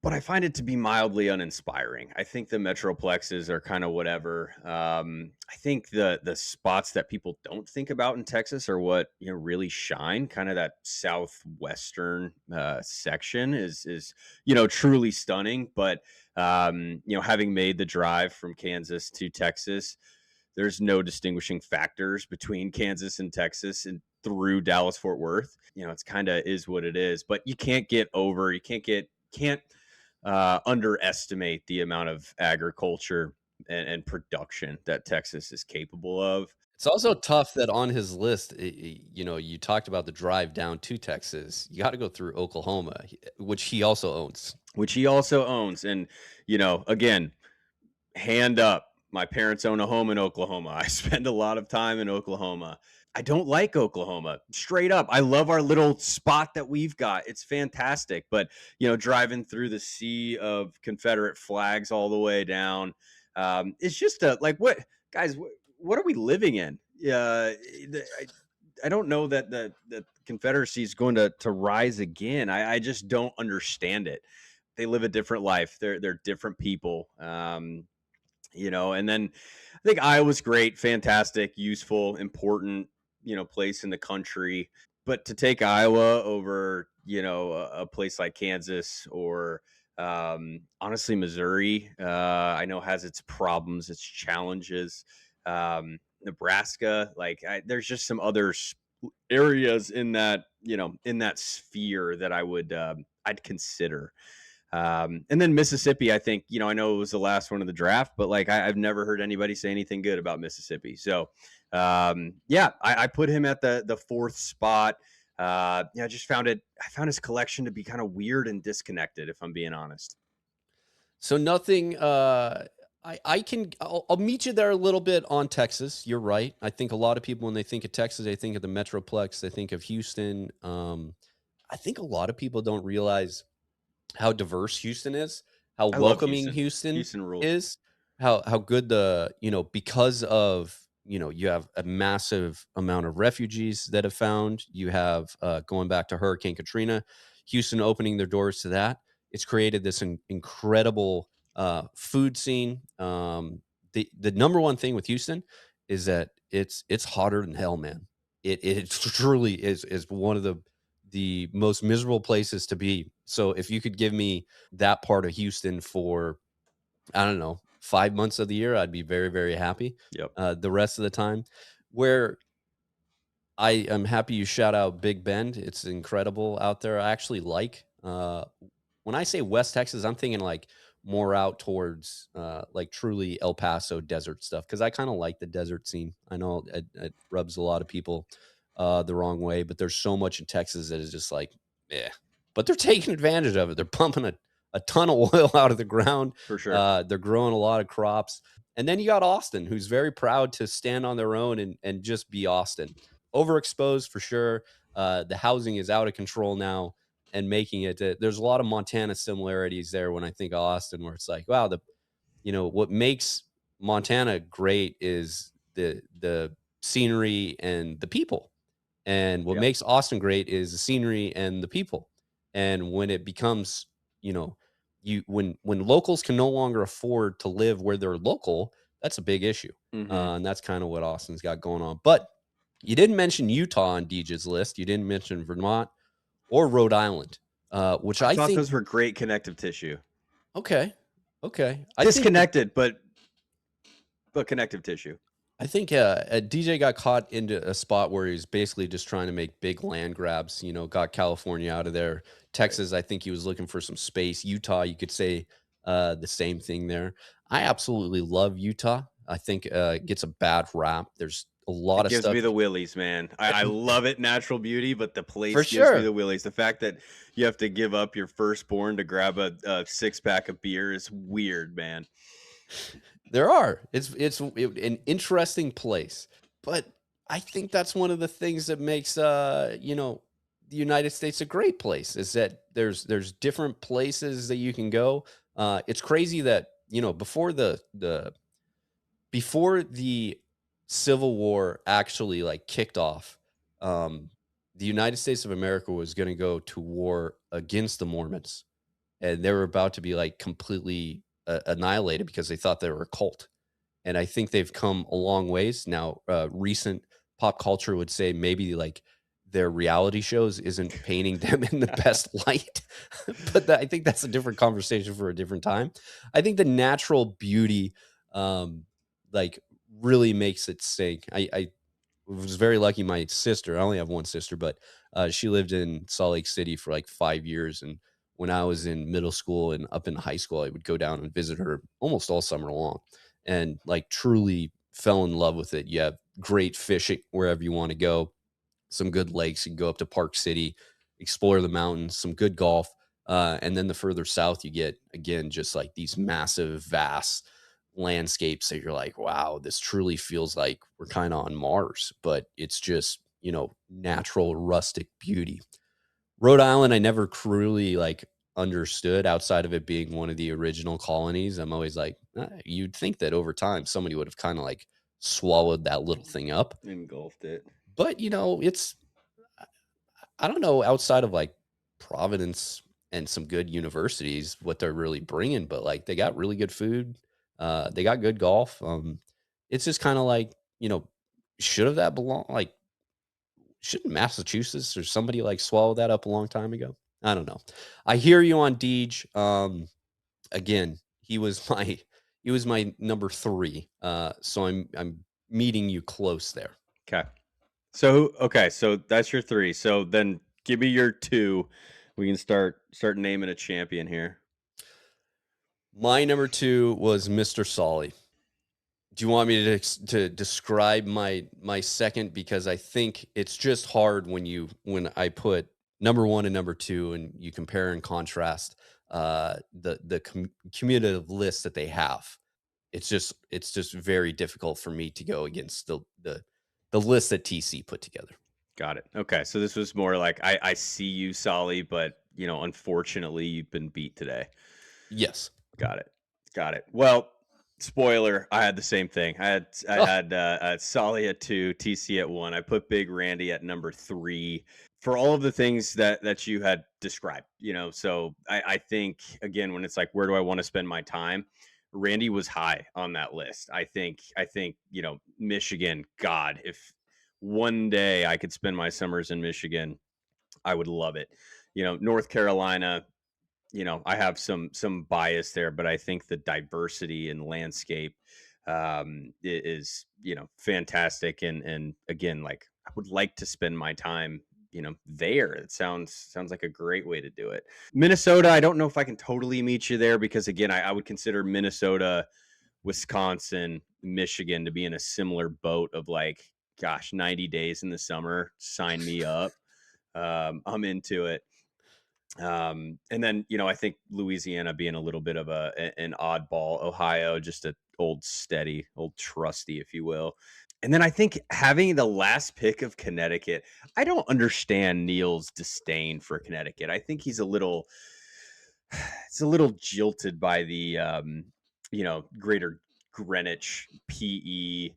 But I find it to be mildly uninspiring. I think the metroplexes are kind of whatever. I think the spots that people don't think about in Texas are what really shine. Kind of that southwestern section is truly stunning. But having made the drive from Kansas to Texas, there's no distinguishing factors between Kansas and Texas and through Dallas Fort Worth. It's kind of is what it is. But you can't underestimate the amount of agriculture and production that Texas is capable of. It's also tough that on his list, you talked about the drive down to Texas. You got to go through Oklahoma, which he also owns. And, again, hand up, my parents own a home in Oklahoma. I spend a lot of time in Oklahoma. I don't like Oklahoma, straight up. I love our little spot that we've got. It's fantastic. But, driving through the sea of Confederate flags all the way down, it's just what are we living in? I don't know that the Confederacy is going to rise again. I just don't understand it. They live a different life. They're different people. And then I think Iowa's great, fantastic, useful, important, place in the country. But to take Iowa over, a place like Kansas or honestly Missouri, I know has its problems, its challenges. Nebraska, there's just some other areas in that, in that sphere that I would I'd consider. And then Mississippi, I think, I know it was the last one of the draft, but I've never heard anybody say anything good about Mississippi. So, I put him at the 4th spot. I found his collection to be kind of weird and disconnected, if I'm being honest. So nothing. I'll meet you there a little bit on Texas. You're right. I think a lot of people when they think of Texas, they think of the Metroplex. They think of Houston. I think a lot of people don't realize how diverse Houston is, how I love welcoming Houston. Houston Houston rules. is, how good because of you have a massive amount of refugees that have found. You have going back to Hurricane Katrina, Houston opening their doors to that. It's created this incredible food scene. The number one thing with Houston is that it's hotter than hell, man. It truly is one of the most miserable places to be. So if you could give me that part of Houston for, I don't know, 5 months of the year, I'd be very, very happy. Yep. The rest of the time, where I am happy you shout out Big Bend. It's incredible out there. I actually like, when I say West Texas, I'm thinking like more out towards like truly El Paso desert stuff. Cause I kind of like the desert scene. I know it rubs a lot of people the wrong way, but there's so much in Texas that is just like, yeah, but they're taking advantage of it. They're pumping a ton of oil out of the ground. For sure. They're growing a lot of crops. And then you got Austin, who's very proud to stand on their own and just be Austin. Overexposed for sure. The housing is out of control now and making it. There's a lot of Montana similarities there when I think of Austin, where it's like, wow, what makes Montana great is the scenery and the people. And what Yep. makes Austin great is the scenery and the people. And when it becomes, when locals can no longer afford to live where they're local, that's a big issue. Mhm. And that's kind of what Austin's got going on. But you didn't mention Utah on DJ's list. You didn't mention Vermont or Rhode Island, which I I thought think. those were great connective tissue. Okay. Disconnected, but connective tissue. I think DJ got caught into a spot where he's basically just trying to make big land grabs, got California out of there. Texas, I think he was looking for some space. Utah, you could say the same thing there. I absolutely love Utah. I think it gets a bad rap. There's a lot It of gives stuff. me the willies, man. I love it, natural beauty, but the place For gives sure. me the willies. The fact that you have to give up your firstborn to grab a 6-pack of beer is weird, man. There are. It's an interesting place, but I think that's one of the things that makes the United States a great place is that there's different places that you can go. It's crazy that before the Civil War actually like kicked off, the United States of America was going to go to war against the Mormons, and they were about to be like completely annihilated because they thought they were a cult. And I think they've come a long ways now. Recent pop culture would say maybe like their reality shows isn't painting them in the best light, but I think that's a different conversation for a different time. I think the natural beauty, like really makes it sink. I was very lucky. My sister, I only have one sister, but she lived in Salt Lake City for like 5 years. And when I was in middle school and up in high school, I would go down and visit her almost all summer long and like truly fell in love with it. You have great fishing wherever you want to go, some good lakes. You can go up to Park City, explore the mountains, some good golf. And then the further south you get, again, just like these massive, vast landscapes that you're like, wow, this truly feels like we're kind of on Mars, but it's just, natural rustic beauty. Rhode Island, I never truly like understood outside of it being one of the original colonies. I'm always like, you'd think that over time somebody would have kind of like swallowed that little thing up. Engulfed it. But, it's, I don't know, outside of like Providence and some good universities, what they're really bringing, but like they got really good food. They got good golf. It's just kind of like, should have that belong? Like, shouldn't Massachusetts or somebody like swallow that up a long time ago? I don't know. I hear you on Deej. Again, he was my number 3. So I'm meeting you close there. Okay. So that's your 3. So then give me your 2. We can start naming a champion here. My number 2 was Mr. Solly. Do you want me to describe my second? Because I think it's just hard when I put number 1 and number 2 and you compare and contrast. cumulative list that they have. It's just very difficult for me to go against the list that TC put together. Got it. Okay, so this was more like I see you, Solly, but unfortunately, you've been beat today. Yes. Got it. Got it. Well, spoiler, I had the same thing. I had Solly at 2, TC at 1. I put Big Randy at number 3 for all of the things that you had described. So I think again, when it's like, where do I want to spend my time? Randy was high on that list. I think Michigan. God, if one day I could spend my summers in Michigan, I would love it. North Carolina, I have some bias there, but I think the diversity in landscape is fantastic. And again, like, I would like to spend my time there. It sounds like a great way to do it. Minnesota, I don't know if I can totally meet you there, because again, I would consider Minnesota, Wisconsin, Michigan to be in a similar boat of like, gosh, 90 days in the summer, sign me up. I'm into it. And then, I think Louisiana being a little bit of an oddball, Ohio, just a old steady, old trusty, if you will. And then I think having the last pick of Connecticut, I don't understand Neil's disdain for Connecticut. I think he's a little jilted by the, greater Greenwich PE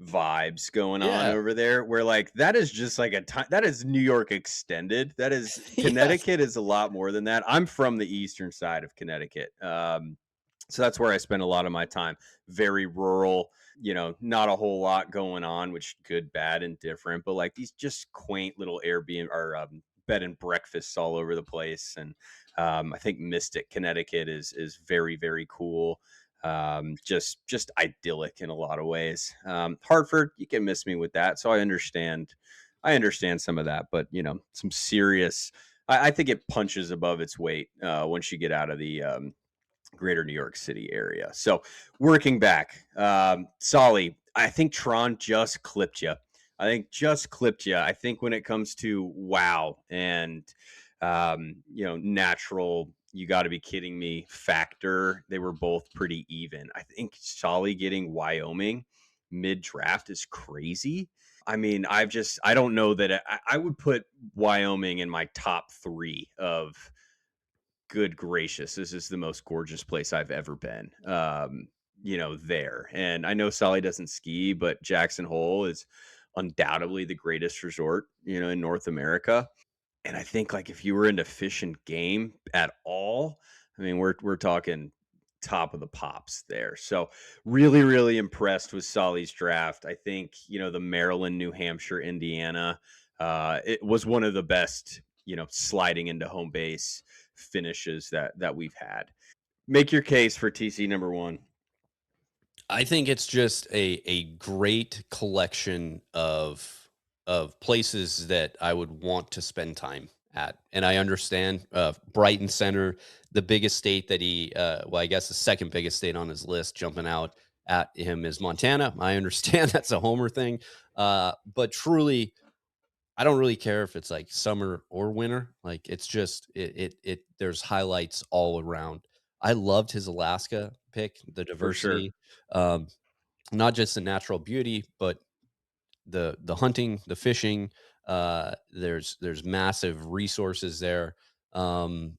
vibes going on over there, where like that is just like that is New York extended. That is Connecticut is a lot more than that. I'm from the eastern side of Connecticut. So that's where I spend a lot of my time. Very rural, not a whole lot going on, which good, bad, and different, but like these just quaint little Airbnb or bed and breakfasts all over the place. And I think Mystic, Connecticut is very, very cool. Just idyllic in a lot of ways. Hartford, you can miss me with that. So I understand some of that, but some serious, I think it punches above its weight once you get out of the greater New York City area. So working back, Solly, I think Tron just clipped you. I think when it comes to wow and natural, you got to be kidding me, factor, they were both pretty even. I think Solly getting Wyoming mid draft is crazy. I mean, I don't know that I would put Wyoming in my top 3 of good gracious, this is the most gorgeous place I've ever been. There. And I know Solly doesn't ski, but Jackson Hole is undoubtedly the greatest resort, in North America. And I think like if you were into fish and game at all, I mean, we're talking top of the pops there. So really, really impressed with Solly's draft. I think, the Maryland, New Hampshire, Indiana, it was one of the best, sliding into home base finishes that we've had. Make your case for TC number 1. I think it's just a great collection of places that I would want to spend time at. And I understand Brighton Center, the biggest state that I guess the second biggest state on his list, jumping out at him is Montana. I understand that's a homer thing. But truly, I don't really care if it's like summer or winter. Like it's just there's highlights all around. I loved his Alaska pick, the diversity, not just the natural beauty, but the hunting, the fishing. There's massive resources there, and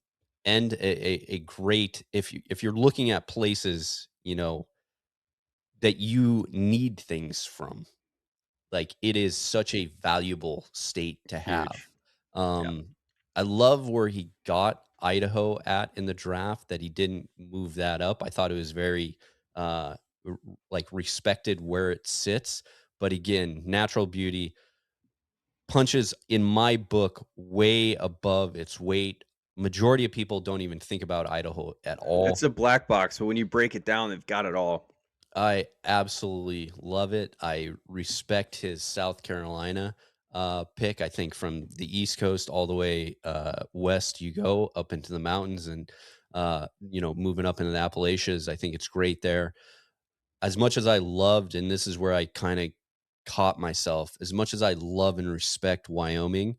a great if you're looking at places that you need things from. Like it is such a valuable state to have. I love where he got Idaho at in the draft, that he didn't move that up. I thought it was very like respected where it sits. But again, natural beauty punches in my book way above its weight. Majority of people don't even think about Idaho at all. It's a black box, but when you break it down, they've got it all. I absolutely love it. I respect his South Carolina pick. I think from the East Coast all the way west you go up into the mountains and moving up into the Appalachians. I think it's great there. As much as I loved, and this is where I kind of caught myself, as much as I love and respect Wyoming,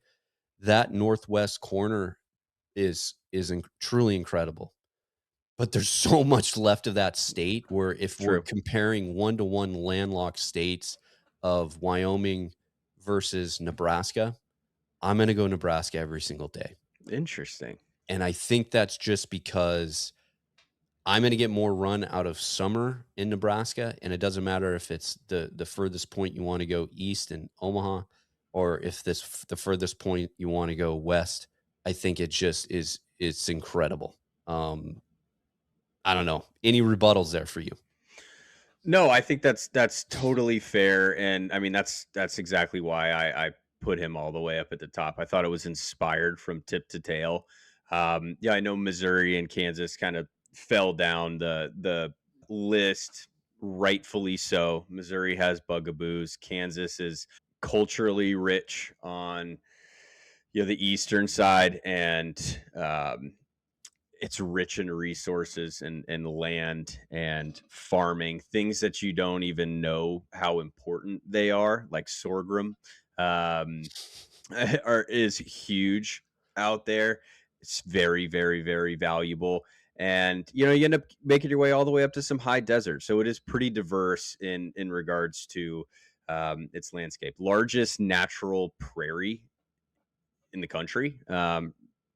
that northwest corner is truly incredible. but there's so much left of that state where if we're True. comparing 1-to-1 landlocked states of Wyoming versus Nebraska, I'm going to go Nebraska every single day. Interesting. And I think that's just because I'm going to get more run out of summer in Nebraska. And it doesn't matter if it's the furthest point you want to go east in Omaha, or if the furthest point you want to go west. I think it just it's incredible. I don't know. Any rebuttals there for you? No, I think that's totally fair, and I mean that's exactly why I put him all the way up at the top. I thought it was inspired from tip to tail. Yeah, I know Missouri and Kansas kind of fell down the list, rightfully so. Missouri has bugaboos. Kansas is culturally rich on the eastern side, and it's rich in resources and land and farming, things that you don't even know how important they are, like sorghum, um, is huge out there. It's very, very, very valuable. And you end up making your way all the way up to some high desert. So it is pretty diverse in regards to its landscape. Largest natural prairie in the country,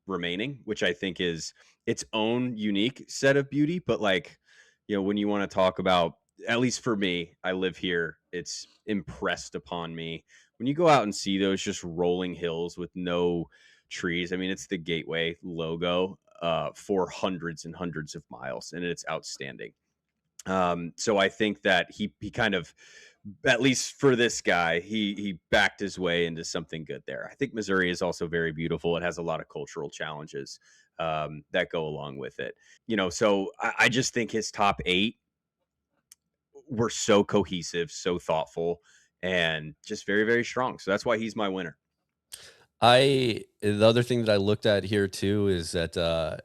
remaining, which I think is its own unique set of beauty. But like, when you want to talk about, at least for me, I live here, it's impressed upon me when you go out and see those just rolling hills with no trees. I mean, it's the Gateway logo for hundreds and hundreds of miles, and it's outstanding. So I think that he kind of, at least for this guy, he backed his way into something good there. I think Missouri is also very beautiful. It has a lot of cultural challenges that go along with it. So I just think his top 8 were so cohesive, so thoughtful, and just very, very strong. So that's why he's my winner. The other thing that I looked at here too is that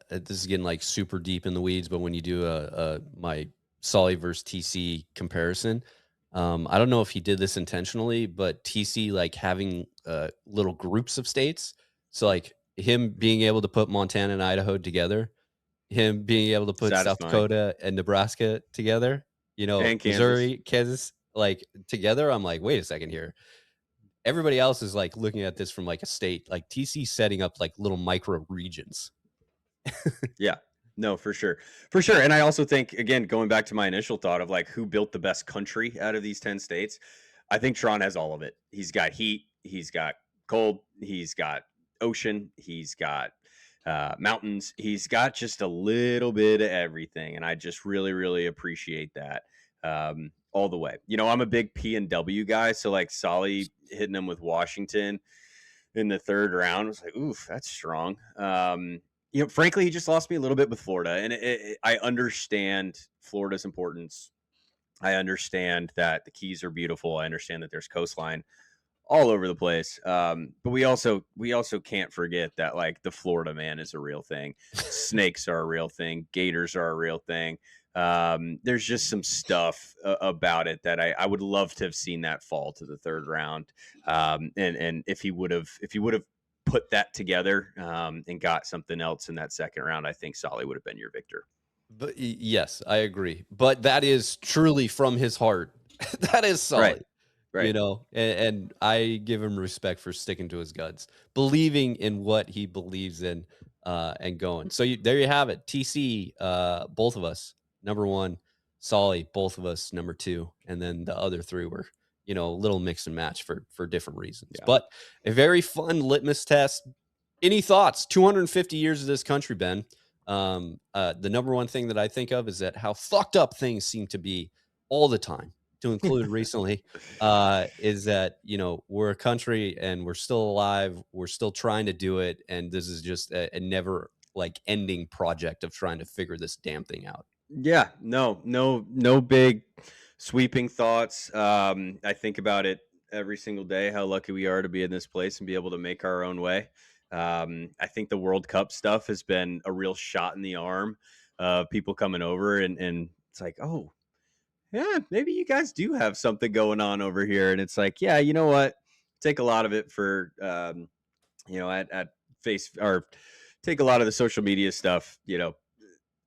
this is getting like super deep in the weeds, but when you do my Solly versus TC comparison, I don't know if he did this intentionally, but TC like having little groups of states. So like him being able to put Montana and Idaho together, him being able to put South Satisfying. Dakota and Nebraska together, And Kansas. Missouri, Kansas, like together. I'm like, wait a second here. Everybody else is like looking at this from like a state, like TC setting up like little micro regions. Yeah, no, for sure. For sure. And I also think, again, going back to my initial thought of like who built the best country out of these 10 states, I think Tron has all of it. He's got heat, he's got cold, he's got ocean, he's got mountains, he's got just a little bit of everything. And I just really, really appreciate that all the way. I'm a big P&W guy. So like Solly hitting him with Washington in the 3rd round was like, oof, that's strong. Frankly, he just lost me a little bit with Florida, and I understand Florida's importance. I understand that the Keys are beautiful. I understand that there's coastline all over the place. But we also can't forget that like the Florida man is a real thing. Snakes are a real thing. Gators are a real thing. There's just some stuff about it that I would love to have seen that fall to the 3rd round. And if he would have put that together and got something else in that 2nd round, I think Solly would have been your victor. But yes, I agree. But that is truly from his heart. That is Solly. Right. And I give him respect for sticking to his guns, believing in what he believes in, and going. So there you have it. TC, both of us, number 1, Solly, both of us, number 2. And then the other 3 were, a little mix and match for different reasons. Yeah. But a very fun litmus test. Any thoughts? 250 years of this country, Ben. The number 1 thing that I think of is that how fucked up things seem to be all the time, to include recently, is that, we're a country and we're still alive. We're still trying to do it. And this is just a never like ending project of trying to figure this damn thing out. Yeah, no big sweeping thoughts. I think about it every single day, how lucky we are to be in this place and be able to make our own way. I think the World Cup stuff has been a real shot in the arm of people coming over and it's like, oh, yeah, maybe you guys do have something going on over here. And it's like, yeah, you know what? Take a lot of it for, at face, or take a lot of the social media stuff,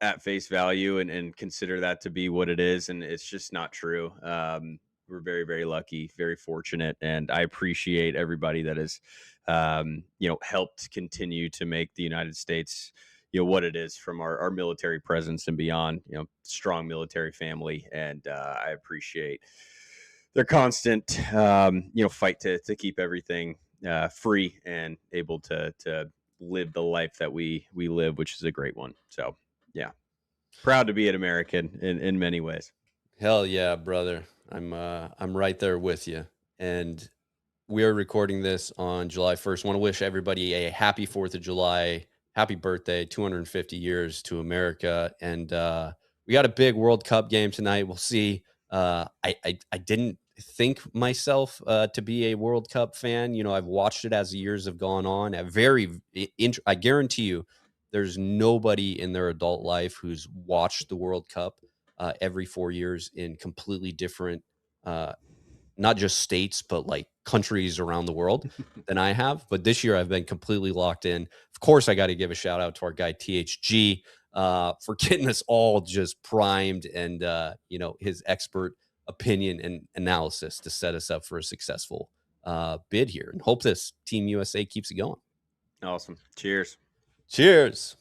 at face value and consider that to be what it is. And it's just not true. We're very, very lucky, very fortunate. And I appreciate everybody that has, helped continue to make the United States, what it is, from our military presence and beyond, strong military family. And I appreciate their constant, fight to keep everything free and able to live the life that we live, which is a great one. So yeah, proud to be an American in many ways. Hell yeah, brother. I'm right there with you. And we are recording this on July 1st. Want to wish everybody a happy 4th of July. Happy birthday, 250 years to America. And we got a big World Cup game tonight. We'll see. I didn't think myself to be a World Cup fan. I've watched it as the years have gone on. I guarantee you there's nobody in their adult life who's watched the World Cup every 4 years in completely different not just states, but like countries around the world than I have. But this year I've been completely locked in. Of course, I got to give a shout out to our guy THG for getting us all just primed and, his expert opinion and analysis to set us up for a successful bid here, and hope this Team USA keeps it going. Awesome. Cheers. Cheers.